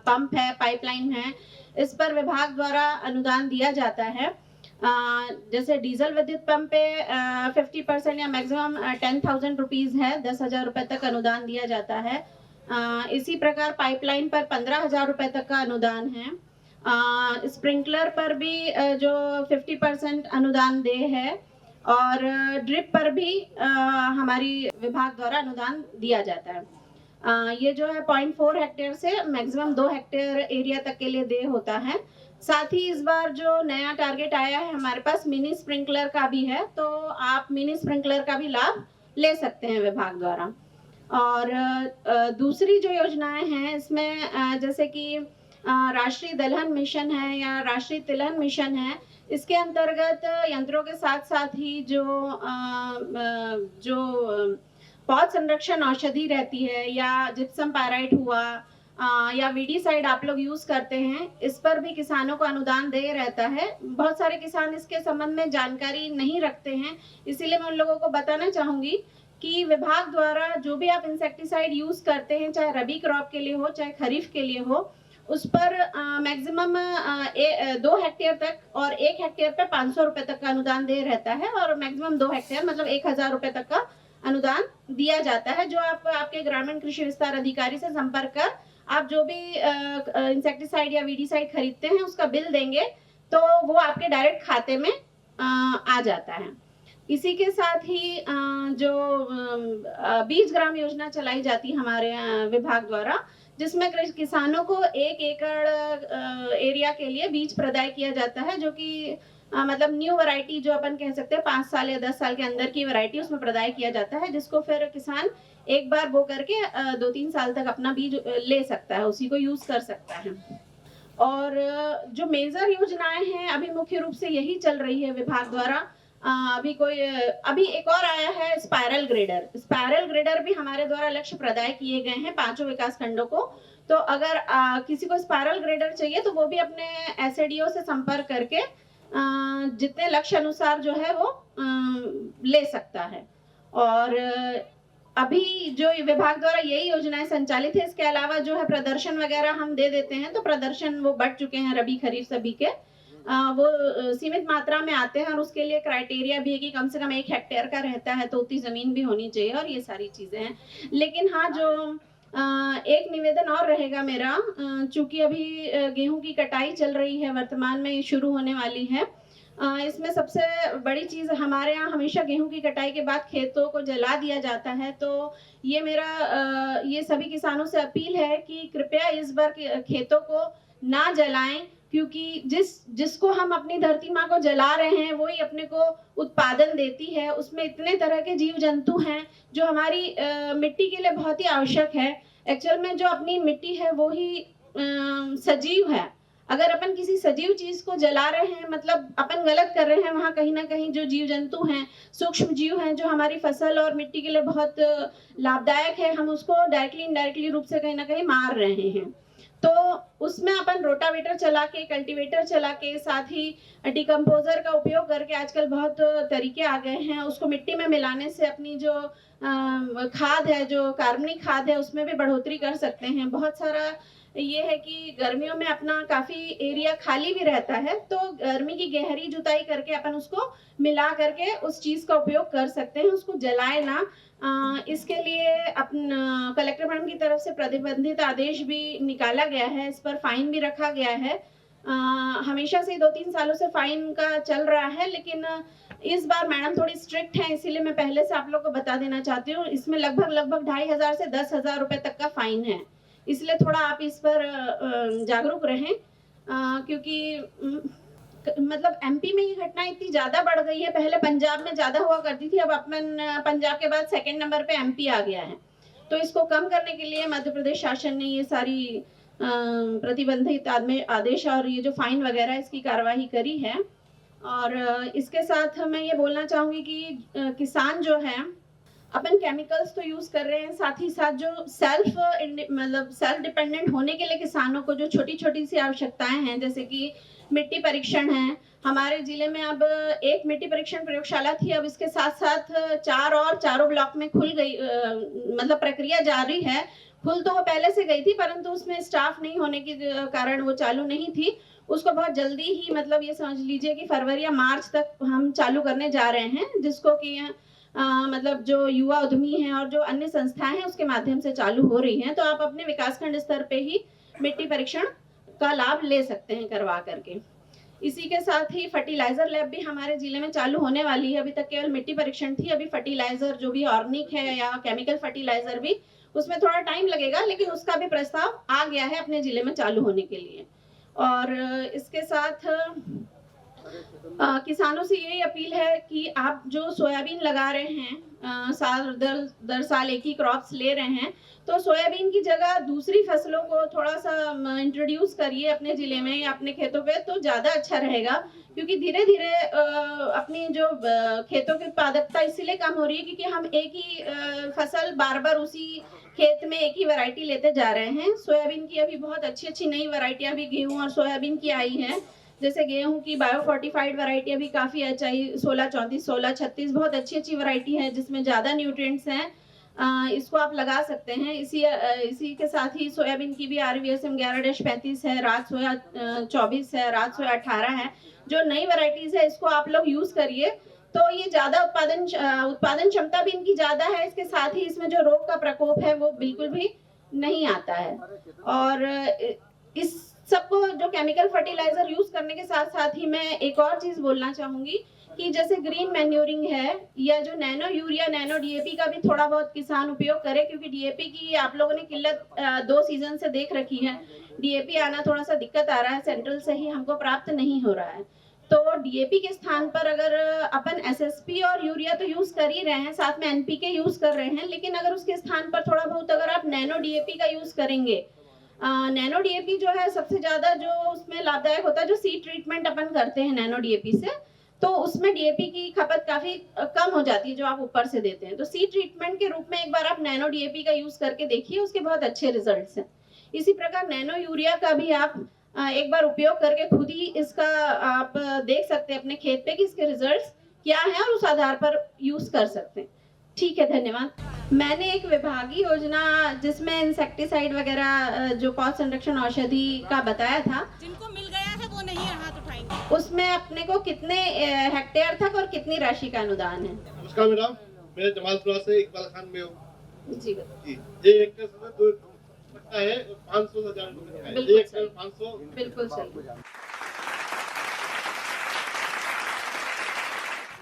पंप है, पाइपलाइन है, इस पर विभाग द्वारा अनुदान दिया जाता है। जैसे डीजल विद्युत पंप पे 50% या मैक्सिमम 10,000 रुपीज़ है, 10,000 रुपये तक अनुदान दिया जाता है। इसी प्रकार पाइपलाइन पर 15,000 रुपये तक का अनुदान है। स्प्रिंकलर पर भी जो 50% अनुदान दे है और ड्रिप पर भी हमारी विभाग द्वारा अनुदान दिया जाता है। ये जो है 0.4 हेक्टेयर से मैक्सिमम 2 हेक्टेयर एरिया तक के लिए दे होता है। साथ ही इस बार जो नया टारगेट आया है हमारे पास मिनी स्प्रिंकलर का भी है, तो आप मिनी स्प्रिंकलर का भी लाभ ले सकते हैं विभाग द्वारा। और दूसरी जो योजनाएं हैं इसमें जैसे कि राष्ट्रीय दलहन मिशन है या राष्ट्रीय तिलहन मिशन है, इसके अंतर्गत यंत्रों के साथ साथ ही जो पौध संरक्षण औषधि रहती है या जिप्सम पायराइट हुआ या वीडीसाइड आप लोग यूज करते हैं, इस पर भी किसानों को अनुदान दे रहता है। बहुत सारे किसान इसके संबंध में जानकारी नहीं रखते हैं, इसीलिए मैं उन लोगों को बताना चाहूंगी कि विभाग द्वारा जो भी आप इंसेक्टिसाइड यूज करते हैं, चाहे रबी क्रॉप के लिए हो चाहे खरीफ के लिए हो, उस पर मैक्सिमम 2 हेक्टेयर तक और 1 हेक्टेयर पे 500 रुपए तक का अनुदान दे रहता है और मैक्सिमम 2 हेक्टेयर मतलब 1,000 रुपए तक का अनुदान दिया जाता है। जो आप आपके ग्रामीण कृषि विस्तार अधिकारी से संपर्क कर आप जो भी इंसेक्टिसाइड या वीडीसाइड खरीदते हैं उसका बिल देंगे तो वो आपके डायरेक्ट खाते में आ जाता है। इसी के साथ ही जो बीज ग्राम योजना चलाई जाती है हमारे विभाग द्वारा, जिसमें किसानों को 1 एकड़ एरिया के लिए बीज प्रदाय किया जाता है, जो कि मतलब न्यू वैरायटी जो अपन कह सकते हैं 5 साल या 10 साल के अंदर की वैरायटी उसमें प्रदाय किया जाता है, जिसको फिर किसान एक बार बो करके 2-3 साल तक अपना बीज ले सकता है, उसी को यूज कर सकता है। और जो मेजर योजनाएं हैं अभी मुख्य रूप से यही चल रही है विभाग द्वारा। अभी एक और आया है स्पाइरल ग्रेडर। स्पाइरल ग्रेडर भी हमारे द्वारा लक्ष्य प्रदाय किए गए हैं 5 विकास खंडों को। तो अगर किसी को स्पाइरल ग्रेडर चाहिए तो वो भी अपने एसएडीओ से संपर्क करके जितने लक्ष्य अनुसार जो है वो ले सकता है। और अभी जो विभाग द्वारा यही योजनाएं संचालित है। इसके अलावा जो है प्रदर्शन वगैरह हम दे देते हैं, तो प्रदर्शन वो बढ़ चुके हैं रबी खरीफ सभी के। वो सीमित मात्रा में आते हैं और उसके लिए क्राइटेरिया भी है कि कम से कम 1 हेक्टेयर का रहता है तो उतनी जमीन भी होनी चाहिए और ये सारी चीजें हैं। लेकिन हाँ, जो एक निवेदन और रहेगा मेरा, चूंकि अभी गेहूं की कटाई चल रही है, वर्तमान में शुरू होने वाली है। इसमें सबसे बड़ी चीज हमारे यहाँ हमेशा गेहूं की कटाई के बाद खेतों को जला दिया जाता है। तो ये मेरा ये सभी किसानों से अपील है कि कृपया इस बार खेतों को ना जलाएं, क्योंकि जिसको हम अपनी धरती माँ को जला रहे हैं वही अपने को उत्पादन देती है। उसमें इतने तरह के जीव जंतु हैं जो हमारी मिट्टी के लिए बहुत ही आवश्यक है। एक्चुअल में जो अपनी मिट्टी है वो ही सजीव है। अगर अपन किसी सजीव चीज को जला रहे हैं मतलब अपन गलत कर रहे हैं। वहाँ कहीं ना कहीं जो जीव जंतु हैं, सूक्ष्म जीव हैं, जो हमारी फसल और मिट्टी के लिए बहुत लाभदायक है, हम उसको डायरेक्टली इनडायरेक्टली रूप से कहीं ना कहीं मार रहे हैं। तो उसमें अपन रोटावेटर चला के, कल्टीवेटर चला के, साथ ही डिकम्पोजर का उपयोग करके आजकल बहुत तरीके आ गए हैं। उसको मिट्टी में मिलाने से अपनी जो खाद है, जो कार्बनिक खाद है, उसमें भी बढ़ोतरी कर सकते हैं। बहुत सारा ये है कि गर्मियों में अपना काफी एरिया खाली भी रहता है, तो गर्मी की गहरी जुताई करके अपन उसको मिला करके उस चीज का उपयोग कर सकते हैं। उसको जलाए ना, इसके लिए अपना कलेक्टर मैडम की तरफ से प्रतिबंधित आदेश भी निकाला गया है। इस पर फाइन भी रखा गया है। हमेशा से 2-3 सालों से फाइन का चल रहा है, लेकिन इस बार मैडम थोड़ी स्ट्रिक्ट है, इसीलिए मैं पहले से आप लोग को बता देना चाहती हूँ। इसमें लगभग 2,500 से 10,000 रुपए तक का फाइन है। इसलिए थोड़ा आप इस पर जागरूक रहें, क्योंकि मतलब एमपी में ये घटना इतनी ज्यादा बढ़ गई है। पहले पंजाब में ज्यादा हुआ करती थी, अब अपन पंजाब के बाद 2nd नंबर पे एमपी आ गया है। तो इसको कम करने के लिए मध्य प्रदेश शासन ने ये सारी प्रतिबंधित आदेश और ये जो फाइन वगैरह इसकी कार्यवाही करी है। और इसके साथ मैं ये बोलना चाहूंगी कि किसान जो है, अपन केमिकल्स तो यूज कर रहे हैं, साथ ही साथ जो सेल्फ डिपेंडेंट होने के लिए किसानों को जो छोटी छोटी सी आवश्यकताएं हैं, जैसे कि मिट्टी परीक्षण है। हमारे जिले में अब एक मिट्टी परीक्षण प्रयोगशाला थी, अब इसके साथ साथ 4 और चारों ब्लॉक में खुल गई, मतलब प्रक्रिया जारी है। खुल तो वो पहले से गई थी, परंतु उसमें स्टाफ नहीं होने के कारण वो चालू नहीं थी। उसको बहुत जल्दी ही, मतलब ये समझ लीजिए कि फरवरी या मार्च तक हम चालू करने जा रहे हैं, जिसको कि मतलब जो युवा उद्यमी हैं और जो अन्य संस्थाएं हैं उसके माध्यम से चालू हो रही हैं। तो आप अपने विकासखंड स्तर पे ही मिट्टी परीक्षण का लाभ ले सकते हैं करवा करके। इसी के साथ ही फर्टिलाइजर लैब भी हमारे जिले में चालू होने वाली है। अभी तक केवल मिट्टी परीक्षण थी, अभी फर्टिलाइजर जो भी ऑर्गेनिक है या केमिकल फर्टिलाइजर भी, उसमें थोड़ा टाइम लगेगा, लेकिन उसका भी प्रस्ताव आ गया है अपने जिले में चालू होने के लिए। और इसके साथ किसानों से यही अपील है कि आप जो सोयाबीन लगा रहे हैं, साल दर साल एक ही क्रॉप्स ले रहे हैं, तो सोयाबीन की जगह दूसरी फसलों को थोड़ा सा इंट्रोड्यूस करिए अपने जिले में या अपने खेतों पे, तो ज़्यादा अच्छा रहेगा। क्योंकि धीरे धीरे अपनी जो खेतों की उत्पादकता इसीलिए कम हो रही है क्योंकि हम एक ही फसल बार बार उसी खेत में एक ही वैरायटी लेते जा रहे हैं। सोयाबीन की अभी बहुत अच्छी अच्छी नई वैरायटियाँ भी गेहूँ और सोयाबीन की आई हैं। जैसे गेहूं की बायो फोर्टिफाइड वैरायटी अभी काफ़ी अच्छी 1634, 1636 बहुत अच्छी अच्छी वैरायटी है जिसमें ज़्यादा न्यूट्रिएंट्स हैं। इसको आप लगा सकते हैं। इसी के साथ ही सोयाबीन की भी RVSM 11-35 है, रात सोया 24 है, रात सोया 18 है। जो नई वैरायटीज़ है इसको आप लोग यूज़ करिए, तो ये ज़्यादा उत्पादन क्षमता भी इनकी ज़्यादा है। इसके साथ ही इसमें जो रोग का प्रकोप है वो बिल्कुल भी नहीं आता है। और इस सबको जो केमिकल फर्टिलाइजर यूज करने के साथ साथ ही मैं एक और चीज बोलना चाहूंगी कि जैसे ग्रीन मैन्योरिंग है या जो नैनो यूरिया, नैनो DAP का भी थोड़ा बहुत किसान उपयोग करे, क्योंकि DAP की आप लोगों ने किल्लत 2 सीजन से देख रखी है। DAP आना थोड़ा सा दिक्कत आ रहा है, सेंट्रल से ही हमको प्राप्त नहीं हो रहा है। तो DAP के स्थान पर अगर अपन SSP और यूरिया तो यूज कर ही रहे हैं, साथ में NPK यूज कर रहे हैं, लेकिन अगर उसके स्थान पर थोड़ा बहुत अगर आप नैनो DAP का यूज करेंगे नैनो डीएपी जो है सबसे ज़्यादा जो उसमें लाभदायक होता है, जो सीड ट्रीटमेंट अपन करते हैं नैनो डीएपी से, तो उसमें डीएपी की खपत काफ़ी कम हो जाती है जो आप ऊपर से देते हैं। तो सीड ट्रीटमेंट के रूप में एक बार आप नैनो डीएपी का यूज़ करके देखिए, उसके बहुत अच्छे रिजल्ट्स हैं। इसी प्रकार नैनो यूरिया का भी आप एक बार उपयोग करके खुद ही इसका आप देख सकते हैं अपने खेत पे कि इसके रिजल्ट्स क्या हैं और उस आधार पर यूज़ कर सकते हैं। ठीक है, धन्यवाद। मैंने एक विभागीय योजना जिसमें इंसेक्टिसाइड वगैरह जो पौध संरक्षण औषधि का बताया था, जिनको मिल गया है वो नहीं हाथ उठाएंगे, उसमें अपने को कितने हेक्टेयर तक और कितनी राशि का अनुदान है? नमस्कार मैडम, मैं जमालपुरा से इकबाल खान में हूँ जी। ये हेक्टेयर से 2 पट्टा है, 500,000 रुपए का है। 1 हेक्टेयर 500, बिल्कुल सही।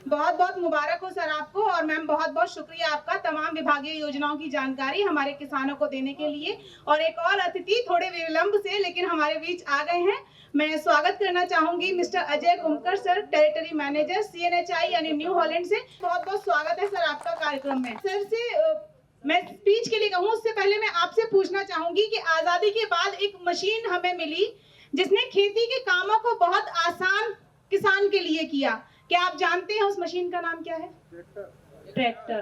बहुत बहुत मुबारक हो सर आपको, और मैम बहुत बहुत शुक्रिया आपका तमाम विभागीय योजनाओं की जानकारी हमारे किसानों को देने के लिए। और एक और अतिथि थोड़े विलंब से लेकिन हमारे बीच आ गए हैं। मैं स्वागत करना चाहूंगी mister Ajay Kumkar sir, territory manager CNHI यानी न्यू हॉलैंड से। बहुत बहुत स्वागत है सर आपका कार्यक्रम में। सर से मैं स्पीच के लिए कहूँ उससे पहले मैं आपसे पूछना चाहूंगी कि आजादी के बाद एक मशीन हमें मिली जिसने खेती के कामों को बहुत आसान किसान के लिए किया। क्या आप जानते हैं उस मशीन का नाम क्या है? ट्रैक्टर।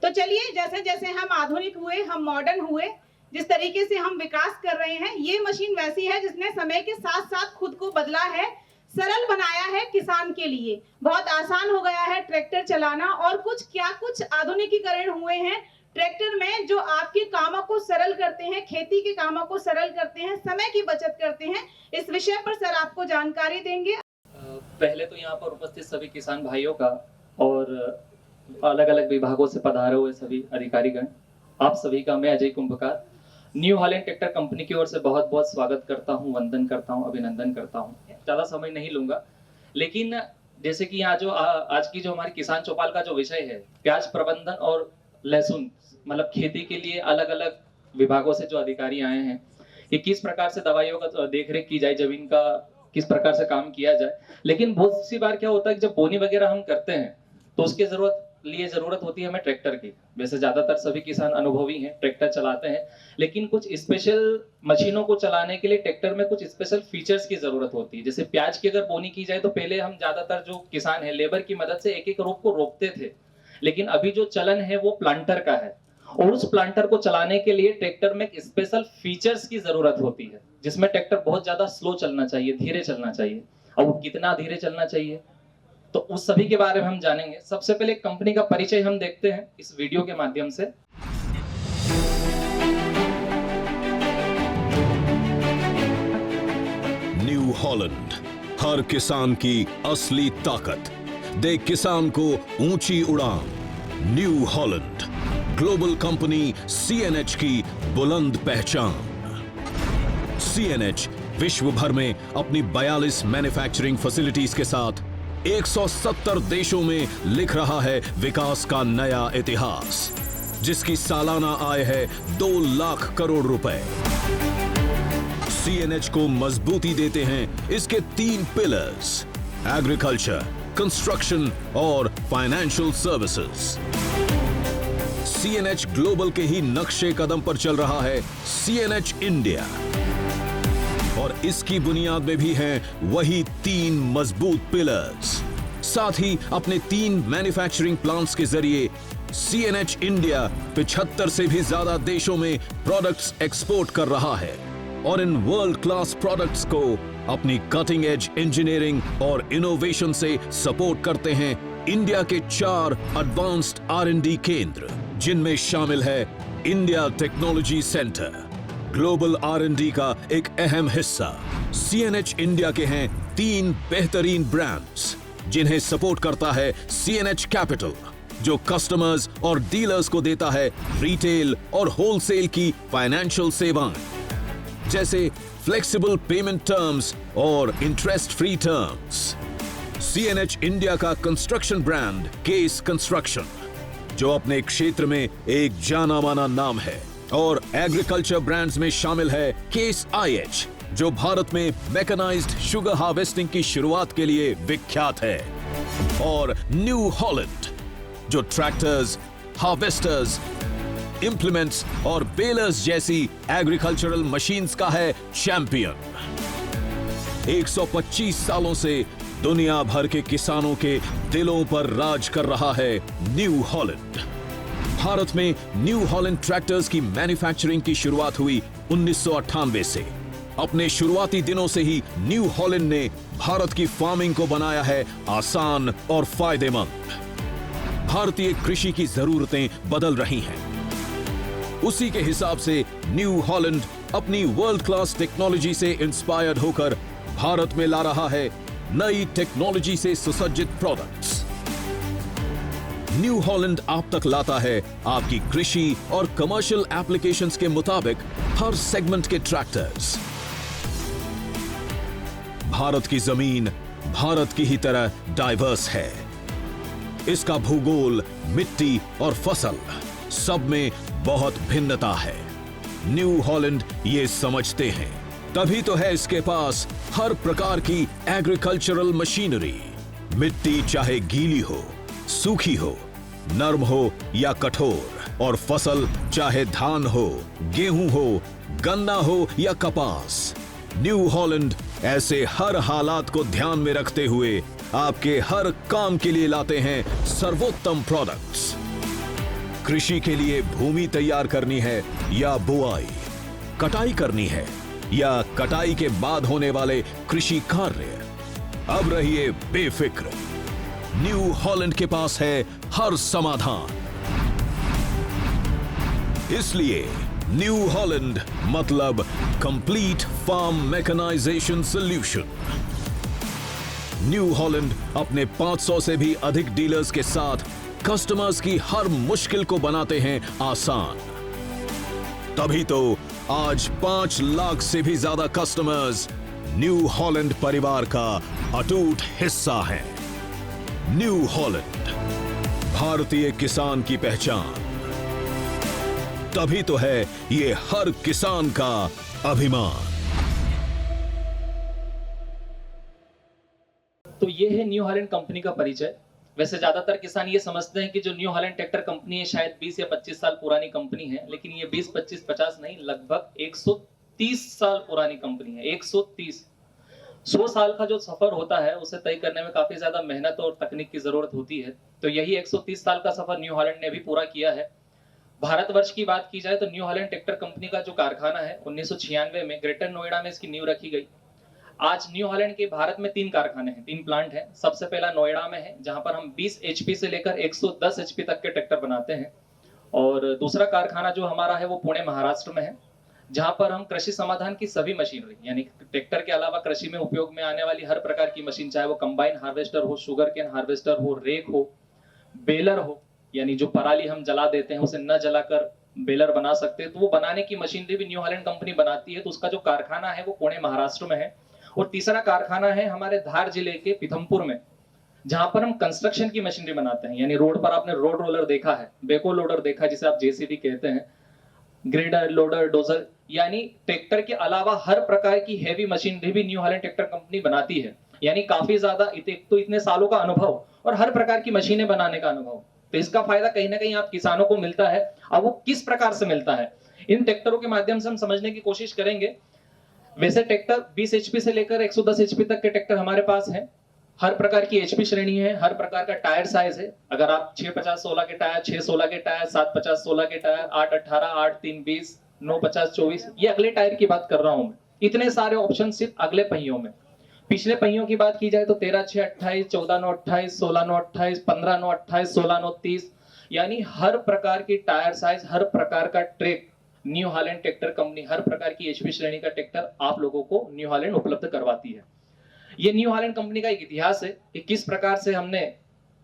तो चलिए, जैसे जैसे हम आधुनिक हुए, हम मॉडर्न हुए, जिस तरीके से हम विकास कर रहे हैं, ये मशीन वैसी है जिसने समय के साथ साथ खुद को बदला है, सरल बनाया है किसान के लिए। बहुत आसान हो गया है ट्रैक्टर चलाना, और कुछ आधुनिकीकरण हुए हैं ट्रैक्टर में जो आपके कामों को सरल करते हैं, खेती के कामों को सरल करते हैं, समय की बचत करते हैं। इस विषय पर सर आपको जानकारी देंगे। पहले तो यहाँ पर उपस्थित सभी किसान भाइयों का और अलग अलग विभागों से पधारे हुए सभी अधिकारीगण, आप सभी का मैं Ajay Kumbhkar new Holland tractor company की ओर से बहुत बहुत स्वागत करता हूँ, वंदन करता हूँ, अभिनंदन करता हूँ। ज़्यादा समय नहीं लूंगा, लेकिन जैसे कि यहाँ जो आज की जो हमारी किसान चौपाल का जो विषय है, प्याज प्रबंधन और लहसुन, मतलब खेती के लिए अलग अलग विभागों से जो अधिकारी आए हैं कि किस प्रकार से दवाइयों का देखरेख की जाए, जमीन का किस प्रकार से काम किया जाए। लेकिन बहुत सी बार क्या होता है कि जब बोनी वगैरह हम करते हैं तो उसके जरूरत होती है हमें ट्रैक्टर की। वैसे ज्यादातर सभी किसान अनुभवी हैं, ट्रैक्टर चलाते हैं, लेकिन कुछ स्पेशल मशीनों को चलाने के लिए ट्रैक्टर में कुछ स्पेशल फीचर्स की जरूरत होती है। जैसे प्याज की अगर बोनी की जाए तो पहले हम ज्यादातर जो किसान है लेबर की मदद से एक एक रोप को रोपते थे, लेकिन अभी जो चलन है वो प्लांटर का है, और उस प्लांटर को चलाने के लिए ट्रैक्टर में स्पेशल फीचर्स की जरूरत होती है, जिसमें ट्रैक्टर बहुत ज्यादा स्लो चलना चाहिए, धीरे चलना चाहिए। और वो कितना धीरे चलना चाहिए तो उस सभी के बारे में हम जानेंगे। सबसे पहले कंपनी का परिचय हम देखते हैं इस वीडियो के माध्यम से। न्यू हॉलैंड, हर किसान की असली ताकत, दे किसान को ऊंची उड़ान। New Holland, global company CNH की बुलंद पहचान। CNH विश्व भर में अपनी 42 मैन्युफैक्चरिंग फैसिलिटीज के साथ 170 देशों में लिख रहा है विकास का नया इतिहास, जिसकी सालाना आय है 2 लाख करोड़ रुपए। CNH को मजबूती देते हैं इसके 3 पिलर्स: एग्रीकल्चर, कंस्ट्रक्शन और फाइनेंशियल सर्विसेज। CNH ग्लोबल के ही नक्शे कदम पर चल रहा है CNH इंडिया, और इसकी बुनियाद में भी हैं वही 3 मजबूत पिलर्स। साथ ही अपने 3 मैन्युफैक्चरिंग प्लांट्स के जरिए CNH इंडिया 75 से भी ज्यादा देशों में प्रोडक्ट्स एक्सपोर्ट कर रहा है, और इन वर्ल्ड क्लास प्रोडक्ट्स को अपनी कटिंग एज इंजीनियरिंग और इनोवेशन से सपोर्ट करते हैं इंडिया के 4 एडवांस्ड R&D केंद्र, जिनमें शामिल है India technology centre. Global R&D का एक अहम हिस्सा CNH इंडिया के हैं 3 बेहतरीन ब्रांड्स, जिन्हें सपोर्ट करता है CNH कैपिटल, जो कस्टमर्स और डीलर्स को देता है रिटेल और होलसेल की फाइनेंशियल सेवाएं, जैसे फ्लेक्सिबल पेमेंट टर्म्स और interest free terms. CNH India का कंस्ट्रक्शन ब्रांड केस कंस्ट्रक्शन, जो अपने क्षेत्र में एक जाना माना नाम है, और एग्रीकल्चर ब्रांड्स में शामिल है केस IH, जो भारत में मैकेनाइज्ड शुगर हार्वेस्टिंग की शुरुआत के लिए विख्यात है, और न्यू हॉलैंड, जो ट्रैक्टर्स, हार्वेस्टर्स, इम्प्लीमेंट्स और बेलर्स जैसी एग्रीकल्चरल मशीन्स का है चैंपियन। 125 सालों से दुनिया भर के किसानों के दिलों पर राज कर रहा है न्यू हॉलैंड। भारत में न्यू हॉलैंड ट्रैक्टर्स की मैन्युफैक्चरिंग की शुरुआत हुई 1998 से। अपने शुरुआती दिनों से ही न्यू हॉलैंड ने भारत की फार्मिंग को बनाया है आसान और फायदेमंद। भारतीय कृषि की जरूरतें बदल रही हैं। उसी के हिसाब से न्यू हॉलैंड अपनी वर्ल्ड क्लास टेक्नोलॉजी से इंस्पायर्ड होकर भारत में ला रहा है नई टेक्नोलॉजी से सुसज्जित प्रोडक्ट्स। न्यू हॉलैंड आप तक लाता है आपकी कृषि और कमर्शियल एप्लीकेशंस के मुताबिक हर सेगमेंट के ट्रैक्टर्स। भारत की जमीन भारत की ही तरह डाइवर्स है। इसका भूगोल, मिट्टी और फसल सब में बहुत भिन्नता है। न्यू हॉलैंड ये समझते हैं, तभी तो है इसके पास हर प्रकार की एग्रीकल्चरल मशीनरी। मिट्टी चाहे गीली हो, सूखी हो, नर्म हो या कठोर, और फसल चाहे धान हो, गेहूं हो, गन्ना हो या कपास, न्यू हॉलैंड ऐसे हर हालात को ध्यान में रखते हुए आपके हर काम के लिए लाते हैं सर्वोत्तम प्रोडक्ट्स। कृषि के लिए भूमि तैयार करनी है या बुआई, कटाई करनी है या कटाई के बाद होने वाले कृषि कार्य, अब रहिए बेफिक्र। न्यू हॉलैंड के पास है हर समाधान। इसलिए न्यू हॉलैंड मतलब complete farm mechanization solution. New Holland अपने 500 से भी अधिक डीलर्स के साथ कस्टमर्स की हर मुश्किल को बनाते हैं आसान। तभी तो आज 5 लाख से भी ज्यादा कस्टमर्स न्यू हॉलैंड परिवार का अटूट हिस्सा हैं। न्यू हॉलैंड, भारतीय किसान की पहचान। तभी तो है ये हर किसान का अभिमान। तो ये है न्यू हॉलैंड कंपनी का परिचय। वैसे ज्यादातर किसान ये समझते हैं कि जो न्यू हॉलैंड ट्रैक्टर कंपनी है शायद 20 या 25 साल पुरानी कंपनी है, लेकिन ये 20, 25, 50 नहीं, लगभग 130 साल पुरानी कंपनी है। 130। 100 साल का जो सफर होता है उसे तय करने में काफी ज्यादा मेहनत और तकनीक की जरूरत होती है। तो यही 130 साल का सफर न्यू हॉलैंड ने भी पूरा किया है। भारतवर्ष की बात की जाए तो न्यू हॉलैंड ट्रैक्टर कंपनी का जो कारखाना है 1996 में ग्रेटर नोएडा में इसकी नींव रखी गई। आज न्यू हॉलैंड के भारत में 3 कारखाने हैं, 3 प्लांट हैं। सबसे पहला नोएडा में है जहां पर हम 20 HP से लेकर 110 HP तक के ट्रैक्टर बनाते हैं, और दूसरा कारखाना जो हमारा है वो पुणे महाराष्ट्र में है, जहां पर हम कृषि समाधान की सभी मशीनरी यानी ट्रैक्टर के अलावा कृषि में उपयोग में आने वाली हर प्रकार की मशीन, चाहे वो कंबाइन हार्वेस्टर हो, शुगर केन हार्वेस्टर हो, रेक हो, बेलर हो, यानी जो पराली हम जला देते हैं उसे न जलाकर बेलर बना सकते हैं, तो वो बनाने की मशीनरी भी न्यू हॉलैंड कंपनी बनाती है। तो उसका जो कारखाना है वो पुणे महाराष्ट्र में है। और तीसरा कारखाना है हमारे धार जिले के पीथमपुर में, जहां पर हम कंस्ट्रक्शन की मशीनरी बनाते हैं। यानी रोड पर आपने रोड रोलर देखा है, बेको लोडर देखा है जिसे आप JCB कहते हैं, ग्रेडर, लोडर, डोजर, यानी ट्रैक्टर के अलावा हर प्रकार की हैवी मशीनरी भी न्यू हॉलैंड ट्रैक्टर कंपनी बनाती है। यानी काफी ज्यादा तो इतने सालों का अनुभव और हर प्रकार की मशीनें बनाने का अनुभव, तो इसका फायदा कहीं ना कहीं आप किसानों को मिलता है। अब वो किस प्रकार से मिलता है, इन ट्रैक्टरों के माध्यम से हम समझने की कोशिश करेंगे। वैसे ट्रैक्टर 20 HP से लेकर 110 HP तक के ट्रैक्टर हमारे पास हैं। हर प्रकार की HP श्रेणी है, हर प्रकार का टायर साइज है। अगर आप 650-16 के टायर, 616 के टायर, 750-16 के टायर, 818, 8320, 950-24, ये अगले टायर की बात कर रहा हूं मैं। इतने सारे ऑप्शन सिर्फ अगले पहियों में। पिछले पहियों की बात की जाए तो 13/6/28, 14/9/28, 16/9/28, 15/9/28, 16/9/30, यानी हर प्रकार की टायर साइज, हर प्रकार का track New Holland tractor company हर प्रकार की HP श्रेणी का ट्रैक्टर आप लोगों को न्यू हॉलैंड उपलब्ध करवाती है। ये न्यू हॉलैंड कंपनी का एक इतिहास है कि किस प्रकार से हमने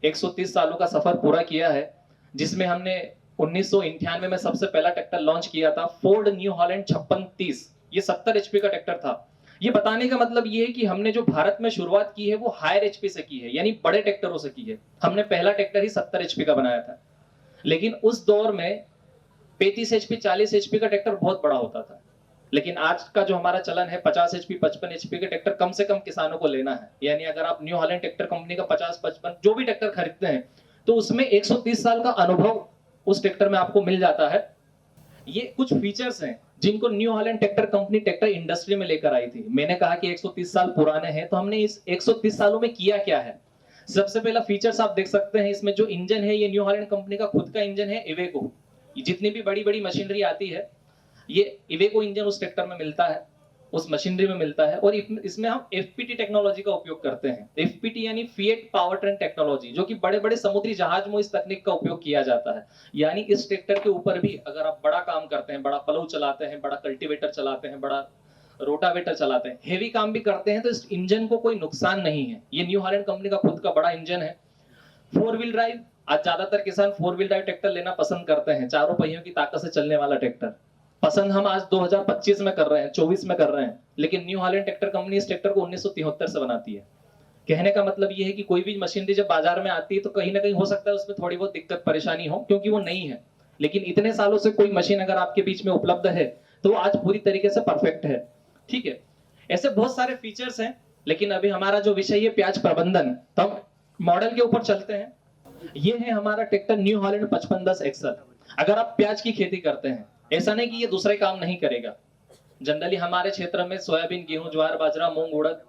130 सालों का सफर पूरा किया है, जिसमें हमने 1998 में सबसे पहला ट्रैक्टर लॉन्च किया था, फोर्ड न्यू हॉलैंड 5630। ये 70 HP का ट्रैक्टर था। ये बताने का मतलब ये है कि हमने जो भारत में शुरुआत की है वो हायर HP से की है, यानी बड़े ट्रैक्टरों से की है। हमने पहला ट्रैक्टर ही 70 HP का बनाया था, लेकिन उस दौर में 35 HP, 40 HP का ट्रैक्टर बहुत बड़ा होता था। लेकिन आज का जो हमारा चलन है 50 HP, 55 HP के ट्रैक्टर कम से कम किसानों को लेना है। यानी अगर आप न्यू हॉलैंड ट्रैक्टर कंपनी का 50, 55 जो भी ट्रैक्टर खरीदते हैं तो उसमें 130 साल का अनुभव उस ट्रैक्टर में आपको मिल जाता है। ये कुछ फीचर्स हैं जिनको new Holland tractor company tractor industry में लेकर आई थी। मैंने कहा कि 130 साल पुराने हैं, तो हमने इस 130 सालों में किया क्या है। सबसे पहला फीचर्स आप देख सकते हैं, इसमें जो इंजन है ये न्यू हॉलैंड कंपनी का खुद का इंजन है इवेको। जितनी भी बड़ी बड़ी मशीनरी आती है ये इवेको इंजन उस ट्रैक्टर में मिलता है, उस मशीनरी में मिलता है। और इसमें हम एफपीटी टेक्नोलॉजी का उपयोग करते हैं। एफपीटी यानी फिएट पावर ट्रेन टेक्नोलॉजी, जो कि बड़े बड़े समुद्री जहाज में इस तकनीक का उपयोग किया जाता है। यानी इस ट्रैक्टर के ऊपर भी अगर आप बड़ा काम करते हैं, बड़ा प्लाऊ चलाते हैं, बड़ा कल्टीवेटर चलाते हैं, बड़ा रोटावेटर चलाते हैं, हेवी काम भी करते हैं, तो इस इंजन को कोई नुकसान नहीं है। ये न्यू हॉलैंड कंपनी का खुद का बड़ा इंजन है। 4 व्हील ड्राइव, आज ज्यादातर किसान 4 व्हील ड्राइव ट्रैक्टर लेना पसंद करते हैं, चारों पहियों की ताकत से चलने वाला ट्रैक्टर पसंद हम आज 2025 में कर रहे हैं, 24 में कर रहे हैं। लेकिन न्यू हॉलैंड ट्रैक्टर कंपनी इस ट्रैक्टर को 1973 से बनाती है। कहने का मतलब ये है कि कोई भी मशीनरी जब बाजार में आती है तो कहीं ना कहीं हो सकता है उसमें थोड़ी बहुत दिक्कत परेशानी हो, क्योंकि वो नई है। लेकिन इतने सालों से कोई मशीन अगर आपके बीच में उपलब्ध है तो आज पूरी तरीके से परफेक्ट है। ठीक है, ऐसे बहुत सारे फीचर्स हैं, लेकिन अभी हमारा जो विषय है प्याज प्रबंधन, तो हम मॉडल के ऊपर चलते हैं। ये है हमारा ट्रैक्टर न्यू हॉलैंड 5510 एक्सल। अगर आप प्याज की खेती करते हैं, ऐसा नहीं कि ये दूसरे काम नहीं करेगा। जनरली हमारे क्षेत्र में सोयाबीन, गेहूं, ज्वार, बाजरा, मूंग, उड़द,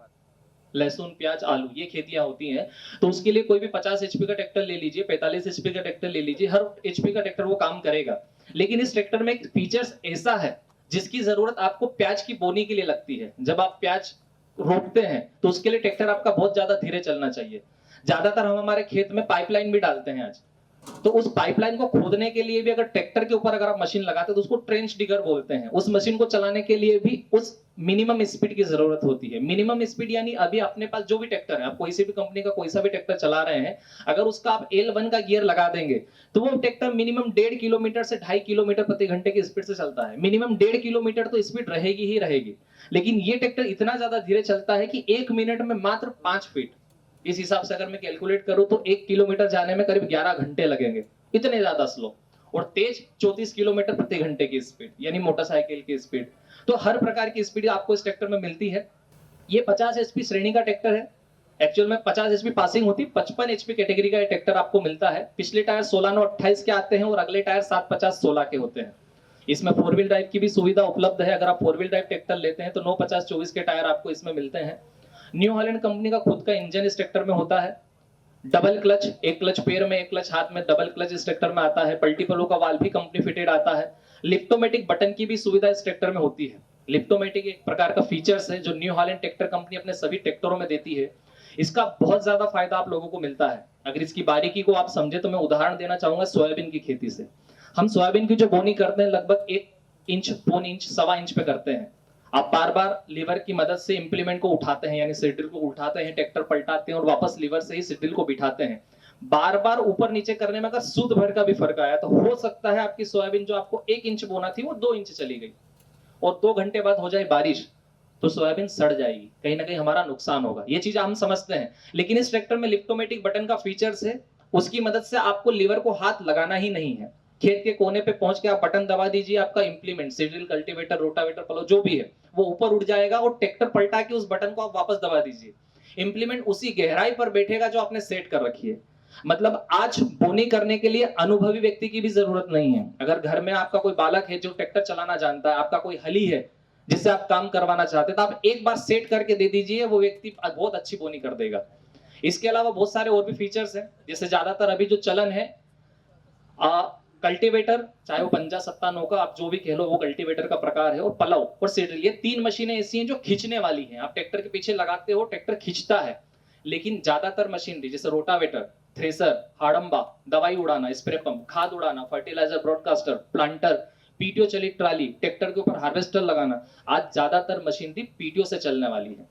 लहसुन, प्याज, आलू, ये खेतियां होती हैं। तो उसके लिए कोई भी 50 एचपी का ट्रैक्टर ले लीजिए, 45 एचपी का ट्रैक्टर ले लीजिए, हर एचपी का ट्रैक्टर वो काम करेगा। लेकिन इस ट्रैक्टर में एक फीचर्स ऐसा है जिसकी जरूरत आपको प्याज की बोनी के लिए लगती है। जब आप प्याज रोपते हैं तो उसके लिए ट्रैक्टर आपका बहुत ज्यादा धीरे चलना चाहिए। ज्यादातर हम हमारे खेत में पाइपलाइन भी डालते हैं आज, तो उस पाइपलाइन को खोदने के लिए भी अगर ट्रैक्टर के ऊपर अगर आप मशीन लगाते हैं तो उसको ट्रेंच डिगर बोलते हैं। उस मशीन को चलाने के लिए भी उस मिनिमम स्पीड की जरूरत होती है। मिनिमम स्पीड यानी अभी अपने पास जो भी ट्रैक्टर है, आप कोई सी भी कंपनी का कोई सा भी ट्रैक्टर चला रहे हैं, अगर उसका आप L1 का गियर लगा देंगे तो वो ट्रैक्टर मिनिमम 1.5 किलोमीटर से 2.5 किलोमीटर प्रति घंटे की स्पीड से चलता है। मिनिमम 1.5 किलोमीटर तो स्पीड रहेगी ही रहेगी। लेकिन ये ट्रैक्टर इतना ज्यादा धीरे चलता है कि 1 मिनट में मात्र 5 फीट। इस हिसाब से अगर मैं कैलकुलेट करूं तो 1 किलोमीटर जाने में करीब 11 घंटे लगेंगे, इतने ज्यादा स्लो। और तेज 34 किलोमीटर प्रति घंटे की स्पीड, यानी मोटरसाइकिल की स्पीड। तो हर प्रकार की स्पीड आपको इस ट्रैक्टर में मिलती है। ये 50 एचपी श्रेणी का ट्रैक्टर है। एक्चुअल में 50 एचपी पासिंग होती, 55 एचपी कैटेगरी का ट्रैक्टर आपको मिलता है। पिछले टायर 16/9/28 के आते हैं और अगले टायर 7/50/16 के होते हैं। इसमें 4 व्हील ड्राइव की भी सुविधा उपलब्ध है। अगर आप 4 व्हील ड्राइव ट्रैक्टर लेते हैं तो 9/50/24 के टायर आपको इसमें मिलते हैं। न्यू हॉलैंड कंपनी का खुद का इंजन इस ट्रैक्टर में होता है। डबल क्लच, एक क्लच पैर में, एक क्लच हाथ में, डबल क्लच इस ट्रैक्टर में आता है। पल्टीपलो का वाल्व भी कंपनी फिटेड आता है। लिफ्टोमेटिक बटन की भी सुविधा इस ट्रैक्टर में होती है। लिफ्टोमेटिक एक प्रकार का फीचर्स है जो न्यू हॉलैंड ट्रैक्टर कंपनी अपने सभी ट्रैक्टरों में देती है। इसका बहुत ज्यादा फायदा आप लोगों को मिलता है। अगर इसकी बारीकी को आप समझे तो मैं उदाहरण देना चाहूंगा सोयाबीन की खेती से। हम सोयाबीन की जो बोनी करते हैं लगभग 1 इंच, 1.25 इंच, 1.25 इंच पे करते हैं। आप बार बार लीवर की मदद से इंप्लीमेंट को उठाते हैं, यानी सिड्रिल को उठाते हैं, ट्रैक्टर पलटाते हैं और वापस लीवर से ही सिड्रिल को बिठाते हैं। बार बार ऊपर नीचे करने में अगर सूद भर का भी फर्क आया तो हो सकता है आपकी सोयाबीन जो आपको 1 इंच बोना थी वो 2 इंच चली गई, और 2 घंटे बाद हो जाए बारिश तो सोयाबीन सड़ जाएगी, कहीं ना कहीं हमारा नुकसान होगा। ये चीज हम समझते हैं। लेकिन इस ट्रैक्टर में लिफ्टोमेटिक बटन का फीचर्स है, उसकी मदद से आपको लीवर को हाथ लगाना ही नहीं है। खेत के कोने पे पहुंच के आप बटन दबा दीजिए, आपका इंप्लीमेंट, सीड्रिल, कल्टीवेटर, रोटावेटर, प्लो जो भी है वो ऊपर उड़ जाएगा और ट्रैक्टर पलटा के उस बटन को आप वापस दबा दीजिए। इंप्लीमेंट उसी गहराई पर बैठेगा जो आपने सेट कर रखी है। मतलब आज बोनी करने के लिए अनुभवी व्यक्ति की भी जरूरत नहीं है। अगर घर में आपका कोई बालक है जो ट्रैक्टर चलाना जानता है, आपका कोई हली है जिससे आप काम करवाना चाहते हैं, तो आप एक बार सेट करके दे दीजिए, वो व्यक्ति बहुत अच्छी बोनी कर देगा। इसके अलावा बहुत सारे और भी फीचर्स हैं, जैसे ज्यादातर अभी जो चलन है कल्टीवेटर, चाहे वो 50-57 का आप जो भी कह लो, वो कल्टीवेटर का प्रकार है, और पलाव और सीड्रिल, ये 3 मशीनें ऐसी हैं जो खींचने वाली हैं। आप ट्रैक्टर के पीछे लगाते हो, ट्रैक्टर खींचता है। लेकिन ज्यादातर मशीनरी जैसे रोटावेटर, थ्रेसर, हाड़ंबा, दवाई उड़ाना, स्प्रे पंप, खाद उड़ाना, फर्टिलाइजर, ब्रॉडकास्टर, प्लांटर, पीटीओ चलित ट्राली, ट्रैक्टर के ऊपर हार्वेस्टर लगाना, आज ज्यादातर मशीनरी पीटीओ से चलने वाली है।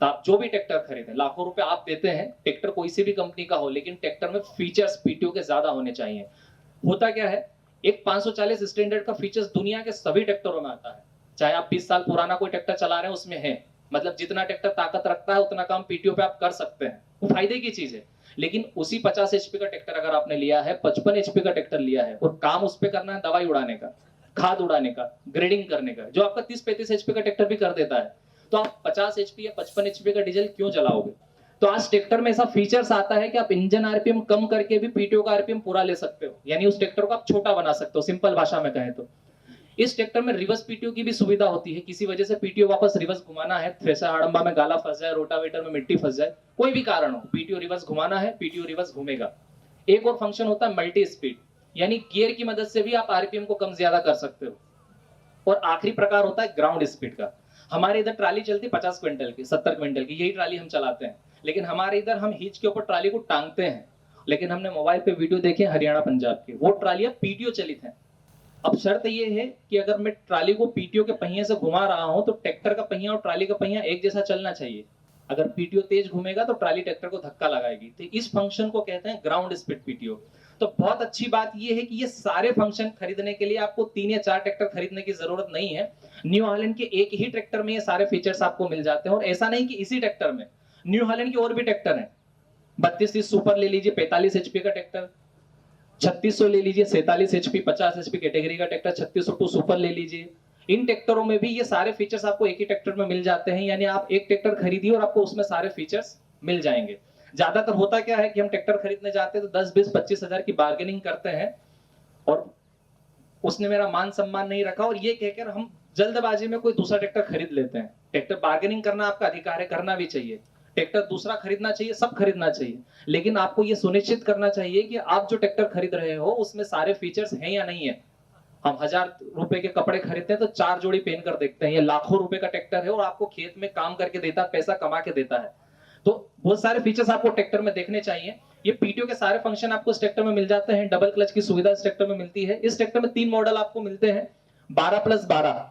तो आप जो भी ट्रैक्टर खरीदें, लाखों रुपए आप देते हैं, ट्रैक्टर कोई सी भी कंपनी का हो, लेकिन ट्रैक्टर में फीचर्स पीटीओ के ज्यादा होने चाहिए। होता क्या है, एक 540 स्टैंडर्ड का फीचर्स दुनिया के सभी ट्रैक्टरों में आता है। चाहे आप 20 साल पुराना कोई ट्रैक्टर चला रहे हैं, उसमें है। मतलब जितना ट्रैक्टर ताकत रखता है उतना काम पीटीओ पे आप कर सकते हैं, वो फायदे की चीज है। लेकिन उसी 50 एचपी का ट्रैक्टर अगर आपने लिया है, 55 एचपी का ट्रैक्टर लिया है, और काम उस पर करना है दवाई उड़ाने का, खाद उड़ाने का, ग्रेडिंग करने का, जो आपका 30-35 एचपी का ट्रैक्टर भी कर देता है, तो आप 50 एचपी या 55 एचपी का डीजल क्यों चलाओगे? तो आज ट्रैक्टर में ऐसा फीचर्स आता है कि आप इंजन आरपीएम कम करके भी पीटीओ का आरपीएम पूरा ले सकते हो, यानी उस ट्रैक्टर को आप छोटा बना सकते हो, सिंपल भाषा में कहें तो। इस ट्रैक्टर में रिवर्स पीटीओ की भी सुविधा होती है। किसी वजह से पीटीओ वापस रिवर्स घुमाना है, थ्रेशर हड़म्बा में गाला फंस जाए, रोटावेटर में मिट्टी फंस जाए, कोई भी कारण हो, पीटीओ रिवर्स घुमाना है, पीटीओ रिवर्स घूमेगा। एक और फंक्शन होता है मल्टी स्पीड, यानी गियर की मदद से भी आप आरपीएम को कम ज्यादा कर सकते हो। और आखिरी प्रकार होता है ग्राउंड स्पीड का। हमारे इधर ट्राली चलती 50 क्विंटल की, 70 क्विंटल की, यही ट्राली हम चलाते हैं। लेकिन हमारे इधर हम हिच के ऊपर ट्राली को टांगते हैं। लेकिन हमने मोबाइल पे वीडियो देखे हरियाणा पंजाब की, वो ट्रालियां पीटीओ चलित हैं। अब शर्त ये है कि अगर मैं ट्राली को पीटीओ के पहिए से घुमा रहा हूं तो ट्रैक्टर का पहिया और ट्राली का पहिया एक जैसा चलना चाहिए। अगर पीटीओ तेज घूमेगा तो ट्राली ट्रैक्टर को धक्का लगाएगी। तो इस फंक्शन को कहते हैं ग्राउंड स्पीड पीटीओ। तो बहुत अच्छी बात यह है कि ये सारे फंक्शन खरीदने के लिए आपको 3 या 4 ट्रैक्टर खरीदने की जरूरत नहीं है। न्यू हॉलैंड के एक ही ट्रैक्टर में ये सारे फीचर्स आपको मिल जाते हैं। और ऐसा नहीं कि इसी ट्रैक्टर में, न्यू हॉलैंड के और भी ट्रैक्टर हैं। 3230 सुपर ले लीजिए, 45 एचपी का ट्रैक्टर, 3600 ले लीजिए, 47 एचपी 50 एचपी कैटेगरी का ट्रैक्टर, 3602 सुपर ले लीजिए। इन ट्रैक्टरों में भी ये सारे फीचर्स आपको एक ही ट्रैक्टर में मिल जाते हैं। यानी आप एक ट्रैक्टर खरीदिए और आपको उसमें सारे फीचर्स मिल जाएंगे। ज्यादातर होता क्या है कि हम ट्रैक्टर खरीदने जाते हैं तो 10, 20, 25 हजार की बार्गेनिंग करते हैं और उसने मेरा मान सम्मान नहीं रखा और ये कहकर हम जल्दबाजी में कोई दूसरा ट्रैक्टर खरीद लेते हैं। ट्रैक्टर बार्गेनिंग करना आपका अधिकार है, करना भी चाहिए। ट्रैक्टर दूसरा खरीदना चाहिए, सब खरीदना चाहिए, लेकिन आपको ये सुनिश्चित करना चाहिए कि आप जो ट्रैक्टर खरीद रहे हो उसमें सारे फीचर्स हैं या नहीं है। हम 1000 रुपए के कपड़े खरीदते हैं तो 4 जोड़ी पहन कर देखते हैं। ये लाखों रुपए का ट्रैक्टर है और आपको खेत में काम करके देता है, पैसा कमा के देता है। तो बहुत सारे फीचर्स आपको ट्रैक्टर में देखने चाहिए। ये पीटीओ के सारे फंक्शन आपको इस ट्रैक्टर में मिल जाते हैं। डबल क्लच की सुविधा इस ट्रैक्टर में मिलती है। इस ट्रैक्टर में 3 मॉडल आपको मिलते हैं, 12+12,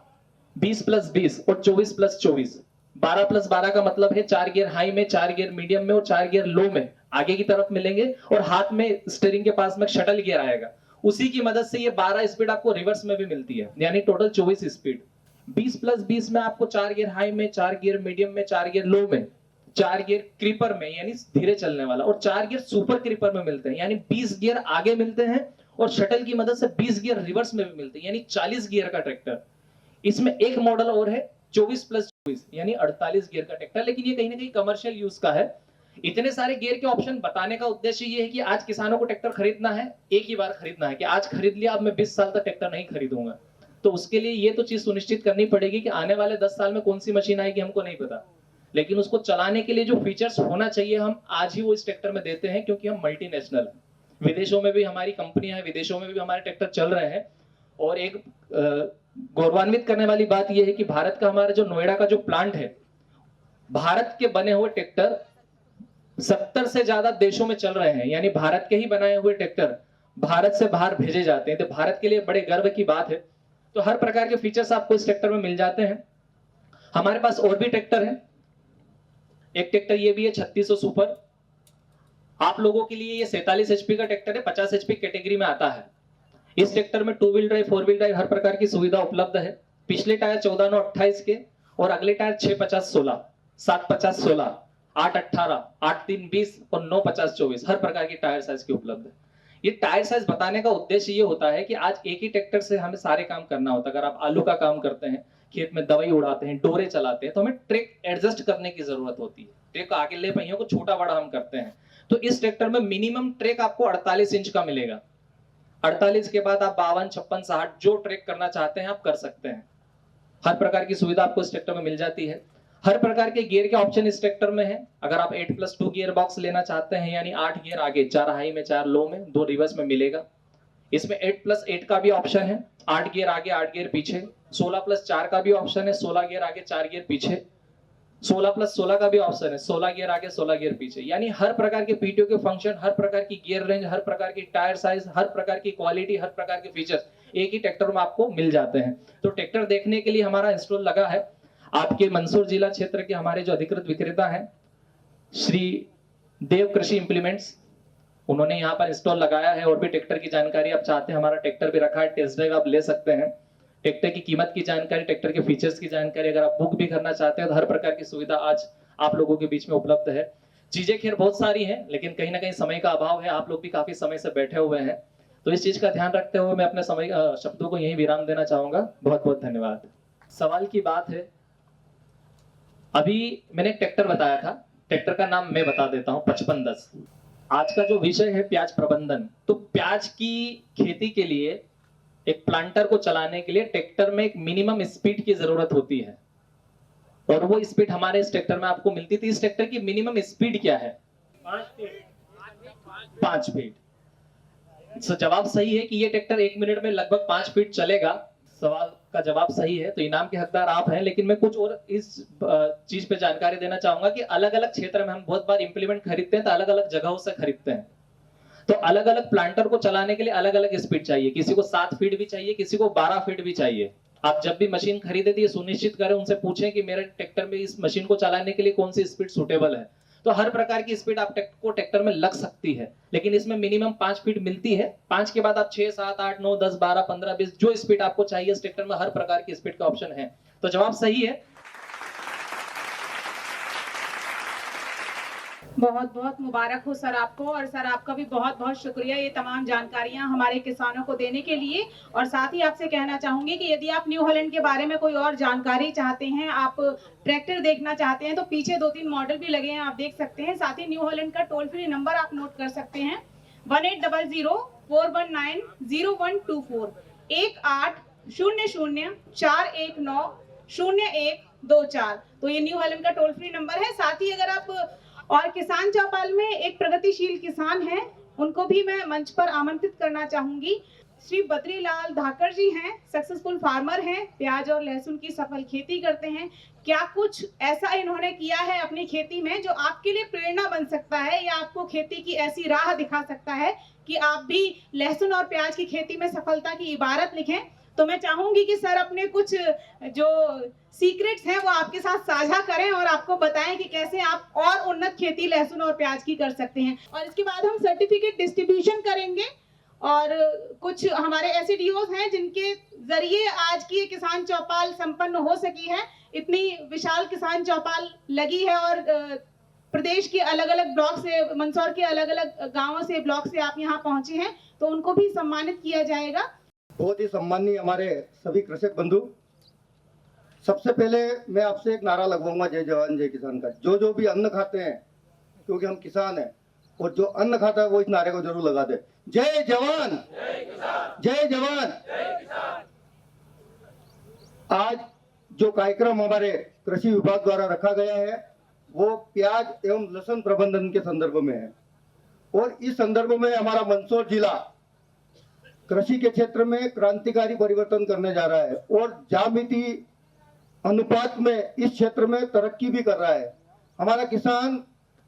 20+20 और 24+24। 12+12 का मतलब है 4 गियर हाई में, 4 गियर मीडियम में और 4 गियर लो में आगे की तरफ मिलेंगे और हाथ में स्टीयरिंग के पास में शटल गियर आएगा। उसी की मदद से ये 12 स्पीड आपको रिवर्स में भी मिलती है, यानी टोटल 24 स्पीड। 20+20 में आपको 4 गियर हाई में, 4 गियर मीडियम में, 4 गियर लो में, 4 गियर क्रीपर में यानी धीरे चलने वाला और 4 गियर सुपर क्रीपर में मिलते हैं, यानी 20 गियर आगे मिलते हैं और शटल की मदद से 20 गियर रिवर्स में भी मिलते हैं, यानी 40 गियर का ट्रैक्टर। इसमें एक मॉडल और है 24+24 यानी 48 गियर का ट्रैक्टर, लेकिन ये कहीं ना कहीं कमर्शियल यूज का है। इतने सारे गियर के ऑप्शन बताने का उद्देश्य ये है कि आज किसानों को ट्रैक्टर खरीदना है, एक ही बार खरीदना है कि आज खरीद लिया, अब मैं 20 साल तक ट्रैक्टर नहीं खरीदूंगा। तो उसके लिए ये तो चीज सुनिश्चित करनी पड़ेगी कि आने वाले 10 साल में कौन सी मशीन आएगी हमको नहीं पता, लेकिन उसको चलाने के लिए जो फीचर्स होना चाहिए हम आज ही वो इस ट्रैक्टर में देते हैं, क्योंकि हम मल्टीनेशनल हैं। विदेशों में भी हमारी कंपनियां हैं, विदेशों में भी हमारे ट्रैक्टर चल रहे हैं। और एक गौरवान्वित करने वाली बात यह है कि भारत का हमारा जो नोएडा का जो प्लांट है, भारत के बने हुए ट्रैक्टर 70 से ज्यादा देशों में चल रहे हैं, यानी भारत के ही बनाए हुए ट्रैक्टर भारत से बाहर भेजे जाते हैं। तो भारत के लिए बड़े गर्व की बात है। तो हर प्रकार के फीचर्स आपको इस ट्रैक्टर में मिल जाते हैं। हमारे पास और भी ट्रैक्टर है। एक ट्रैक्टर ये भी है 3600 सुपर। आप लोगों के लिए ये 47 एचपी का ट्रैक्टर है, 50 एचपी कैटेगरी में आता है। इस ट्रैक्टर में 2 wheel drive, 4 wheel drive her प्रकार की सुविधा उपलब्ध है। पिछले टायर 14/9/28 के और अगले टायर 6/50/16, 7/50/16, 8/18, 8/3/20 और 9/50/24 हर प्रकार की टायर साइज की उपलब्ध है। ये टायर साइज बताने का उद्देश्य ये होता है कि आज एक ही ट्रैक्टर से हमें सारे काम करना होता है। अगर आप आलू का काम करते हैं, खेत में दवाई उड़ाते हैं, डोरे चलाते हैं, तो हमें ट्रैक एडजस्ट करने की जरूरत होती है। ट्रैक आगे पहियों को छोटा बड़ा हम करते हैं। तो इस ट्रैक्टर में मिनिमम ट्रैक आपको 48 इंच का मिलेगा। 48 के बाद आप 52, 56, 60 जो ट्रैक करना चाहते हैं आप कर सकते हैं। हर प्रकार की सुविधा आपको इस ट्रैक्टर में मिल जाती है। हर प्रकार के गियर के ऑप्शन इस ट्रैक्टर में है। अगर आप 8+2 गियर बॉक्स लेना चाहते हैं, यानी 8 गियर आगे, 4 हाई में, 4 लो में, 2 रिवर्स में मिलेगा। इसमें 8+8 का भी ऑप्शन है, 8 गियर आगे, 8 गियर पीछे। 16+4 का भी ऑप्शन है, 16 गियर आगे, 4 गियर पीछे। 16+16 का भी ऑप्शन है, 16 गियर आगे, 16 गियर पीछे। यानी हर प्रकार के पीटीओ के फंक्शन, हर प्रकार की गियर रेंज, हर प्रकार की टायर साइज, हर प्रकार की क्वालिटी, हर प्रकार के फीचर्स एक ही ट्रैक्टर में आपको मिल जाते हैं। तो ट्रैक्टर देखने के लिए हमारा इंस्टॉल लगा है। आपके मंदसौर जिला क्षेत्र के हमारे जो अधिकृत विक्रेता हैं श्री देव कृषि इंप्लीमेंट्स, उन्होंने यहाँ पर इंस्टॉल लगाया है। और भी ट्रैक्टर की जानकारी आप चाहते हैं, हमारा ट्रैक्टर भी रखा है, टेस्ट ड्राइव आप ले सकते हैं। ट्रैक्टर की कीमत की जानकारी, ट्रैक्टर के फीचर्स की जानकारी, अगर आप बुक भी करना चाहते हैं तो हर प्रकार की सुविधा आज आप लोगों के बीच में उपलब्ध है। चीजें खैर बहुत सारी हैं, लेकिन कहीं ना कहीं समय का अभाव है। आप लोग भी काफी समय से बैठे हुए हैं, तो इस चीज का ध्यान रखते हुए मैं अपने समय शब्दों को यही विराम देना चाहूंगा। बहुत बहुत धन्यवाद। सवाल की बात है, अभी मैंने एक ट्रैक्टर बताया था, ट्रैक्टर का नाम मैं बता देता हूँ, 5510। आज का जो विषय है प्याज प्रबंधन। तो प्याज की खेती के लिए एक प्लांटर को चलाने के लिए ट्रैक्टर में एक मिनिमम स्पीड की जरूरत होती है, और वो स्पीड हमारे इस ट्रैक्टर में आपको मिलती थी। इस ट्रैक्टर की मिनिमम स्पीड क्या है? 5 फीट। तो जवाब सही है कि ये ट्रैक्टर 1 मिनट में लगभग 5 फीट चलेगा। सवाल का जवाब सही है, तो इनाम के हकदार आप हैं। लेकिन मैं कुछ और इस चीज पे जानकारी देना चाहूंगा कि अलग अलग क्षेत्र में हम बहुत बार इंप्लीमेंट खरीदते हैं तो अलग अलग जगहों से खरीदते हैं। तो अलग अलग प्लांटर को चलाने के लिए अलग अलग स्पीड चाहिए। किसी को 7 फीट भी चाहिए, किसी को 12 फीट भी चाहिए। आप जब भी मशीन खरीदे तो ये सुनिश्चित करें, उनसे पूछें कि मेरे ट्रैक्टर में इस मशीन को चलाने के लिए कौन सी स्पीड सुटेबल है। तो हर प्रकार की स्पीड आप ट्रैक्टर में लग सकती है, लेकिन इसमें मिनिमम 5 फीट मिलती है। 5 के बाद आप 6, 7, 8, 9, 10, 12, 15, 20 जो स्पीड आपको चाहिए इस ट्रैक्टर में हर प्रकार की स्पीड का ऑप्शन है। तो जवाब सही है। बहुत बहुत मुबारक हो सर आपको, और सर आपका भी बहुत बहुत शुक्रिया ये तमाम जानकारियां हमारे किसानों को देने के लिए। और साथ ही आपसे कहना चाहूंगी कि यदि आप न्यू हॉलैंड के बारे में कोई और जानकारी चाहते हैं, आप ट्रैक्टर देखना चाहते हैं, तो पीछे 2-3 मॉडल भी लगे हैं, आप देख सकते हैं। साथ ही न्यू हॉलैंड का टोल फ्री नंबर आप नोट कर सकते हैं 1800-419-0124 1800-419-0124। तो ये न्यू हॉलैंड का टोल फ्री नंबर है। साथ ही अगर आप और किसान चौपाल में एक प्रगतिशील किसान हैं, उनको भी मैं मंच पर आमंत्रित करना चाहूंगी। श्री बद्रीलाल धाकर जी हैं, सक्सेसफुल फार्मर हैं, प्याज और लहसुन की सफल खेती करते हैं। क्या कुछ ऐसा इन्होंने किया है अपनी खेती में जो आपके लिए प्रेरणा बन सकता है, या आपको खेती की ऐसी राह दिखा सकता है कि आप भी लहसुन और प्याज की खेती में सफलता की इबारत लिखें। तो मैं चाहूंगी कि सर अपने कुछ जो सीक्रेट्स हैं वो आपके साथ साझा करें और आपको बताएं कि कैसे आप और उन्नत खेती लहसुन और प्याज की कर सकते हैं। और इसके बाद हम सर्टिफिकेट डिस्ट्रीब्यूशन करेंगे, और कुछ हमारे ऐसे डीओस हैं जिनके जरिए आज की किसान चौपाल संपन्न हो सकी है। इतनी विशाल किसान चौपाल लगी है, और प्रदेश के अलग अलग ब्लॉक से, मंदसौर के अलग अलग गाँवों से, ब्लॉक से आप यहाँ पहुंचे हैं, तो उनको भी सम्मानित किया जाएगा। बहुत ही सम्माननीय हमारे सभी कृषक बंधु, सबसे पहले मैं आपसे एक नारा लगवाऊंगा, जय जवान जय किसान का। जो भी अन्न खाते हैं, क्योंकि हम किसान हैं, और जो अन्न खाता है वो इस नारे को जरूर लगा दे, जय जवान जय जवान। आज जो कार्यक्रम हमारे कृषि विभाग द्वारा रखा गया है वो प्याज एवं लहसुन प्रबंधन के संदर्भ में है, और इस संदर्भ में हमारा मंदसौर जिला कृषि के क्षेत्र में क्रांतिकारी परिवर्तन करने जा रहा है, और ज्यामिति अनुपात में इस क्षेत्र में तरक्की भी कर रहा है। हमारा किसान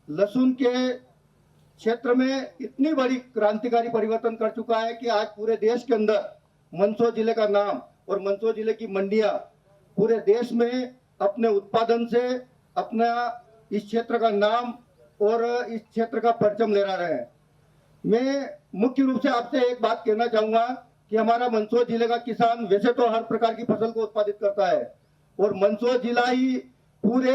लहसुन के क्षेत्र में इतनी बड़ी क्रांतिकारी परिवर्तन कर चुका है कि आज पूरे देश के अंदर मंदसौर जिले का नाम और मंदसौर जिले की मंडियां पूरे देश में अपने उत्पादन से अपना इस क्षेत्र का नाम और इस क्षेत्र का परचम लहरा रहे हैं। मैं मुख्य रूप से आपसे एक बात कहना चाहूंगा कि हमारा मंदसौर जिले का किसान वैसे तो हर प्रकार की फसल को उत्पादित करता है, और मंदसौर जिला ही पूरे,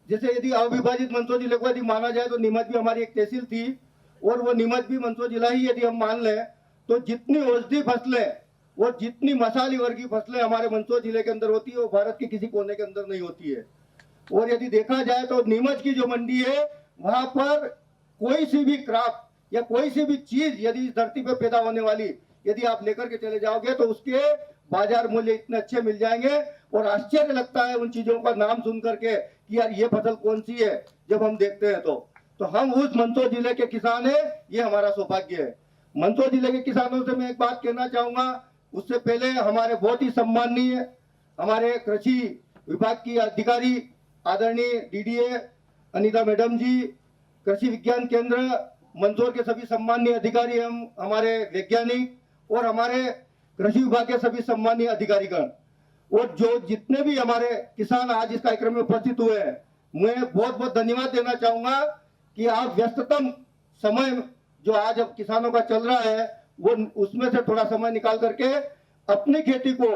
जैसे यदि अविभाजित मंदसौर जिले को यदि माना जाए तो नीमच भी हमारी एक तहसील थी, और वो नीमच भी मंदसौर जिला ही यदि हम मान लें तो जितनी औषधि फसलें और जितनी मसाली वर्गीय फसलें हमारे मंदसौर जिले के अंदर होती है वो भारत के किसी कोने के अंदर नहीं होती है। और यदि देखा जाए तो नीमच की जो मंडी है वहां पर कोई सी भी क्राफ्ट या कोई सी भी चीज यदि इस धरती पे पैदा होने वाली यदि आप लेकर के चले जाओगे तो उसके बाजार मूल्य इतने अच्छे मिल जाएंगे, और आश्चर्य लगता है उन चीजों का नाम सुन करके कि यार ये फसल कौन सी है। जब हम देखते हैं तो हम उस मंदसौर जिले के किसान हैं, ये हमारा सौभाग्य है। मंदसौर जिले के किसानों से मैं एक बात कहना चाहूंगा, उससे पहले हमारे बहुत ही सम्माननीय हमारे कृषि विभाग की अधिकारी आदरणीय डीडीए अनीता मैडम जी, कृषि विज्ञान केंद्र मंदसौर के सभी सम्माननीय अधिकारी, हम हमारे वैज्ञानिक और हमारे कृषि विभाग के सभी सम्माननीय अधिकारीगण, और जो जितने भी हमारे किसान आज इस कार्यक्रम में उपस्थित हुए हैं, मैं बहुत बहुत धन्यवाद देना चाहूंगा कि आप व्यस्ततम समय जो आज अब किसानों का चल रहा है वो उसमें से थोड़ा समय निकाल करके अपनी खेती को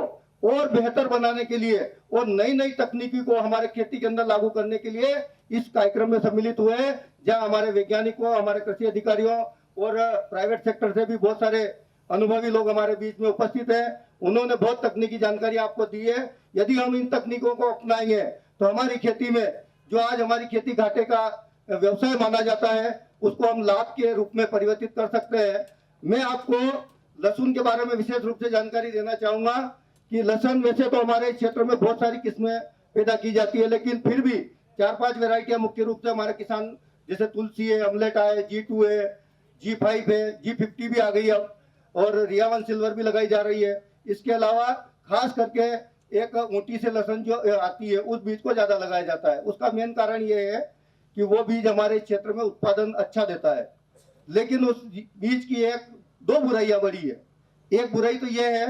और बेहतर बनाने के लिए और नई नई तकनीकी को हमारे खेती के अंदर लागू करने के लिए इस कार्यक्रम में सम्मिलित हुए हैं, जहां हमारे वैज्ञानिकों, हमारे कृषि अधिकारियों और प्राइवेट सेक्टर से भी बहुत सारे अनुभवी लोग हमारे बीच में उपस्थित हैं। उन्होंने बहुत तकनीकी जानकारी आपको दी है। यदि हम इन तकनीकों को अपनाएंगे तो हमारी खेती में जो आज हमारी खेती घाटे का व्यवसाय माना जाता है उसको हम लाभ के रूप में परिवर्तित कर सकते हैं। मैं आपको लहसुन के बारे में विशेष रूप से जानकारी देना चाहूंगा कि लहसुन वैसे तो हमारे क्षेत्र में बहुत सारी किस्में पैदा की जाती है, लेकिन फिर भी 4-5 वैरायटियां मुख्य रूप से हमारे किसान, जैसे तुलसी है, अमलेट है, G2 है, G5 है, G50 भी आ गई अब, और रियावन सिल्वर भी लगाई जा रही है। इसके अलावा खास करके एक ऊँटी से लहसुन जो आती है उस बीज को ज्यादा लगाया जाता है। उसका मेन कारण ये है कि वो बीज हमारे क्षेत्र में उत्पादन अच्छा देता है, लेकिन उस बीज की दो बुराइयां बड़ी है। एक बुराई तो ये है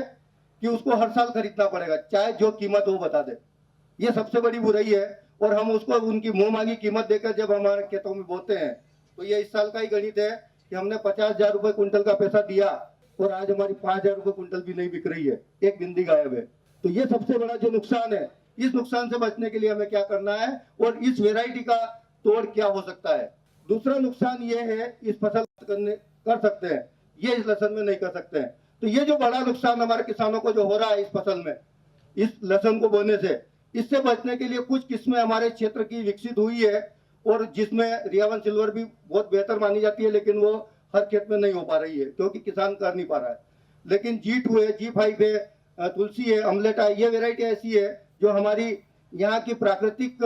कि उसको हर साल खरीदना पड़ेगा, चाहे जो कीमत वो बता दे, ये सबसे बड़ी बुराई है। और हम उसको उनकी मुंह मांगी कीमत देकर जब हमारे खेतों में बोते हैं तो ये इस साल का ही गणित है कि हमने 50,000 रुपए कुंटल का पैसा दिया और आज हमारी 5,000 रुपए कुंटल भी नहीं बिक रही है, एक बिंदी गायब है। तो ये सबसे बड़ा जो नुकसान है, इस नुकसान से बचने के लिए हमें क्या करना है और इस वेराइटी का तोड़ क्या हो सकता है। दूसरा नुकसान ये है, इस फसल कर सकते हैं, ये इस लहसुन में नहीं कर सकते हैं। तो ये जो बड़ा नुकसान हमारे किसानों को जो हो रहा है इस फसल में, इस लहसुन को बोने से, इससे बचने के लिए कुछ किस्में हमारे क्षेत्र की विकसित हुई है और जिसमें रियावन सिल्वर भी बहुत बेहतर मानी जाती है, लेकिन वो हर खेत में नहीं हो पा रही है क्योंकि किसान कर नहीं पा रहा है। लेकिन G2 है, G5 है, तुलसी है, अमलेट है, ये वेराइटी ऐसी है जो हमारी यहाँ की प्राकृतिक,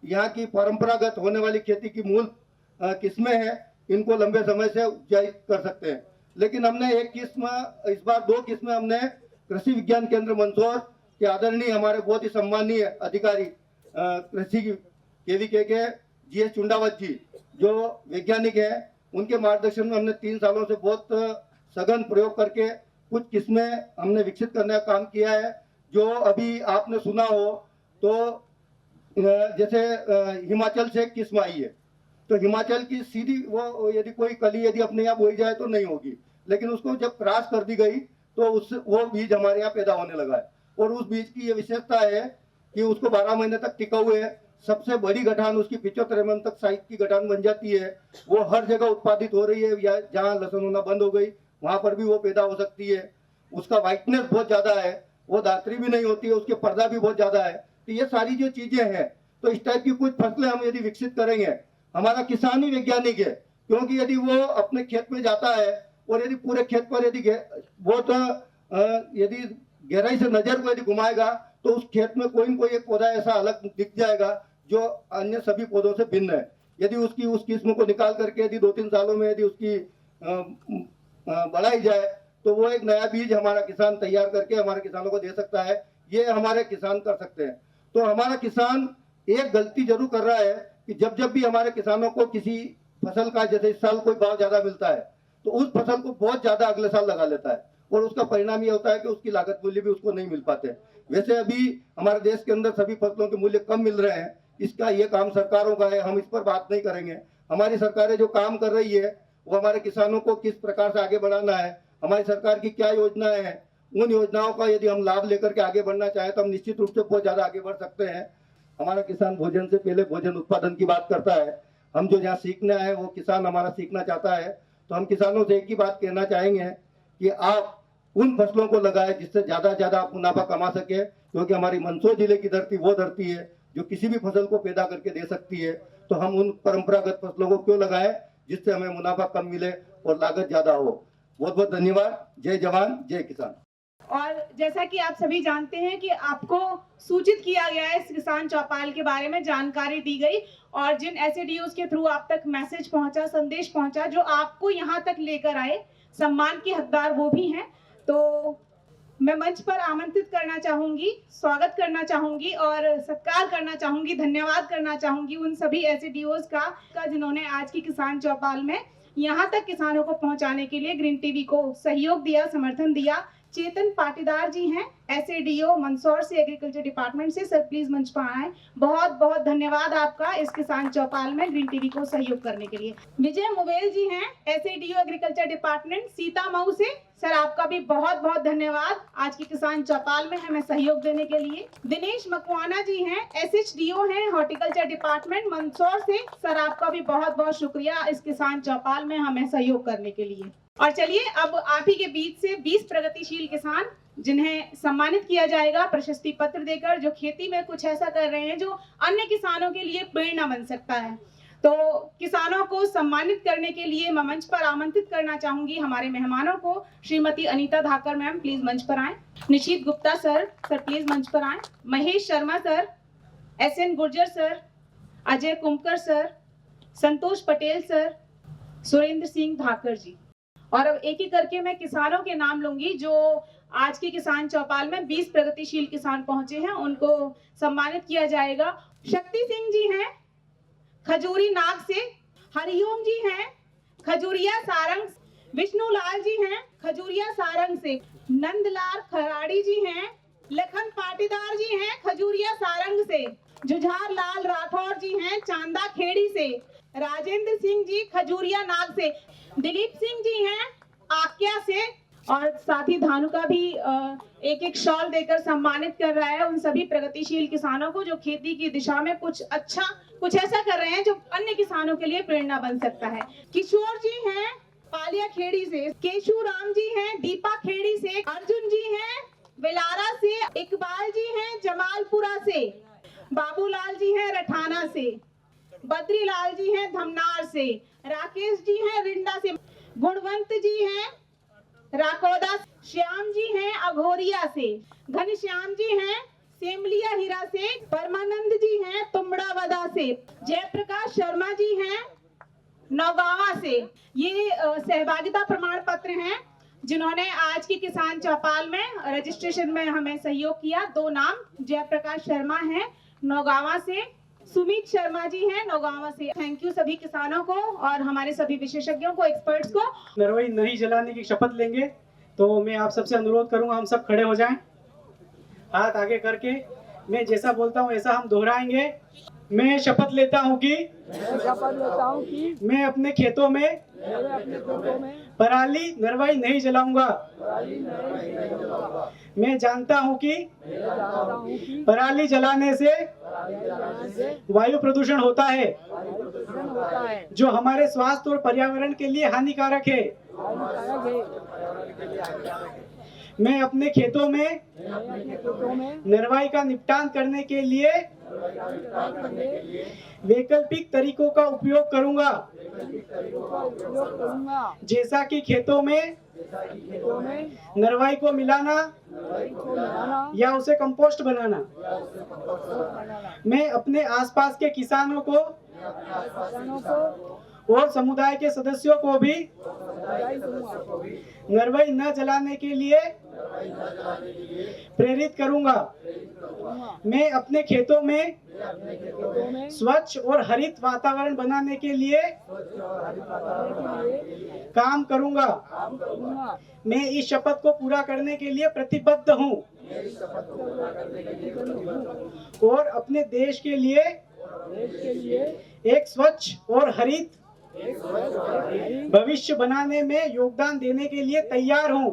यहाँ की परंपरागत होने वाली खेती की मूल किस्में हैं, इनको लंबे समय से उपजाई कर सकते हैं। लेकिन हमने एक किस्म, इस बार 2 किस्में हमने कृषि विज्ञान केंद्र मंदसौर के आदरणीय हमारे बहुत ही सम्मानीय अधिकारी कृषि KVK के GS चुंडावत जी, जो वैज्ञानिक हैं, उनके मार्गदर्शन में हमने 3 सालों से बहुत सघन प्रयोग करके कुछ किस्में हमने विकसित करने का काम किया है। जो अभी आपने सुना हो तो जैसे हिमाचल से एक किस्म आई है, तो हिमाचल की सीधी वो यदि कोई कली यदि अपने यहाँ बोई जाए तो नहीं होगी, लेकिन उसको जब क्रॉस कर दी गई तो उससे वो बीज हमारे यहाँ पैदा होने लगा है। और उस बीज की ये विशेषता है कि उसको 12 महीने तक टिकाऊ है। सबसे बड़ी गठान उसकी 75 mm तक साइज की गठान बन जाती है। वो हर जगह उत्पादित हो रही है, या जहाँ लहसुन होना बंद हो गई वहां पर भी वो पैदा हो सकती है। उसका वाइटनेस बहुत ज्यादा है, वो दात्री भी नहीं होती है, उसके पर्दा भी बहुत ज्यादा है। तो ये सारी जो चीजें हैं, तो इस टाइप की कुछ फसलें हम यदि विकसित करेंगे, हमारा किसान ही वैज्ञानिक है, क्योंकि यदि वो अपने खेत में जाता है और यदि पूरे खेत पर यदि यदि गहराई से नजर को यदि घुमाएगा तो उस खेत में कोई न कोई एक पौधा ऐसा अलग दिख जाएगा जो अन्य सभी पौधों से भिन्न है। यदि उसकी उस किस्म को निकाल करके यदि 2-3 सालों में यदि उसकी बढ़ाई जाए तो वो एक नया बीज हमारा किसान तैयार करके हमारे किसानों को दे सकता है। ये हमारे किसान कर सकते हैं। तो हमारा किसान एक गलती जरूर कर रहा है कि जब भी हमारे किसानों को किसी फसल का, जैसे इस साल कोई भाव ज्यादा मिलता है तो उस फसल को बहुत ज्यादा अगले साल लगा लेता है, और उसका परिणाम ये होता है कि उसकी लागत मूल्य भी उसको नहीं मिल पाते। वैसे अभी हमारे देश के अंदर सभी फसलों के मूल्य कम मिल रहे हैं, इसका ये काम सरकारों का है, हम इस पर बात नहीं करेंगे। हमारी सरकारें जो काम कर रही है वो हमारे किसानों को किस प्रकार से आगे बढ़ाना है, हमारी सरकार की क्या योजनाएं हैं, उन योजनाओं का यदि हम लाभ लेकर के आगे बढ़ना चाहें तो हम निश्चित रूप से बहुत ज्यादा आगे बढ़ सकते हैं। हमारा किसान भोजन से पहले भोजन उत्पादन की बात करता है। हम जो यहाँ सीखने आए वो किसान हमारा सीखना चाहता है, तो हम किसानों से एक ही बात कहना चाहेंगे कि आप उन फसलों को लगाए जिससे ज्यादा से ज्यादा आप मुनाफा कमा सके, क्योंकि हमारी मंदसौर जिले की धरती वो धरती है जो किसी भी फसल को पैदा करके दे सकती है। तो हम उन परंपरागत फसलों को क्यों लगाएं जिससे हमें मुनाफा कम मिले और लागत ज्यादा हो। बहुत बहुत धन्यवाद। जय जवान जय किसान। और जैसा कि आप सभी जानते हैं कि आपको सूचित किया गया है, इस किसान चौपाल के बारे में जानकारी दी गई, और जिन SADOs के थ्रू आप तक मैसेज पहुंचा, संदेश पहुंचा, जो आपको यहाँ तक लेकर आए, सम्मान के हकदार वो भी हैं। तो मैं मंच पर आमंत्रित करना चाहूंगी, स्वागत करना चाहूंगी और सत्कार करना चाहूंगी, धन्यवाद करना चाहूंगी उन सभी SADOs का जिन्होंने आज की किसान चौपाल में यहाँ तक किसानों को पहुँचाने के लिए ग्रीन टीवी को सहयोग दिया, समर्थन दिया। चेतन पाटीदार जी हैं, SADO मंदसौर से, एग्रीकल्चर डिपार्टमेंट से। सर प्लीज मंच पर आए। बहुत बहुत धन्यवाद आपका इस किसान चौपाल में ग्रीन टीवी को सहयोग करने के लिए। विजय मुवेल जी हैं, SADO एग्रीकल्चर डिपार्टमेंट सीतामऊ से। सर आपका भी बहुत बहुत धन्यवाद आज की किसान चौपाल में हमें सहयोग देने के लिए। दिनेश मकवाना जी हैं, SHDO हैं, हॉर्टिकल्चर डिपार्टमेंट मंदसौर से। सर आपका भी बहुत बहुत शुक्रिया इस किसान चौपाल में हमें सहयोग करने के लिए। और चलिए अब आप ही के बीच से 20 प्रगतिशील किसान जिन्हें सम्मानित किया जाएगा प्रशस्ति पत्र देकर, जो खेती में कुछ ऐसा कर रहे हैं जो अन्य किसानों के लिए प्रेरणा बन सकता है। तो तो किसानों को सम्मानित करने के लिए मैं मंच पर आमंत्रित करना चाहूंगी हमारे मेहमानों को। श्रीमती अनीता धाकर मैम प्लीज मंच पर आएं। निशीत गुप्ता सर प्लीज मंच पर आएं। Mahesh Sharma sir, SN Gurjar sir, Ajay Kumkar sir, Santosh Patel sir, Surendra Singh Dhakar ji. और अब एक एक करके मैं किसानों के नाम लूंगी जो आज की किसान चौपाल में 20 प्रगतिशील किसान पहुंचे हैं, उनको सम्मानित किया जाएगा। शक्ति सिंह जी हैं खजूरी नाग से, हरिओम जी हैं खजूरिया सारंग, विष्णुलाल जी हैं खजूरिया सारंग से, नंदलाल खराड़ी जी हैं, लखन पाटीदार जी हैं खजूरिया सारंग से, जुझार लाल राठौर जी हैं चांदा खेड़ी से, राजेंद्र सिंह जी खजूरिया नाग से, दिलीप सिंह जी हैं आक्या से, और साथ ही धानुका भी एक एक शॉल देकर सम्मानित कर रहा है उन सभी प्रगतिशील किसानों को जो खेती की दिशा में कुछ ऐसा कर रहे हैं जो अन्य किसानों के लिए प्रेरणा बन सकता है। किशोर जी हैं पालिया खेड़ी से, केशु राम जी हैं दीपा खेड़ी से, अर्जुन जी हैं बेलारा से, इकबाल जी हैं जमालपुरा से, बाबूलाल जी हैं रठाना से, बद्रीलाल जी हैं धमनार से, राकेश जी हैं रिंडा से, गुणवंत जी हैं राकोदा, श्याम जी हैं अघोरिया से, घनश्याम जी हैं सेमलिया हीरा से, परमानंद जी हैं तुमड़ावदा से, जयप्रकाश शर्मा जी हैं नौगावा से। ये सहभागिता प्रमाण पत्र हैं जिन्होंने आज की किसान चौपाल में रजिस्ट्रेशन में हमें सहयोग किया। 2 नाम जयप्रकाश शर्मा हैं नौगावा से, सुमित शर्मा जी हैं नौगावा से। थैंक यू सभी किसानों को और हमारे सभी विशेषज्ञों को, एक्सपर्ट्स को। नरवाई नहीं जलाने की शपथ लेंगे तो मैं आप सबसे अनुरोध करूंगा हम सब खड़े हो जाएं, हाथ आगे करके मैं जैसा बोलता हूं ऐसा हम दोहराएंगे। मैं शपथ लेता हूं कि मैं अपने खेतों में पराली नरवाई नहीं जलाऊंगा। मैं जानता हूं कि पराली जलाने से वायु प्रदूषण होता है जो हमारे स्वास्थ्य और पर्यावरण के लिए हानिकारक है। मैं अपने खेतों में नरवाई का निपटान करने के लिए वैकल्पिक तरीकों का उपयोग करूंगा, जैसा कि खेतों में नरवाई को मिलाना या उसे कंपोस्ट बनाना। मैं अपने आसपास के किसानों को और समुदाय के सदस्यों को भी नरवाई न जलाने के लिए प्रेरित करूंगा। मैं अपने खेतों में स्वच्छ और हरित वातावरण बनाने के लिए काम करूंगा। मैं इस शपथ को पूरा करने के लिए प्रतिबद्ध हूं और अपने देश के लिए एक स्वच्छ और हरित भविष्य बनाने में योगदान देने के लिए तैयार हूं।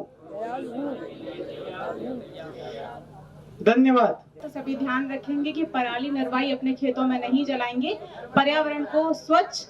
धन्यवाद। तो सभी ध्यान रखेंगे कि पराली नरवाई अपने खेतों में नहीं जलाएंगे। पर्यावरण को स्वच्छ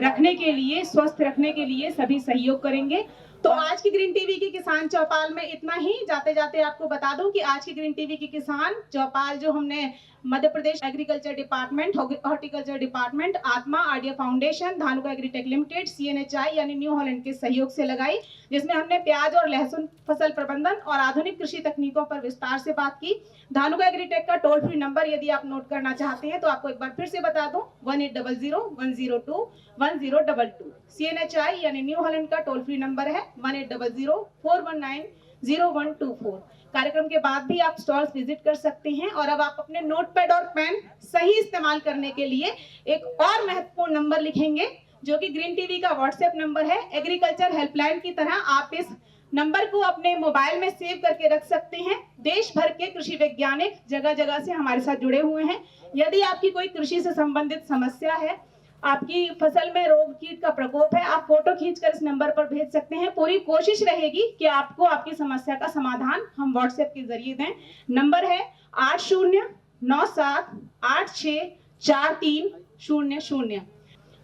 रखने के लिए, स्वस्थ रखने के लिए सभी सहयोग करेंगे। तो आज की ग्रीन टीवी की किसान चौपाल में इतना ही। जाते जाते आपको बता दूं कि आज की ग्रीन टीवी की किसान चौपाल जो हमने Madhya Pradesh agriculture department, horticulture department, आत्मा, idea foundation, Dhanuka agritech limited, CNHI यानी न्यू हॉलैंड के सहयोग से लगाई, जिसमें हमने प्याज और लहसुन फसल प्रबंधन और आधुनिक कृषि तकनीकों पर विस्तार से बात की। धानुका एग्रीटेक का टोल फ्री नंबर यदि आप नोट करना चाहते हैं तो आपको एक बार फिर से बता दूं, 1800-102-1022। CNHI यानी न्यू हॉलैंड का टोल फ्री नंबर है 1800-419-0124। कार्यक्रम के बाद भी आप स्टॉल्स विजिट कर सकते हैं। और अब आप अपने नोटपैड और पेन सही इस्तेमाल करने के लिए एक और महत्वपूर्ण नंबर लिखेंगे जो कि ग्रीन टीवी का व्हाट्सएप नंबर है। एग्रीकल्चर हेल्पलाइन की तरह आप इस नंबर को अपने मोबाइल में सेव करके रख सकते हैं। देश भर के कृषि वैज्ञानिक जगह जगह से हमारे साथ जुड़े हुए हैं। यदि आपकी कोई कृषि से संबंधित समस्या है, आपकी फसल में रोग कीट का प्रकोप है, आप फोटो खींचकर इस नंबर पर भेज सकते हैं। पूरी कोशिश रहेगी कि आपको आपकी समस्या का समाधान हम व्हाट्सएप के जरिए दें। नंबर है 8097864300।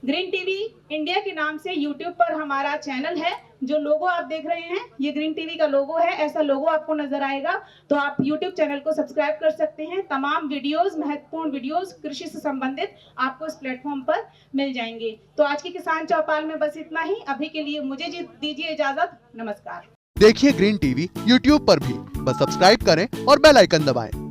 ग्रीन टीवी इंडिया के नाम से यूट्यूब पर हमारा चैनल है। जो लोगो आप देख रहे हैं ये ग्रीन टीवी का लोगो है, ऐसा लोगो आपको नजर आएगा। तो आप यूट्यूब चैनल को सब्सक्राइब कर सकते हैं। तमाम वीडियोस, महत्वपूर्ण वीडियोस कृषि से संबंधित आपको इस प्लेटफॉर्म पर मिल जाएंगे। तो आज की किसान चौपाल में बस इतना ही। अभी के लिए मुझे दीजिए इजाजत। नमस्कार। देखिए ग्रीन टीवी यूट्यूब पर भी, बस सब्सक्राइब करें और बेल आइकन दबाएं।